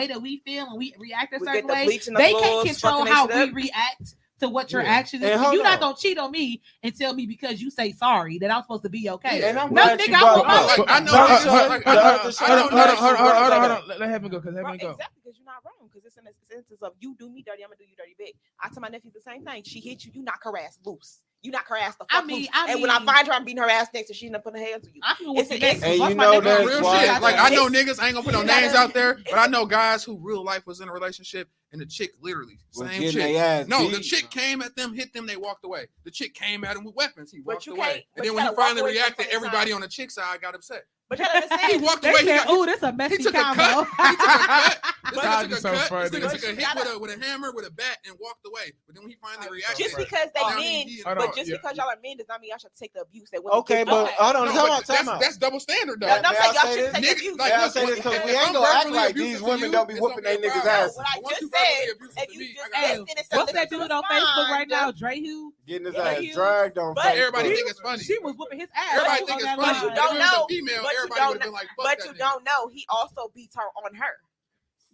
way that we feel and we react a We certain get the way, bleach and the they can't floors, control fucking how that we shit up. react to what your Yeah. actions is. And So hold you're not on. gonna cheat on me and tell me because you say sorry that I'm supposed to be okay. And I'm No, glad nigga, you I brought want it my up. life. I know Hold this on, shit, like, the other I shit- don't know hold this shit. on. Let him go because heaven Right, go. exactly, because you're not wrong. Because it's in the sense of you do me dirty, I'm gonna do you dirty back. I tell my nephew the same thing. She hit you, you knock her ass loose. You knock her ass the fuck loose. And when I find her, I'm beating her ass next, and she's not putting her hands on you. And you know that's real why. shit. Like I know niggas, I ain't gonna put no names out there, but I know guys who real life was in a relationship and the chick literally same shit. No, the chick came at them, hit them, they walked away. The chick came at him with weapons, he walked away. And then when he finally reacted, everybody on the chick side got upset. But you understand? He walked away. Oh, that's a messy He took a combo. cut. He took a cut. This That's nigga took so a cut. funny. This nigga took a hit with a hammer, with a bat, and walked away. But then when he finally reacted, Just because they now men, Hold but on, just yeah. because y'all are men does not mean y'all should take the abuse that women Okay, give. but hold on, No, time but out. that's double standard though. No, I'm May I saying y'all say should this? take Nigga, abuse. like, May I look, say this? if Because we I'm ain't gonna act verbally like abusive these to women you, don't be it's whooping gonna their be a niggas' problem. ass. What I Once just you verbally said, abusive if to you me, just I gotta- listening to What's something that dude on Facebook right now? Drehu. Getting his Yeah, ass you- dragged on but Facebook. Everybody think it's funny. She was whooping his ass. Everybody on think it's that funny. line. you If don't it was know, a female, but you everybody don't would have been like, fuck But that you nigga. don't know he also beats her on her.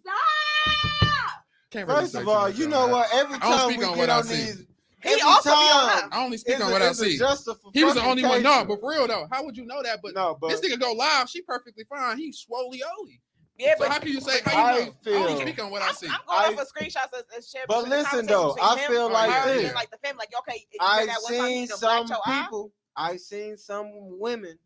Stop. Can't really First say of too all, much you on know that. what? Every I don't time speak we on get what I on see. these, He every also be on time her. I only speak it's on a- what I it's a see. justification. He was the only one. No, but for real though, how would you know that? But No, but this nigga go live. She perfectly fine. He's swoley oly. Yeah, So but how can you say? How you I know? I only feel- speak on what I see. I'm going off of screenshots and shit. But listen, though, I feel like this. And like the family, like okay, I've that one time he seen done some blacked your eye. people. I've seen some women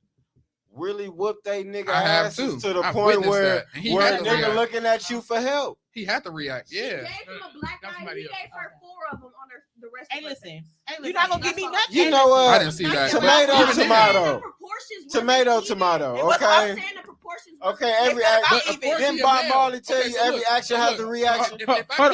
really whoop they nigga I have asses too. to the I've point witnessed where that. And he where a had to nigga react. looking at you for help. He had to react. She Yeah. gave him a black That's eye. somebody He else. gave her 4 of them on the rest Hey, of her listen. face. Hey, You're not gonna give me nothing. You know what? I didn't see that. Tomato, Even then- tomato. The proportions wasn't Tomato, even. tomato. It wasn't- I'm Okay. saying the proportions wasn't Okay, even. every It's not act. about But of even. course Didn't he a Bob male. Marley tell Okay, you so every look, action so has look, a reaction? If I Hold walk on,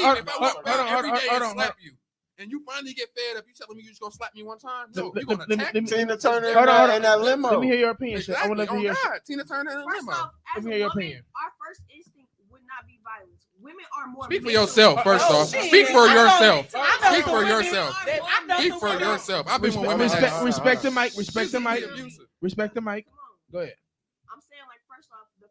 around every day hold and on. slap you, and you finally get fed up, you telling me you just gonna slap me one time? No, Let- you gonna let me- attack let me. me- Tina Turner Hold on, in that limo. Let me hear your opinion. Shay. I Exactly. want to Oh hear your. God, Tina Turner in a First limo. off, Let as me a hear your woman, opinion. our first instinct would not be violence. Women are more. Speak for mentally- yourself first Oh, off. shit. Speak for I know- yourself. I know Speak some for women- yourself. I know Speak some for women- yourself. I've been with women. Respect, that- respect the mic. Respect the mic. physically abusive. Respect the mic. Come on. Go ahead. I'm saying, like, first off, the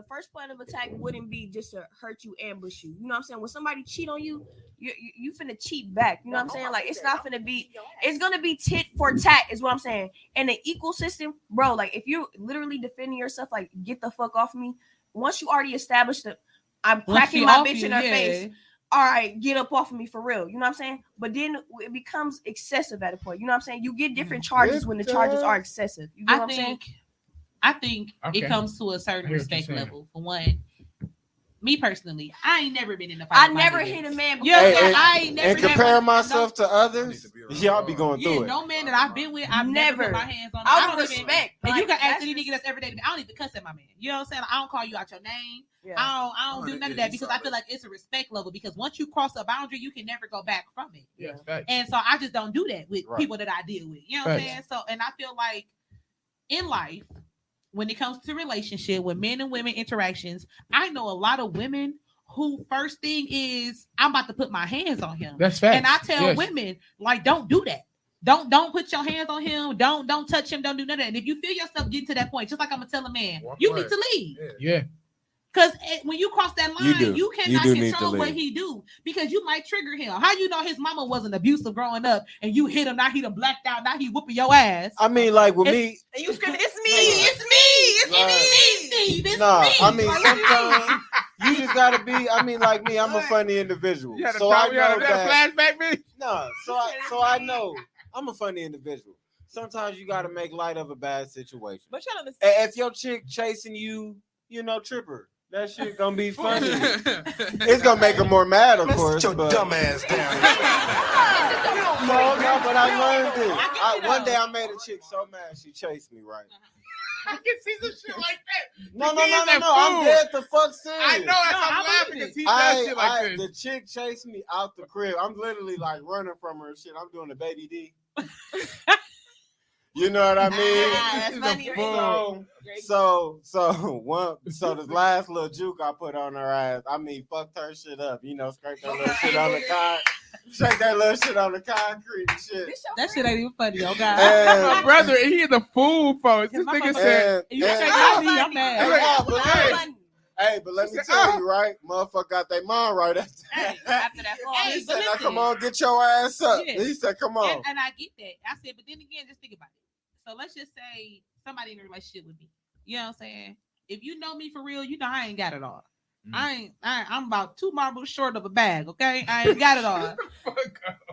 first plan of attack wouldn't be just to hurt you, ambush you. You know what I'm saying? When somebody cheat on you, you finna cheat back. You know what I'm saying? Like, it's not finna be. It's gonna be tit for tat, is what I'm saying. And the equal system, bro. Like, if you're literally defending yourself, like, get the fuck off me. Once you already established that I'm cracking my bitch in her face. All right, get up off of me for real. You know what I'm saying? But then it becomes excessive at a point. You know what I'm saying? You get different charges when the charges are excessive. You know what I'm saying? I think Okay. it comes to a I certain hear what you're respect saying. level. For one, me personally, I ain't never been in a fight. I with my never niggas. hit a man before. Yeah, Hey, I ain't never And compare never- myself to others, y'all be going Yeah, through it. no man that I've been with, I've never put Never. my hands on. I don't would even- respect. And you Like, can ask that's any just- nigga that's every day. I don't even cuss at my man. You know what I'm saying? I don't call you out your name. Yeah. I don't do none of that because I feel like it's a respect level. Because once you cross a boundary, you can never go back from it. Yes, facts. And so I just don't do that with Right. people that I deal with. You know what I'm Facts. saying? So, and I feel like in life, when it comes to relationship with men and women interactions, I know a lot of women who first thing is I'm about to put my hands on him. That's facts. And I tell Yes. women, like, don't do that. Don't put your hands on him. Don't touch him. Don't do none of that. And if you feel yourself getting to that point, just like I'm gonna tell a man, Walk you away. need to leave. Yeah. Because when you cross that line, do. you cannot You do need control to what leave. he do because you might trigger him. How you know his mama wasn't abusive growing up and you hit him, now he done blacked out, now he whooping your ass. I mean, like with It's- me, And you screaming, it's me, it's me, Right. it's me. Steve, it's nah. me. I mean, Like, sometimes you just gotta be. I mean, like me, I'm a funny individual, You had a so I you had know a that. flashback, man. No, so I know I'm a funny individual. Sometimes you gotta make light of a bad situation. But y'all understand. And if your chick chasing you, you know, tripper, that shit gonna be funny. It's gonna make her more mad, of course. But ass down. no, but I learned it. I get you, One though. day I made a chick so mad she chased me, right? I can see some shit like that. No, He is a I'm fool. dead the fuck serious. I know that's No, why I I'm laughing believe because he does shit like I this. the chick chased me out the crib. I'm literally like running from her and shit. I'm doing the baby D. You know what I mean? That's This is funny. a fool. So this last little juke I put on her ass, I mean, fucked her shit up. You know, scrape that little shit on the car, shake that little shit on the concrete and shit. That shit ain't even funny, oh God. My And, brother, he is a fool, folks. This My nigga motherfucker- said, and, You and- say Oh, me, I'm funny. mad. Hey, That but was hey. funny. hey, but let me She said, tell you, right? Motherfucker got their mind right after Hey, that. after that fall. He Hey, said, but now listen, come on, get your ass up. Yeah. He said, come on. and I get that. I said, but then again, just think about it. So let's just say somebody in a relationship with me. You know what I'm saying? If you know me for real, you know I ain't got it all. I'm about 2 marbles short of a bag. Okay, I ain't got it all.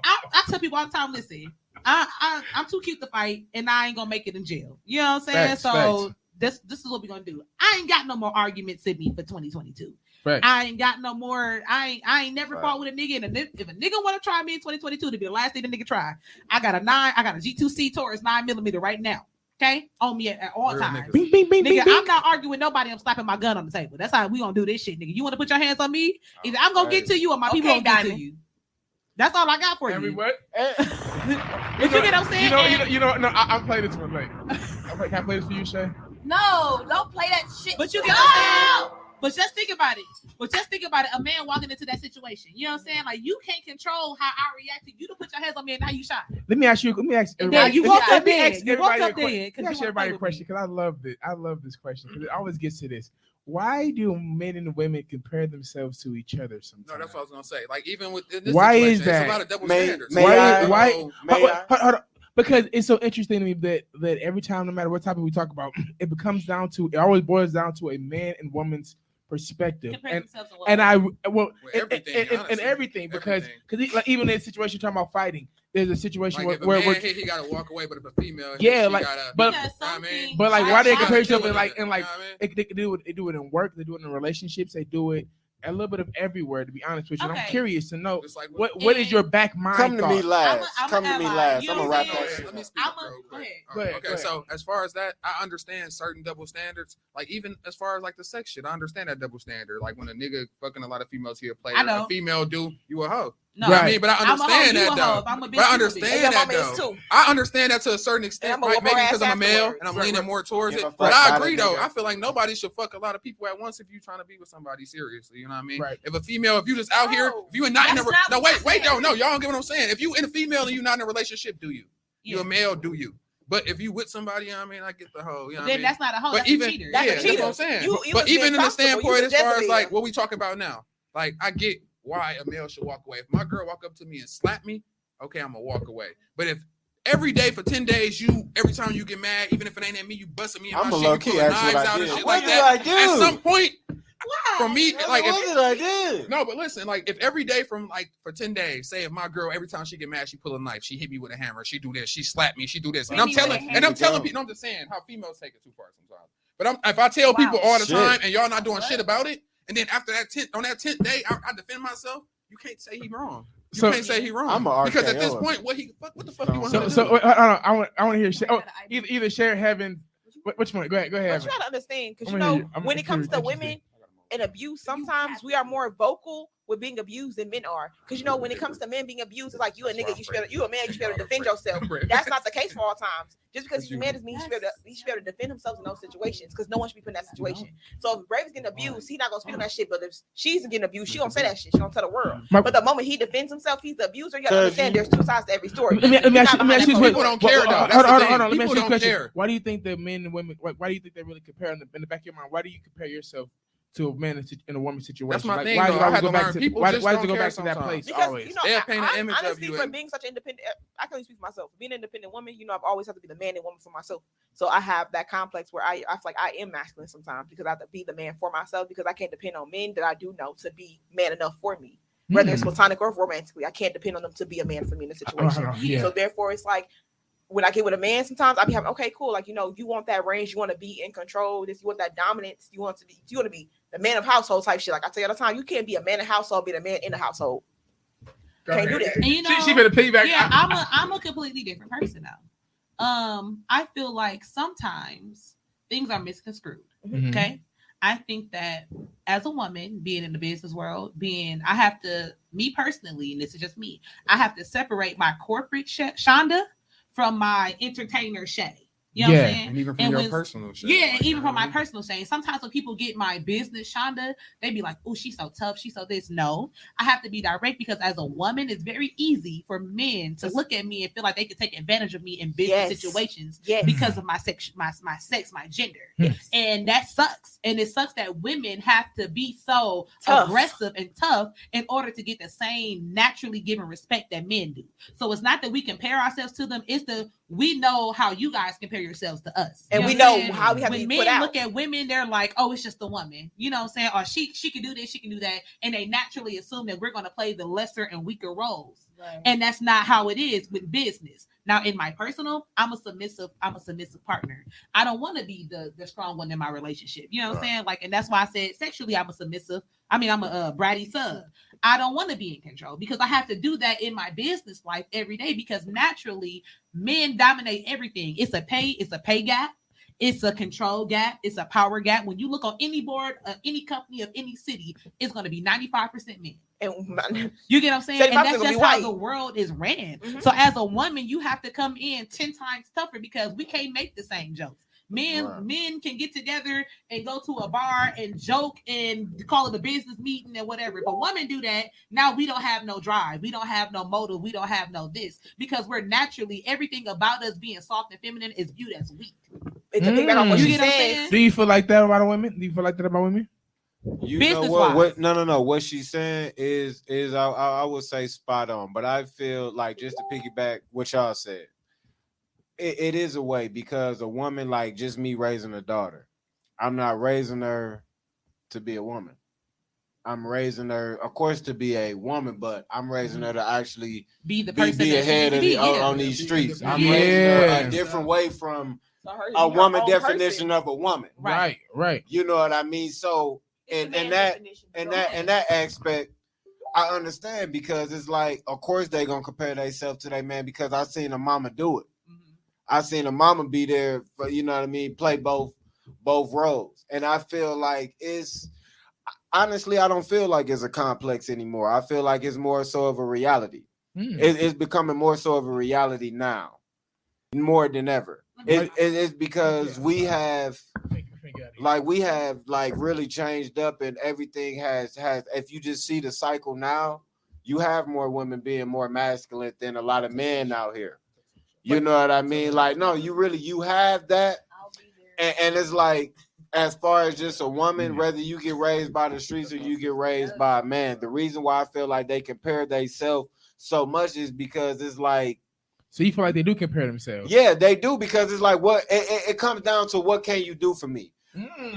I tell people all the time, listen, I'm too cute to fight, and I ain't gonna make it in jail. You know what I'm saying? Facts, So this is what we're gonna do. I ain't got no more arguments in me for 2022. Facts. I ain't got no more. I ain't never fought with a nigga. And if a nigga want to try me in 2022, to be the last thing the nigga try. I got a G2C Taurus 9mm right now. Okay, on me at all Real times. niggas. Bing, bing, bing, Nigga, bing, I'm bing. not arguing with nobody. I'm slapping my gun on the table. That's how we gonna do this shit, nigga. You want to put your hands on me? Either I'm gonna get to you, or my people Okay, gonna get to Diamond. you. That's all I got for Every you. what? But you get what I'm saying? You know. No, I'll play this one. Like, can I play this for you, Shay? No, don't play that shit. But you get what I'm saying? But just think about it. A man walking into that situation. You know what I'm saying? Like, you can't control how I react to you to put your hands on me and now you shot. Let me ask everybody. Yeah, you woke up then. You woke everybody up a que- then. Let me ask everybody a question because I love this question because it always gets to this. Why do men and women compare themselves to each other sometimes? No, that's what I was gonna say. Like even with this Why situation, is it's a that? lot of double May- standards. may Why? I? Why? May I? Hold on. Because it's so interesting to me that every time, no matter what topic we talk about, it always boils down to a man and woman's perspective. And everything because like even in a situation talking about fighting, there's a situation Like if a where man we're hit, he gotta walk away, but if a female, hit, Yeah, she like, gotta, but- Because I some mean, things- but like why they I compare each kill other it, like you and know like what I mean? they do it in work, they do it in relationships, they do it a little bit of everywhere. To be honest with you, and I'm Okay. curious to know It's like what is your back mind Come to me thought? last. I'm a Come to me ally. last. You I'm know gonna what wrap I'm that saying? shit Let me up. speak, I'm a- bro. go ahead. Go ahead, Okay, go ahead. so as far as that, I understand certain double standards. Like even as far as like the sex shit, I understand that double standard. Like when a nigga fucking a lot of females, he a player. I know. A female do, you a hoe. No, You know what I Right. mean? But I I'm a hoe, understand you that a though. hoe. If I'm a bitch, But I you a bitch. understand And your that mama is though. too. I understand that to a certain extent, I'ma right? whoop Maybe her because ass I'm a male afterwards. and I'm Right, leaning right. more towards Give it. a fuck But I about agree it, though. nigga. I feel like nobody should fuck a lot of people at once if you're trying to be with somebody seriously. You know what I mean? Right. If a female, if you just out here, No, if you are not in a that's not no, what wait, I said. no, y'all don't get what I'm saying. If you in a female and you not in a relationship, do you? You Yeah. a male, do you? But if you with somebody, you know what I mean, I get the whole, you know what I Then mean? that's not a hoe. But That's even a cheater. That's a yeah, that's cheater. what I'm saying. You But was even being in the comfortable. You standpoint was as far as Jezebel. like what we talking about now, like I get why a male should walk away. If my girl walk up to me and slap me, okay, I'm gonna walk away. But if every day for 10 days, every time you get mad, even if it ain't at me, you busting me in I'm my a shit, low you key pulling ask what knives I out and did. shit What like did that. I do? At some point, for me, like what did I do? no, but listen, like if every day from like for 10 days, say if my girl every time she get mad, she pull a knife, she hit me with a hammer, she do this, she slap me, she do this, and I'm Hit me with a telling hammer. people, I'm just saying how females take it too far sometimes. But if I tell people all the Shit. time and y'all not doing shit about it, and then after that on that 10th day, I defend myself, you can't say he wrong. You So- can't say he wrong. I'm a because at this RKO. point, what the fuck you want him to So do? wait, hold on. I want to hear Shay. Oh, either Shay or Heaven. Which one? Go ahead. But you Heaven. gotta understand, because you I'm gonna know, hear- I'm when it comes to interested. women and abuse, sometimes we are more vocal with being abused than men are. Because you know, when it comes to men being abused, it's like you a nigga, you a man, you should be able to defend yourself. That's not the case for all times. Just because he's a man doesn't mean he should be able to defend himself in those situations. Because no one should be put in that situation. So if Brave's getting abused, he's not gonna speak on that shit. But if she's getting abused, she gonna say that shit. She gonna tell the world. But the moment he defends himself, he's the abuser. You gotta understand there's two sides to every story. Let me ask you this. People don't care, though. That's Hold the on. thing. Let me ask People you this don't question. care. Why do you think that men and women? Why do you think they really compare in the back of your mind? Why do you compare yourself to a man in a woman situation? That's my Like, thing, why though. does it I always had go to back learn. to People why just does it don't go care back to that sometimes. place Because always? you know, They'll paint an image of honestly, you for and- being such an independent, I can only speak for myself. Being an independent woman, you know, I've always had to be the man and woman for myself. So I have that complex where I feel like I am masculine sometimes because I have to be the man for myself because I can't depend on men that I do know to be man enough for me, whether it's platonic or romantically. I can't depend on them to be a man for me in a situation. Yeah. So therefore, it's like when I get with a man, sometimes I be having okay, cool, like you know, you want that range, you want to be in control. You want that dominance. You want to be the man of household type shit. Like I tell you all the time, you can't be a man of household, be the man in the household. Can't do that. And you know, She better piggyback. yeah, I'm a completely different person now. I feel like sometimes things are misconstrued. Mhm. Okay. I think that as a woman, being in the business world, I have to, me personally, and this is just me, I have to separate my corporate Shonda from my entertainer Shay. You know what I'm saying? And even from And your when- personal shit. Yeah, like, even you know from what my I mean? personal shame. Sometimes when people get my business Shonda, they be like, oh, she's so tough, she's so this. No, I have to be direct because as a woman, it's very easy for men to look at me and feel like they can take advantage of me in business Yes. situations Yes. because of my sex, my sex, my gender. Yes. And that sucks. And it sucks that women have to be so Tough. aggressive and tough in order to get the same naturally given respect that men do. So it's not that we compare ourselves to them, it's we know how you guys compare yourselves to us. And You we what I'm know saying? how we have to When be men put out. look at women, they're like, oh, it's just a woman. You know what I'm saying? Or she can do this, she can do that. And they naturally assume that we're going to play the lesser and weaker roles. And that's not how it is with business. Now, in my personal, I'm a submissive partner. I don't want to be the strong one in my relationship. You know what I'm saying? Like, and that's why I said sexually, I'm a submissive. I mean, I'm a bratty sub. I don't want to be in control because I have to do that in my business life every day because naturally men dominate everything. It's a pay gap. It's a control gap. It's a power gap. When you look on any board, any company of any city, it's going to be 95% men. And You get what I'm saying? 75% And that's gonna be just how white. the world is ran. Mhm. So as a woman, you have to come in 10 times tougher because we can't make the same jokes. Men can get together and go to a bar and joke and call it a business meeting and whatever. But women do that. Now we don't have no drive. We don't have no motive. We don't have no this because we're naturally everything about us being soft and feminine is viewed as weak. It's a big back on what You she get what I'm said. saying? Do you feel like that about women? Do you feel like that about women? You know Business-wise. what? No. What she's saying is I would say spot on, but I feel like just to piggyback what y'all said, it is a way because a woman like just me raising a daughter, I'm not raising her to be a woman. I'm raising her, of course, to be a woman, but I'm raising her to actually Be the person be that ahead she of needs to be. on these streets. I'm Yeah. raising her a different way from So her- a her woman own definition person. of a woman. Right. Right. You know what I mean? So It's a and man that definition. and Go that ahead. and that aspect, I understand because it's like, of course they gonna compare themselves to their man because I seen a mama do it. I seen a mama be there for, you know what I mean, play both roles, and I feel like it's honestly I don't feel like it's a complex anymore. I feel like it's more so of a reality. It's becoming more so of a reality now, more than ever. It's because we have really changed up and everything has if you just see the cycle now, you have more women being more masculine than a lot of men out here. You know what I mean? Like, no, you have that. And it's like, as far as just a woman, whether you get raised by the streets or you get raised by a man, the reason why I feel like they compare themselves so much is because it's like, So you feel like they do compare themselves? yeah, they do, because it's like, what it comes down to, what can you do for me?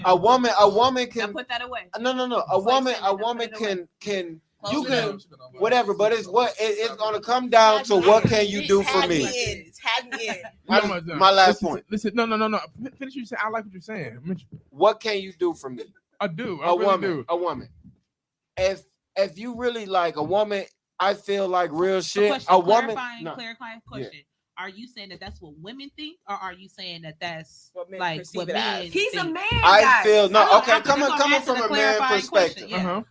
A woman Now can put that away. no. A It's like woman saying that, put it can Close you it can up. whatever, but it's gonna come down to what can you do for Tag me. in. Tag in. My last point. Listen, no. Finish what you say. I like what you're saying. What can you do for me? I do. I A really woman, do. a woman. If you really like a woman, I feel like real shit. Question, A woman. clarifying question. Are you saying that that's what women think, or are you saying that that's What men like perceive what it as. men? He's a think? man. I guys. feel no. I know, Okay, I'm just gonna coming answer from the a man clarifying perspective. question, yeah. Uh-huh.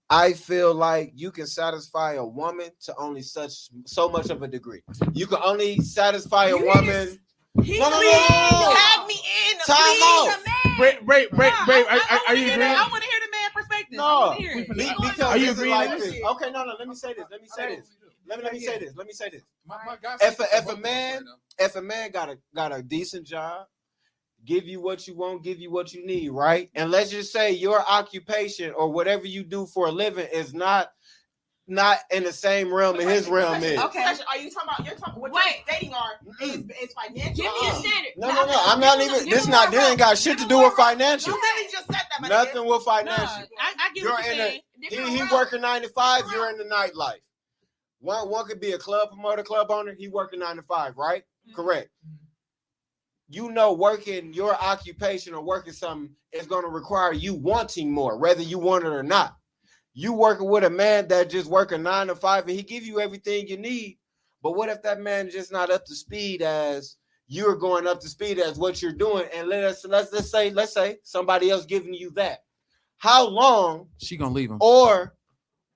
I feel like you can satisfy a woman to only so much of a degree. You can only satisfy a woman. He's No. a man. Tag me in. Time please. out. Break. Nah, Are I you wanna hear agreeing? that. I want to hear the man perspective. No. I wanna hear it. Because Are you this is agreeing like with this. this? Okay, no. Let me say this. Let me say this. Let me say this. My guy If said a both man- right now. If a man got a decent job, give you what you want, give you what you need, right? And let's just say your occupation or whatever you do for a living is not in the same realm as his realm is. Okay. Are you talking about? You're talking. What Wait. you're stating are is financial. Give me a standard. No. I'm not even. This ain't got shit to do with You financial. literally just said that. my nigga. Nothing with No, financial. I get You're what you're in a- saying. He working 9 to 5. You're in the nightlife. One could be a club promoter, club owner. He working 9 to 5, right? Correct. You know, working your occupation or working something is going to require you wanting more, whether you want it or not. You working with a man that just working 9 to 5 and he give you everything you need. But what if that man just not up to speed as you're going up to speed as what you're doing? And let's say somebody else giving you that. How long She gonna leave him. or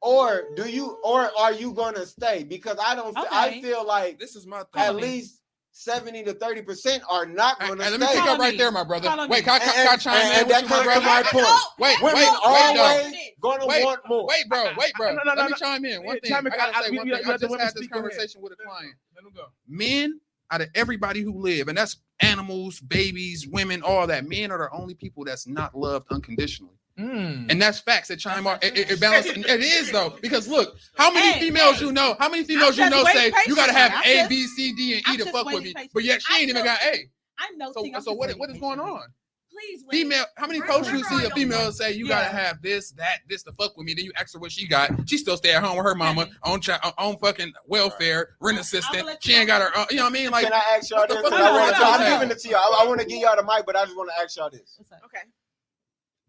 are you gonna stay? Because I Okay. feel like This is my thing. at least 70 to 30% are not Hey, gonna let me stay. pick Call up right me. there, my brother. Call on Wait, me. can I chime in And with that you, my comes to brother? my point. Wait, Women wait, always though. gonna Wait, want more. Wait, bro. No, Let me chime in. One thing. Chime in. I gotta say we one let thing. the I just women had this speak. Go ahead. conversation with a client. Let him go. Men, out of everybody who live, and that's animals, babies, women, all that, men are the only people that's not loved unconditionally. And that's facts that chime out. It balances. It is though, because look, how many females you know? How many females you just know waiting say you gotta have patiently. A, B, C, D, and E I'm to just fuck with waiting me, but yet she ain't even got A. I'm noting. So what is going on? Please, wait. Female, how many posts you see a female say you gotta have this to fuck with me? Then you ask her what she got. She still stay at home with her mama on fucking welfare, rent assistant. She ain't got her. You know what I mean? Like, can I ask y'all this? I'm giving it to y'all. I want to give y'all the mic, but I just want to ask y'all this. Okay.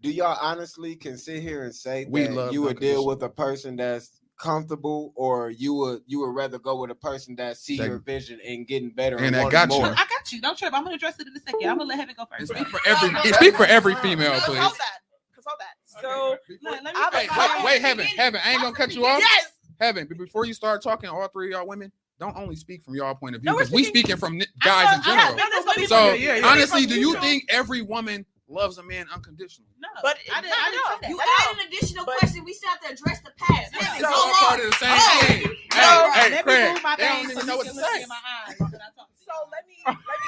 Do y'all honestly can sit here and say We that love you would unconditional. deal with a person that's comfortable, or you would rather go with a person that see That- your vision and getting better And and that want got you. more? I got you. Don't trip. I'm gonna address it in a second. I'm gonna let Heaven go and first. speak for every female, please. Consult that. So Let me Wait, Heaven, I ain't gonna cut you off. yes. Heaven, but before you start talking, all three of y'all women, don't only speak from y'all point of view, No, we're because we speaking- speaking from guys in general. No, So Yeah, yeah. honestly, do you think every woman loves a man unconditionally? No, But I didn't say that. You add an additional question. We still have to address the past. That is It's so all part hard. of the same Oh. thing. No. Hey, Let me Craig, move my they don't face even so know you what can to look say. in my eyes when I talk to you. So let me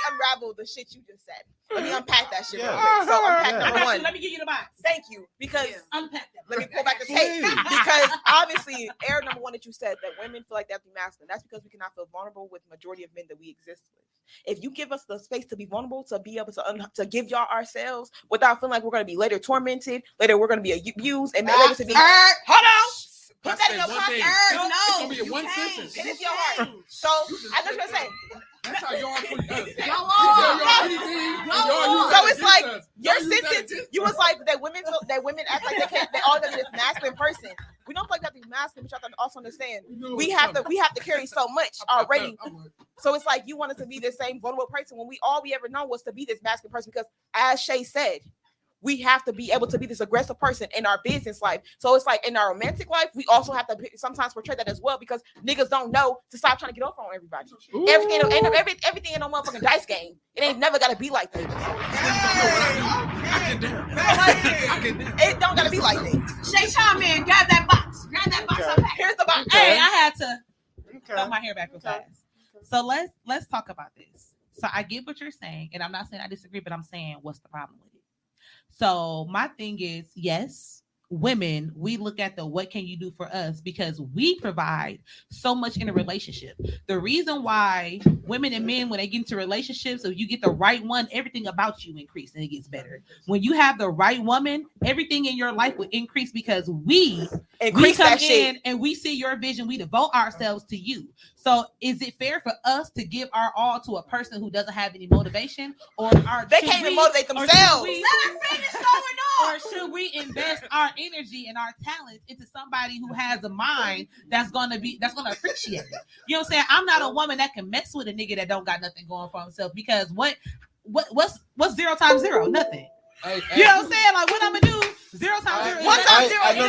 unravel the shit you just said. Let me unpack that shit real Yeah. quick. So unpack Yeah. number one. Let me give you the box. Thank you. Because Unpack that. let me pull back the tape. Because obviously, error number one that you said, that women feel like they have to be masculine. That's because we cannot feel vulnerable with majority of men that we exist with. If you give us the space to be vulnerable, to be able to give y'all ourselves without feeling like we're going to be later tormented, later we're going to be abused, and later to be hold on. Put that in your One thing. pocket. It's No, gonna be a you one can't. sentence. It is your heart. So I know what you're saying. That's how y'all treat us. Go You on. tell y'all anything, Go and y'all on. use So that it's against like us. your Y'all use that sentence. against You us. was like that women act like they all gonna be this masculine person. We don't feel like that be masculine, but you have to also understand we have to carry so much already. So it's like you want us to be the same vulnerable person when all we ever know was to be this masculine person, because as Shay said, we have to be able to be this aggressive person in our business life. So it's like in our romantic life, we also have to sometimes portray that as well, because niggas don't know to stop trying to get over on everybody. Everything ain't no motherfucking dice game. It ain't never gotta be like that. It don't gotta be like that. Shay, chime in. Grab that box. Grab that box. Okay. Unpack. Here's the box. Hey, I had to cut Okay. my hair back real fast. So let's talk about this. So I get what you're saying, and I'm not saying I disagree, but I'm saying what's the problem with it. So my thing is, yes, women, we look at the what can you do for us, because we provide so much in a relationship. The reason why women and men, when they get into relationships, if you get the right one, everything about you increases and it gets better. When you have the right woman, everything in your life will increase, because we Increase come that shit. in and we see your vision. We devote ourselves to you. So is it fair for us to give our all to a person who doesn't have any motivation, or They can't even motivate themselves. Or should we invest our energy and our talents into somebody who has a mind that's gonna appreciate it? You know what I'm saying? I'm not a woman that can mess with a nigga that don't got nothing going for himself, because what's 0 times 0? Nothing. Hey, You know what I'm saying? Like, what I'm gonna do? 0 times 0. One times 0 It no.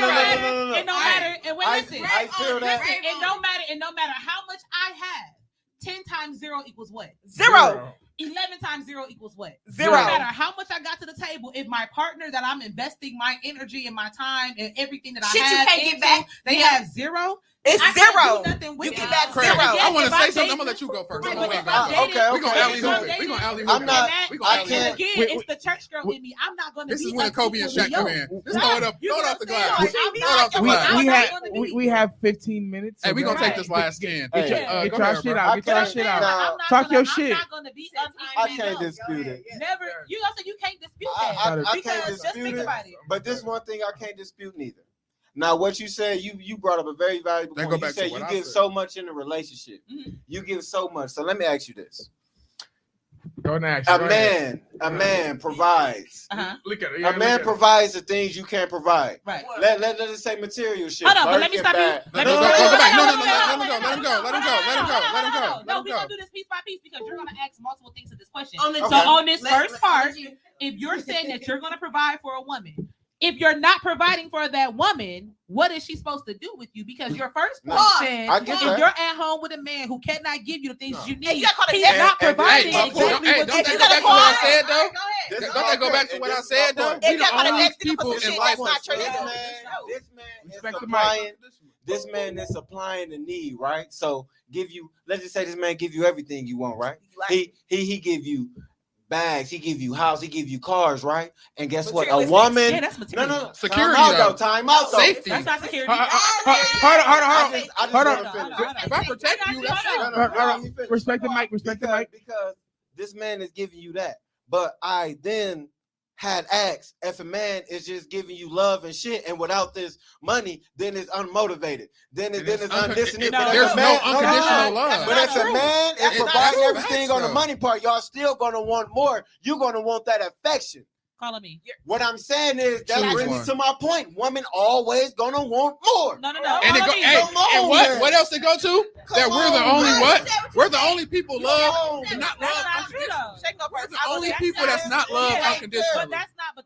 don't matter. And wait, listen. I feel that. Listen, it don't matter how much I have. 10 times 0 equals what? 0. 11 times 0 equals what? 0. No matter how much I got to the table, if my partner that I'm investing my energy and my time and everything that Shit I you have can't get into, back. they have 0. It's I can't 0. do nothing with You it. get back Craig, 0. I want to If say I something. I'm date- gonna let you go first. Right, I'm but gonna if go I back. dated- Okay, We gonna okay. alley if I hoop it. We dated gonna alley you, hoop I'm it. not- and that- We gonna I alley can't- hoop it. Again, it's the church girl in me. I'm not going to This be is when Kobe and Shaq come in. Let's throw it up. You Throw it know off the what I'm glass. saying? Throw it off the I'm We, glass. not we gonna have be- we have 15 minutes. Hey, we gonna Right. take this last scan. Hey, Get your go ahead, shit bro. out. Get your I shit can't- out. Nah. Talk your shit. I'm not going to be I can't dispute it. Never. You also you can't dispute I that. can't Because just dispute think it. about it. But this one thing I can't dispute neither. Now, what you said, you brought up a very valuable Then point. go You back to said what you I give said. so much in a relationship. Mhm. You give so much. So let me ask you this: Go next. a Go ahead. man provides. Uh-huh. Look at it. A man provides the things you can't provide. Right. Let us say material shit. Hold on, but let me Birkin stop you. bag. Let No, me go stop back. you. No, Hold no, on, no, hold on, let him go. Let him go. Let him go. Let him go. Let him go. Let No, him we're gonna go. do this piece by piece, because you're gonna ask multiple things to this question. On the So Okay. on this first part, if you're saying that you're gonna provide for a woman, if you're not providing for that woman, what is she supposed to do with you? Because your first No, question, I get if that. you're at home with a man who cannot give you the things you And need, you gotta call it he's next. not And- and- providing hey, exactly don't what that you go need. back to what I said though? This- Don't that go back to what I said though? If We you the got to only next people people in shit, life. that's not true. This nigga. man is Respect the supplying. This man is supplying the need, right? So give you. Let's just say this man give you everything you want, right? He give you bags, he give you house, he give you cars, right? And guess what? A Materialistic. woman. Yeah, that's material. No. Security, Time out though. though. Time out though. Safety. That's not security. Hold on. I just Hold wanna on. finish. If I protect you, that's Hold it. on. No, let me finish. Respect the mic. Respect the mic. Because this man is giving you that. But I then had asked if a man is just giving you love and shit, and without this money, then it's unmotivated. Then it's unlistening. There's no unconditional love. But if a man is It's providing not everything facts, on the though. money part, y'all still gonna want more. You're gonna want that affection. Calling me. What I'm saying is that Choose brings one. me to my point. Women always gonna want more. No. And it go, Calling me. hey, Come on, and what? man. What else it go to? That we're the on, only man. what? We're the only people Come love on, and not That's love not true unconditionally. though. We're the only people that's not loved Yeah, unconditionally. But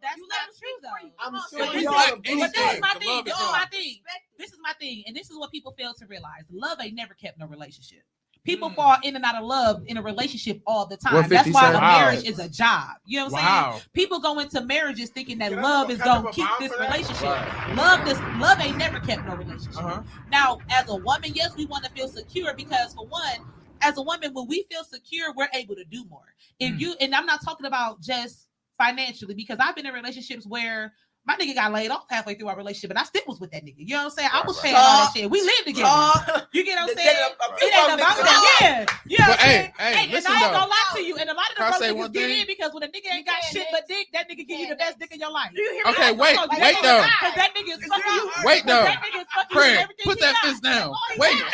that's not true though. I'm But showing this y'all is- the but this is anything. my The thing. love This is is gone. my thing. This is my thing, and this is what people fail to realize: love ain't never kept no relationship. People fall in and out of love in a relationship all the time. What That's 50 why said? a Wow. marriage is a job. You know what I'm saying? Wow. People go into marriages thinking that Can I love have is a gonna cup of keep mouth this for that? relationship. Love ain't never kept no relationship. Uh-huh. Now, as a woman, yes, we want to feel secure because for one, as a woman, when we feel secure, we're able to do more. If you and I'm not talking about just financially, because I've been in relationships where my nigga got laid off halfway through our relationship, and I still was with that nigga. You know what I'm saying? I was paying all that shit. We lived together. You get what I'm saying? It ain't about that. Yeah. You know But what I'm saying? hey, And listen I ain't though. gonna lie to you. And a lot of Can I the say brothers one get thing? in because when a nigga ain't got shit but dick, that nigga give you the best dick in your life. Okay, wait though. Because that nigga is fucking you. Wait though. That nigga is fucking you with Craig, everything put he that got. fist down. That's all he Wait. got.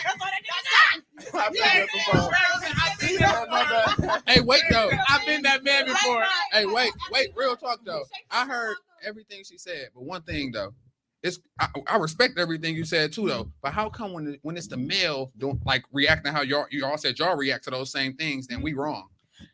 That's all that nigga got. Hey, wait though. I've been that man before. Hey, wait. Real talk though. I heard everything she said, but one thing though, I respect everything you said too though. But how come when it's the male don't like reacting how you all said y'all react to those same things, then we wrong?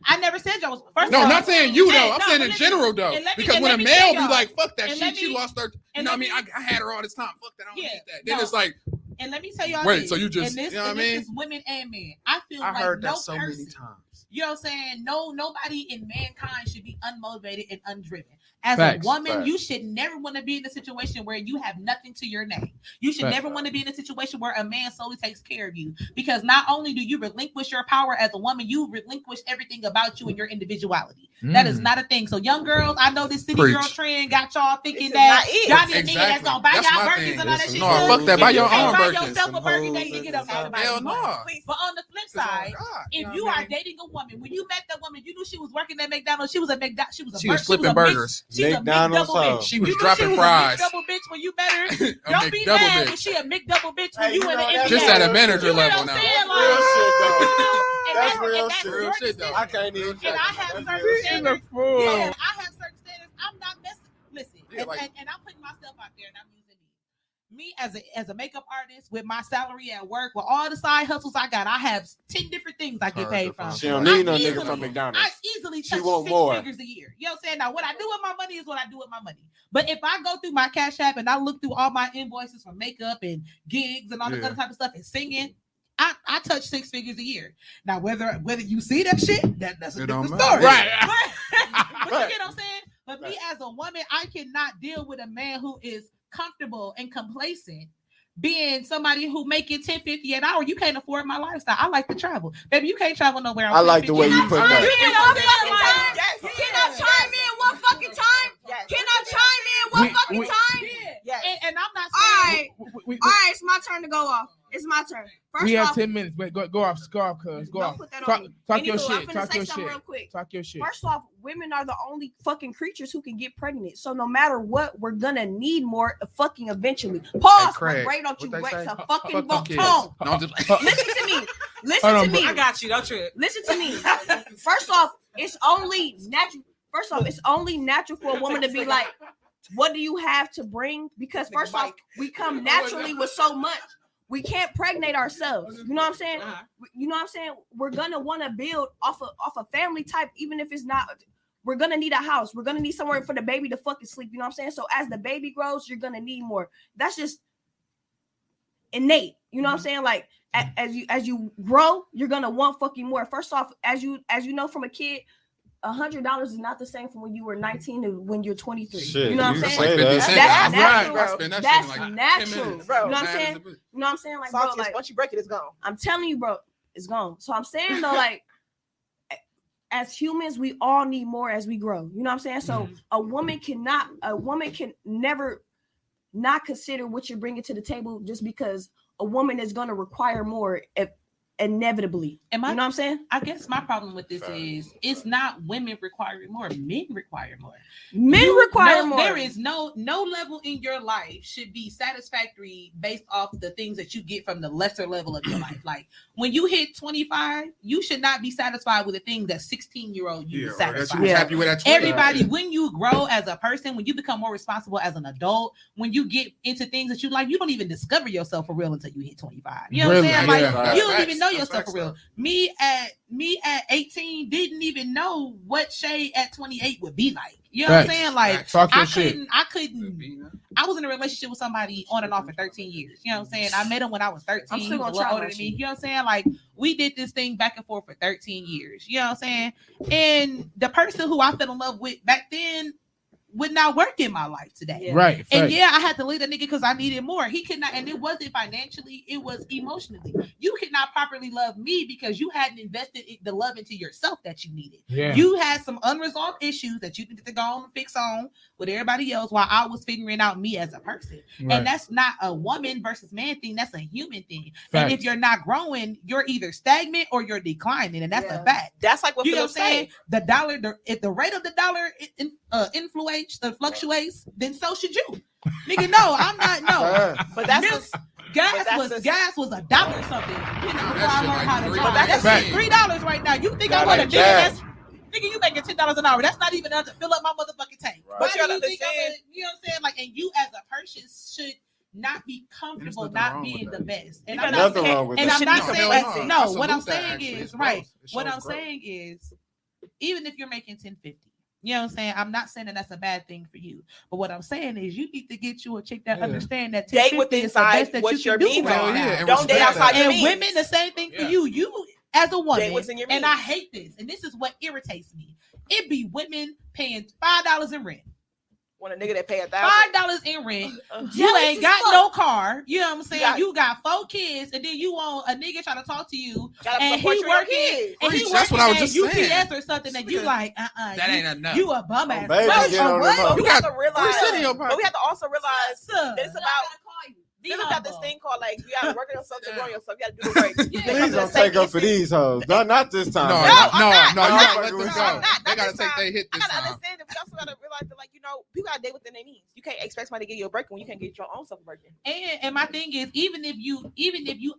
I never said y'all was. First No, of all, not saying you though. Hey, I'm no, saying but in listen, general though. and let me- Because and when let a me male tell be y'all, like, "Fuck that and shit," let she me- lost her. You and know what I let mean? me- I had her all this time. Fuck that. I don't Yeah, need that. Then no. it's like, And let me tell y'all. Wait, this, so you just- and this, you know what and I this mean? is women and men. I feel I like heard no that so many person, times. you know what I'm saying? Nobody in mankind should be unmotivated and undriven. As Facts. a woman, Facts. you should never want to be in a situation where you have nothing to your name. You should Facts. never want to be in a situation where a man solely takes care of you. Because not only do you relinquish your power as a woman, you relinquish everything about you and your individuality. That is not a thing. So young girls, I know this city Preach. girl trend got y'all thinking is that not it. y'all need a nigga Exactly. that's gonna buy That's y'all my Birkins thing. and all that Listen, shit. no, Good. fuck that. Buy If your you can't own buy Birkins, yourself a some Birkin, hoes then you and get up some out of my Hell money. no. But on the flip It's all side, God, if know you what I are mean? dating a woman, when you met that woman, you knew she was working at McDonald's. She was a McDonald's. She was She was flipping a burgers. She's a McDonald's McDouble hoe. bitch. She was You knew dropping she was fries. A McDouble bitch when you met her. A Don't be McDouble mad bitch. when she a McDouble bitch when Hey, you you in the know, that's NBA. Just at a manager You know level what now. I'm saying? Real shit, though. And That's and real that's shit. your Real shit, though. decision. I can't even. And I have That's certain real shit. She's a standards. fool. Yeah, I have certain standards. I'm not messing. Listen, Yeah, and, like- and I'm putting myself out there, and I'm using me as a makeup artist with my salary at work, with all the side hustles I got. I have 10 different things I get paid from. She don't need no I nigga easily- from McDonald's. I easily She touch want 6 more. figures a year. You know what I'm saying? Now, what I do with my money is what I do with my money. But if I go through my Cash App and I look through all my invoices for makeup and gigs and all this Yeah. other type of stuff and singing, I touch 6 figures a year. Now, whether you see that shit, that's a It don't different matter. story. Right. But you get what I'm saying? But me as a woman, I cannot deal with a man who is comfortable and complacent. Being somebody who making $10.50 an hour, you can't afford my lifestyle. I like to travel, baby. You can't travel nowhere. I like the way you put that. You know what I'm saying? Yes. Can I chime in one fucking time? Yes. Can I chime in one fucking we- time? Yes. And I'm not All saying. right, all right. It's my turn to go off. It's my turn. First We have off, 10 minutes. Wait, go off, cuz. Go don't off. put that Talk, on me. talk your Anywho, I'm shit. finna Talk say your something shit. real quick. Talk your shit. First off, women are the only fucking creatures who can get pregnant. So no matter what, we're gonna need more fucking eventually. Pause. Craig, Ray, don't you what they wait say? to fucking Fuck them vote. kids. Tone. No, I'm just Listen to me. Hold Listen on, to me. I got you. Don't trip. Listen to me. First off, it's only natural. First off, it's only natural for a woman to be like, "What do you have to bring?" Because first off, we come naturally with so much. We can't pregnate ourselves. You know what I'm saying? You know what I'm saying? We're gonna want to build off a family type, even if it's not. We're gonna need a house. We're gonna need somewhere for the baby to fucking sleep. You know what I'm saying? So as the baby grows, you're gonna need more. That's just innate. You know what I'm saying? Like as you grow, you're gonna want fucking more. First off, as you know from a kid, $100 is not the same from when you were 19 to when you're 23. Shit, you know what I'm you saying? say like 50 that. cents. That's I natural. I spend that That's shit in like 10 natural. minutes. Bro. You know what I'm Mad saying? as a bitch. You know what I'm saying? Like, bro, Salty is like once you break it, it's gone. I'm telling you, bro, it's gone. So I'm saying though, like, as humans, we all need more as we grow. You know what I'm saying? So a woman can never not consider what you're bringing to the table just because a woman is going to require more inevitably. And You know what I'm saying? I guess my problem with this is it's not women requiring more, men require more. Men require more. There is no level in your life should be satisfactory based off the things that you get from the lesser level of your life. Like when you hit 25, you should not be satisfied with the thing that 16-year-old you was satisfied. You was happy with that 20. Everybody, when you grow as a person, when you become more responsible as an adult, when you get into things that you like, you don't even discover yourself for real until you hit 25. You know what I'm saying? Like Yeah. you don't even know yourself for real. Me at 18 didn't even know what Shay at 28 would be like. You know what I'm saying? Like Talk your I shit. couldn't. I was in a relationship with somebody on and off for 13 years. You know what I'm saying? I met him when I was 13. I'm still He was gonna a little try older my than me. shit. You know what I'm saying? Like we did this thing back and forth for 13 years. You know what I'm saying? And the person who I fell in love with back then would not work in my life today. Yeah. Right. And fact. yeah, I had to leave the nigga because I needed more. He could not, and it wasn't financially, it was emotionally. You could not properly love me because you hadn't invested the love into yourself that you needed. Yeah. You had some unresolved issues that you needed to go on and fix on with everybody else while I was figuring out me as a person. Right. And that's not a woman versus man thing, that's a human thing. Fact. And if you're not growing, you're either stagnant or you're declining, and that's a fact. That's like what You know Philip what I'm saying? said. The dollar, if the rate of the dollar fluctuates, then so should you. Nigga, no, I'm not. No, But that's Milk- gas was $1 something. You know, before I learned how to $3. drive. That's Fact. $3 right now. You think I That want a ain't nigga bad. that's nigga? You making $10 an hour? That's not even enough to fill up my motherfucking tank. Right. Why But do you gotta you think I'm understand- you know what I'm saying? Like, and you as a person should not be comfortable nothing not wrong being with the that. best. And You I'm gotta not Nothing saying, wrong with and that. I'm not Shouldn't saying, be complacent. no, I what I'm salute that, saying actually. is, It's right, growth. It what shows I'm growth. saying is, even if you're making 1050, you know what I'm saying? I'm not saying that that's a bad thing for you. But what I'm saying is you need to get you a chick that Yeah. understand that Date 1050 within is the best inside that what you your can do means right are. now. and Don't date respect outside that. your And means. women, the same thing for Yeah. you. You as a woman, what's in your and I means. hate this, and this is what irritates me. It be women paying $5 in rent. When a nigga that pay $1,000. $5 in rent. You Jealous ain't as got fuck. no car. You know what I'm saying? got- You got 4 kids, and then you want a nigga trying to talk to you, Gotta and support he your working, kids. and he Preach, that's working what I was at just UPS saying. or something that you like. That you, ain't enough. You a bum ass. baby, bitch. get on them But up. we You have got to realize, $3 in your but we have to also realize Sister, that it's about. be Philip got this humble. thing called like you gotta work on yourself to grow yourself. You gotta do the work. Yeah. Please don't take up for these hoes. Not this time. No, man. I'm no, not. no, I'm you not. gotta let I'm them not. go. I'm not. They Not gotta this take time. their hit I this gotta time. understand that we also gotta realize that, like, you know, people gotta date within their means. You can't expect somebody to get you a break when you can't get your own self a break. And my thing is, even if you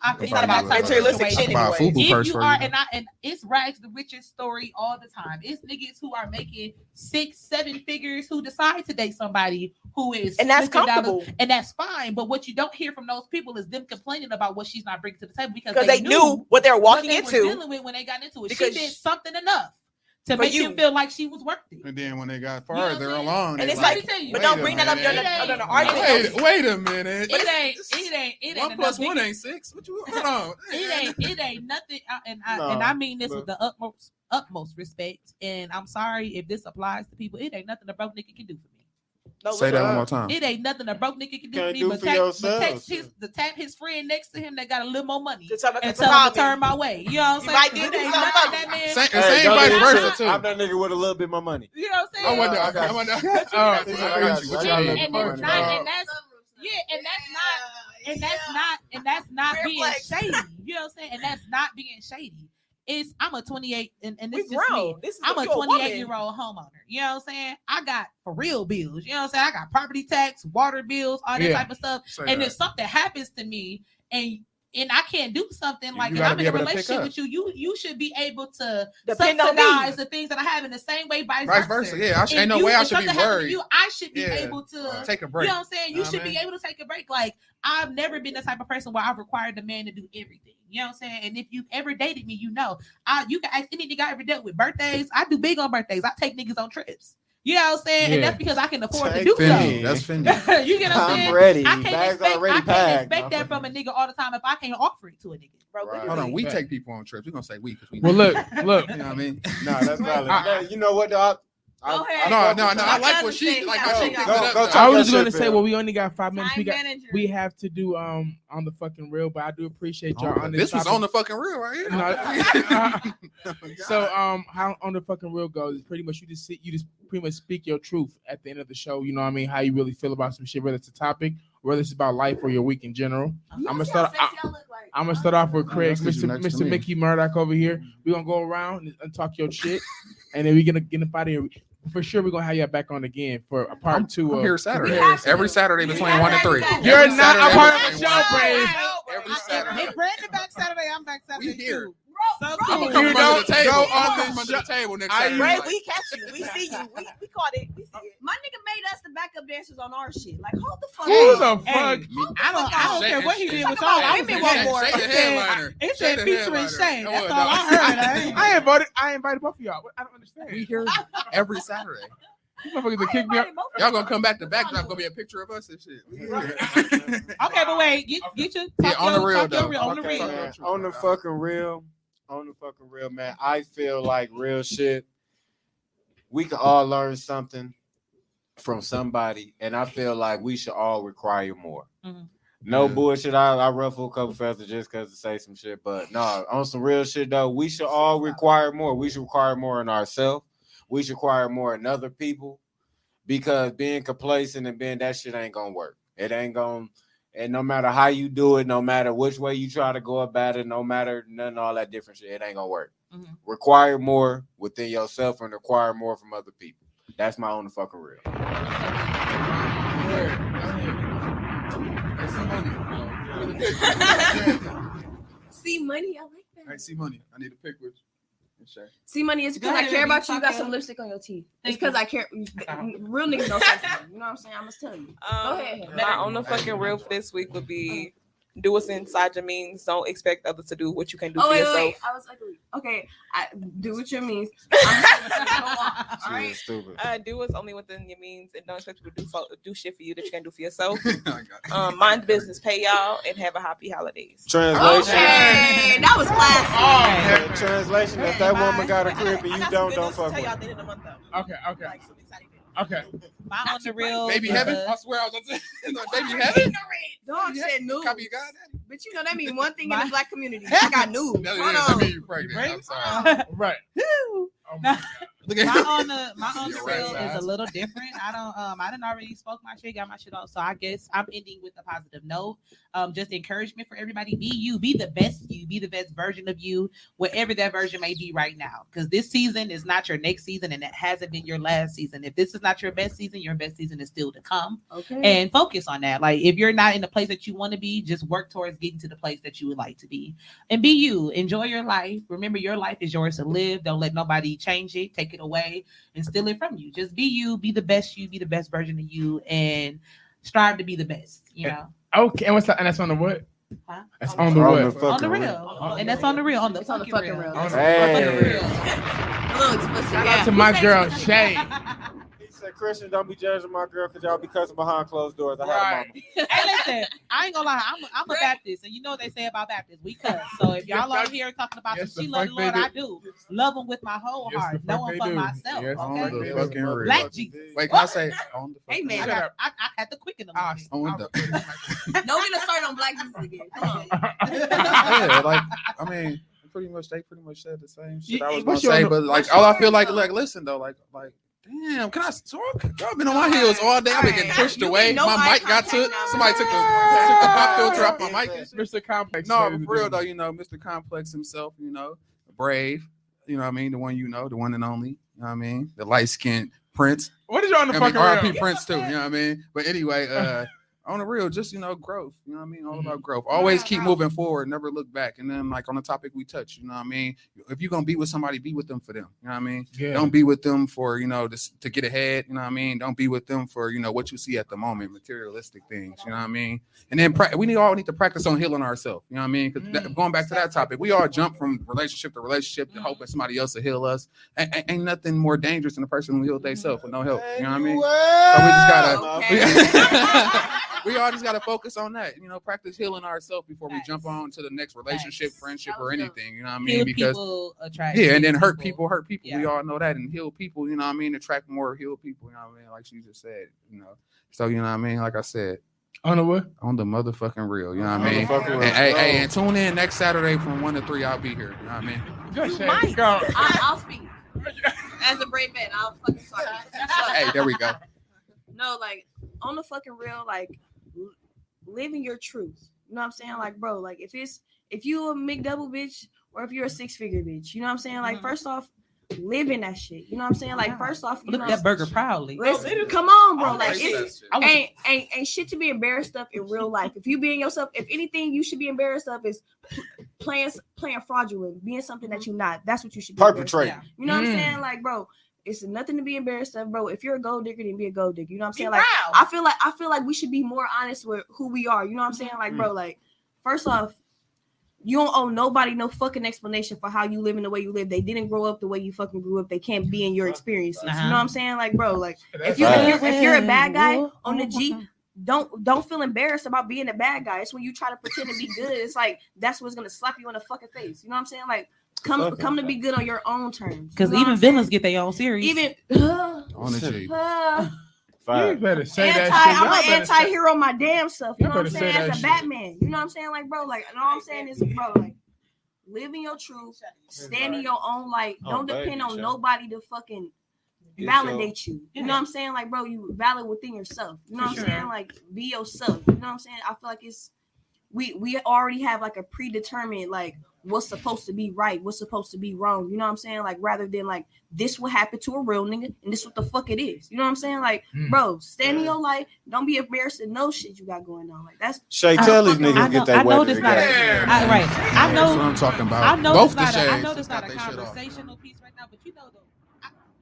opt It's into not about that type of materialistic situation, shit Buy a anyway. FUBU if purse you for are, you. and it's rags the richest story all the time. It's niggas who are making 6-7 figures who decide to date somebody who is And that's $50, comfortable and that's fine. But what you don't hear from those people is them complaining about what she's not bringing to the table Because they knew what they were what walking they were into. dealing with when they got into it. Because She did something enough to For make you. them feel like she was worth it. And then when they got You know what farther I'm saying? along, And they it's Let me like, tell you, but wait don't a bring that up minute. during the It argument. Wait a minute. It ain't One plus one ain't 6. What you hold on? it ain't nothing, and No, I mean this but- with the utmost respect. And I'm sorry if this applies to people. It ain't nothing a broke nigga can do for me. No, Say that one more time. It ain't nothing a broke nigga can do for Can't me. do But for text yourself. tap his friend next to him that got a little more money To tell me and to tell him call to turn me. my way. You know what I'm You saying? might It do ain't something nothing about that man. Same, Hey, same don't vice get it versa twisted. too. I'm that nigga with a little bit more money. You know what I'm I saying? wonder. I got I you. wonder. But you Oh, know, I got you. What yeah, you and I it's got got? you. not, Money. and that's not Weird being flex. shady. You know what I'm saying? And that's not being shady. I'm a 28, and We this is just me. grown. This is I'm a you're woman. 28-year-old homeowner. You know what I'm saying? I got for real bills. You know what I'm saying? I got property tax, water bills, all that Yeah. type of stuff. Say And that. if something happens to me and I can't do something You like, and gotta I'm be in a able to pick relationship up. with you, you should be able to Depend on me. subsidize the things that I have in the same way, vice versa. versa. Yeah, If ain't no you- way I if should be something happened to worried. You, I should be Yeah. able to Take a You break. know what I'm saying? You Know what should I be mean? able to take a break. Like, I've never been the type of person where I've required the man to do everything. You know what I'm saying? And if you've ever dated me, you know. You can ask any nigga I ever dealt with. Birthdays, I do big on birthdays. I take niggas on trips. You know what I'm saying? And Yeah. that's because I can afford to Take do Fendi. so. That's Fendi. You get what I'm I'm saying? ready. I can't Bags expect, already I can't packed. expect that from a nigga all the time if I can't offer it to a nigga. Bro, Right. Hold on, we Yeah. take people on trips. We're gonna say we because we. Well, look. You know what I mean? Nah, that's valid. I- You know what, though? Go ahead. No, fuck no, with no. that. I like what she like. How she Go, picked go, it up. go though. talk I was your just gonna shit, say, Phil. well, we only got 5 minutes. Time manager. We have to do on the fucking real, but I do appreciate y'all on This was topic. on the fucking real right here. So how on the fucking real goes is pretty much you just pretty much speak your truth at the end of the show. You know what I mean? How you really feel about some shit, whether it's a topic, whether it's about life or your week in general. I'm gonna start. I'm gonna start off with Craig, that's 'cause you next to Mr. me. Mickey Murdoch over here. We're gonna go around and talk your shit, and then we're gonna get up out of here. For sure, we're gonna have you back on again for a part two. I'm of here Saturday. comparison. Every Saturday between 1 and 3. You're Every not a Saturday part of the between show, 1 and 3. Brave. Every Saturday. If Brandon back Saturday, I'm back Saturday We here. too. So I'm cool. gonna come You under don't the table. go I'm on gonna this come under show. the table next I- Saturday. Ray, Like, we catch you. We see you. We caught it. We see it. My nigga made us the backup dancers on our shit. Like, hold the fuck Who up. the fuck? I don't care what he did with y'all. I was Give me in one there. more. Shay the It said- headliner. It Shay said the featuring headliner. Shay. That That's was- all I heard. I invited both of y'all. I don't understand. We here every Saturday. These motherfuckers to kick me up. Y'all gonna come back to backdrop. Gonna be a picture of us and shit. We here. Okay, but wait, get your Yeah, on the real, talk your though. real, on the Okay, real. man. On the fucking real, man. I feel like real shit. We can all learn something from somebody, and I feel like we should all require more. Mhm. No Yeah. bullshit. I ruffle a couple feathers just because to say some shit, but no, on some real shit though, we should all require more. We should require more in ourselves. We should require more in other people, because being complacent and being that shit ain't gonna work. It ain't gonna. And no matter how you do it, no matter which way you try to go about it, no matter none of all that different shit, it ain't gonna work. Mhm. Require more within yourself and require more from other people. That's my own fucking real. See money, I like that. I see money. I need a pic with you. And Shay. See money is Go because I ahead, care about be you. You got fucking- some lipstick on your teeth. Thank It's because you. I care. Real niggas don't say something. You know what I'm saying? I must tell you. Go ahead. My on the fucking real for this week would be do what's inside your means. Don't expect others to do what you can do Oh for wait, yourself. wait. I was ugly. Okay, I do what you mean. All She right. is stupid. Do what's only within your means, and don't expect people to do shit for you that you can't do for yourself. I got it. Mind the business, pay y'all, and have a happy holidays. Translation. Okay, that was classic. Translation. If that woman got a crib and you don't fuck with her. at the end of the month though. Okay. Like some exciting things. Okay. My on the real. Baby is, heaven. I swear I was gonna say baby heaven. Dog said news. Copy you got that? But you know that means one thing in My- the black community. I got news. That Hold is- that on. mean you pregnant. I'm sorry. Right. Woo. Oh my God. Look at my on the You're real right, is guys. a little different. I didn't already spoke my shit, got my shit off. So I guess I'm ending with a positive note. Just encouragement for everybody. Be you, be the best you, be the best version of you, whatever that version may be right now. Because this season is not your next season, and it hasn't been your last season. If this is not your best season, your best season is still to come. Okay. And focus on that. Like if you're not in the place that you want to be, just work towards getting to the place that you would like to be. And be you. Enjoy your life. Remember, your life is yours to live. Don't let nobody change it, take it away, and steal it from you. Just be you, be the best you, be the best version of you, and strive to be the best, you know. Okay. And what's that? And that's on the what? Huh? That's on the On what? the On fucking the real. real. And that's on the real. On the It's on the fucking fucking real. real. On the Hey. Fucking real. A little explicit. Shout Yeah. out to my girl Shay. He said, Christian, don't be judging my girl because y'all be cussing behind closed doors. I had a Right. mama. Hey, listen, I ain't gonna lie. I'm a Baptist, and you know what they say about Baptists. We cuss. So if y'all Yes, out here talking about yes, some she the love the fuck they Lord, do. I do. Love them with my whole Yes, heart. the No fuck one they for do. myself. Yes, On Okay. the fucking real. Black Jesus. Wait, can I say on the Hey, fucking man. Shut up. I had to quicken them. a Ah, little bit. on the Don't get us started on black Jesus again. Come on. yeah, like I mean, they pretty much said the same shit I was gonna What's your- say, but like what's all I yours, feel like, though? listen though, like damn, can I talk? Y'all been on my heels all day. I've been getting pushed You away. get no My eye mic got contact took. now. Somebody took the pop filter off my mic. And shit. Mr. Complex. No, said it for real again. though, you know, Mr. Complex himself, you know, brave, you know what I mean, the one you know, the one and only, you know what I mean, the light skinned Prince. What is you on the I mean, fucking R.I.P. real? Prince too, you know what I mean? But anyway, on the real, just, you know, growth, you know what I mean? All about growth. Always keep moving forward, never look back. And then, like, on the topic we touched, you know what I mean? If you're going to be with somebody, be with them for them, you know what I mean? Yeah. Don't be with them for, you know, to get ahead, you know what I mean? Don't be with them for, you know, what you see at the moment, materialistic things, you know what I mean? And then we all need to practice on healing ourselves, you know what I mean? Because going back to that topic, we all jump from relationship to relationship to hoping somebody else will heal us. Ain't nothing more dangerous than a person who healed themselves with no help, you know what I mean? So we just gotta, we all just gotta focus on that, you know, practice healing ourselves before we jump on to the next relationship, Facts. friendship, That or was anything, you know what I mean? Healed Because people attract yeah, and then healed hurt people. We Yeah. all know that, and heal people, you know what I mean? Attract more healed people, you know what I mean? Like she just said, you know. So you know what I mean? Like I said, On the what? on the motherfucking real, you know what I On the mean? fucking real. And, hey, and tune in next Saturday from 1 to 3. I'll be here. You know what I mean? Good You shit. might. Go. I'll speak. As a brave man, I'll fucking talk. Hey, there we go. No, like on the fucking real, like living your truth. You know what I'm saying? Like, bro, like if you a McDouble bitch or if you're a 6-figure bitch, you know what I'm saying? Like, first off, live in that shit. You know what I'm saying? Like, first off, you Look know, at that burger proudly. listen, come on, bro. I Like, like it's that shit. ain't shit to be embarrassed of in real life. If you being yourself, if anything you should be embarrassed of is playing fraudulent, being something that you're not. That's what you should be embarrassed of. Perpetrate. You know what I'm saying? Like, bro, it's nothing to be embarrassed of, bro. If you're a gold digger, then be a gold digger. You know what I'm saying? Like, I feel like we should be more honest with who we are. You know what I'm saying? Like, bro, like, first off, you don't owe nobody no fucking explanation for how you live in the way you live. They didn't grow up the way you fucking grew up. They can't be in your experiences. You know what I'm saying? Like, bro, like if you're a bad guy on the G, don't feel embarrassed about being a bad guy. It's when you try to pretend to be good. It's like that's what's gonna slap you in the fucking face. You know what I'm saying? Like, come to be good on your own terms. Because even villains get their own series. Even On the G. You better say that shit. I'm Y'all an better say- anti-hero my damn self. You know what I'm better saying? say As that a shit. Batman. You know what I'm saying? Like, bro, like, and all I'm saying is, bro, like, live in your truth, stand in your own light. Don't depend on nobody to fucking validate you. You know what I'm saying? Like, bro, you valid within yourself. You know what I'm saying? Like, be yourself. You know what I'm saying? I feel like it's we already have like a predetermined like what's supposed to be right, what's supposed to be wrong. You know what I'm saying? Like, rather than like this will happen to a real nigga and this what the fuck it is. You know what I'm saying? Like, bro, stand in your life. Don't be embarrassed to know shit you got going on. Like, that's Shay, tell these niggas get that I know weather this not together. I know. That's what I'm talking about. I know Both this the not. I shades know just this got not a they shit off. conversational piece right now, but you know,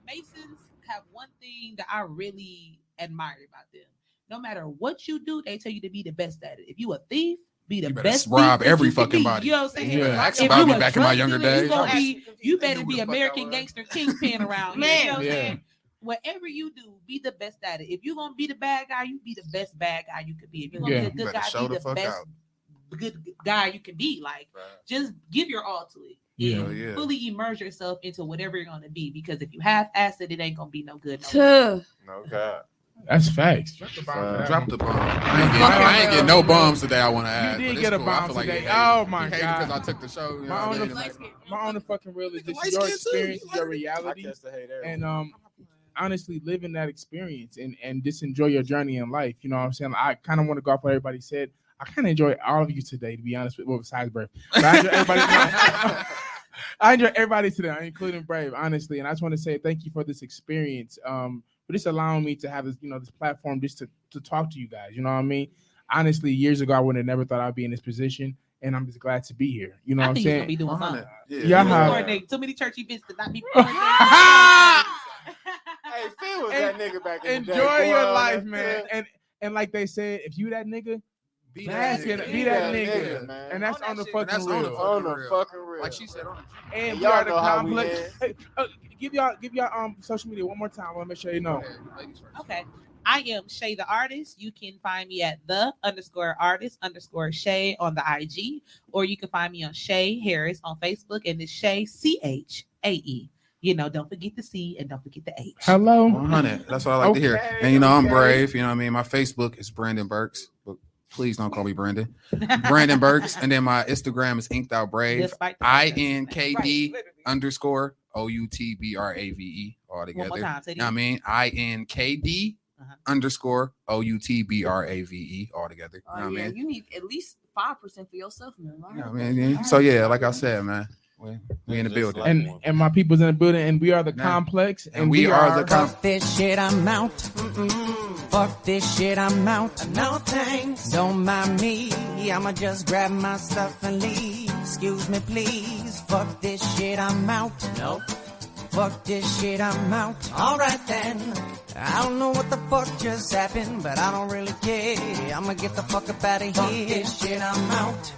Masons have one thing that I really admire about them. No matter what you do, they tell you to be the best at it. If you a thief, be the You better best. rob thief that every you can fucking be. body. You know what I'm saying? Yeah. Ask If about you me a back in my drug younger dealer, days. you I better knew be who the fuck I American was. gangster kingpin around here. You know what I'm Yeah. saying? Whatever you do, be the best at it. If you're gonna be the bad guy, you be the best bad guy you could be. If you're gonna Yeah. be a You good better guy, show be the the fuck best out. good guy you can be. Like, just give your all to it. Yeah. Hell yeah. Fully immerse yourself into whatever you're gonna be. Because if you have acid, it ain't gonna be no good. Tuh. No God. That's facts. Drop the bomb for that Drop one. the bomb. I ain't get no bombs today. I want to add. did but it's get a cool. I bomb feel like today. he hated- Oh, my he hated God. because I took the show. You know My what I own, mean? Like, my own fucking real is this Light is your skin too. experience, You is your like it? I reality, catch the hate everywhere. and honestly, live in that experience and just enjoy your journey in life. You know what I'm saying? I kind of want to go off what everybody said. I kind of enjoy all of you today, to be honest with, well, besides Brave. But I enjoy everybody. I enjoy everybody today, including Brave, honestly. And I just want to say thank you for this experience. For just allowing me to have this, this platform just to talk to you guys. You know what I mean? Honestly, years ago, I would have never thought I'd be in this position, and I'm just glad to be here. You know I what I'm think you're gonna saying? be doing 100. something. Yeah, how- Coordinate. Too many church events to not be. Hey, Phil was that nigga back in the day. Enjoy your boy. life, man. And like they said, if you that nigga, Be bask in it. Be that nigga. man. And that's On that on the shit. fucking That's on the real. On the real. fucking real. Like she said, on the And we Y'all are the know how we complex. is. Hey, give y'all social media one more time. I want to make sure you know. ladies first. Okay. I am Shay the Artist. You can find me at _artist_Shay on the IG, or you can find me on Shay Harris on Facebook, and it's Shay CHAE. Don't forget the C and don't forget the H. Hello. 100. That's what I like to hear. Okay, And I'm okay. brave. You know what I mean? My Facebook is Brandon Burks, but please don't call me Brandon. Brandon Burks. And then my Instagram is Inked Out Brave. Despite the- INKD _ OUTBRAVE all One together. more time. Say You know what I mean? INKD _ OUTBRAVE all together. You know what I mean? You need at least 5% for yourself, man. You know what I mean? So yeah, like I said, man, we in the building. And my people's in the building, and we are the Nah. complex, And we are the Fuck this shit, I'm out. Fuck this shit, I'm out. No thanks. Don't mind me. I'ma just grab my stuff and leave. Excuse me, please. Fuck this shit, I'm out. Nope. Fuck this shit, I'm out. Alright then. I don't know what the fuck just happened, but I don't really care. I'ma get the fuck up out of here. Fuck this shit, I'm out.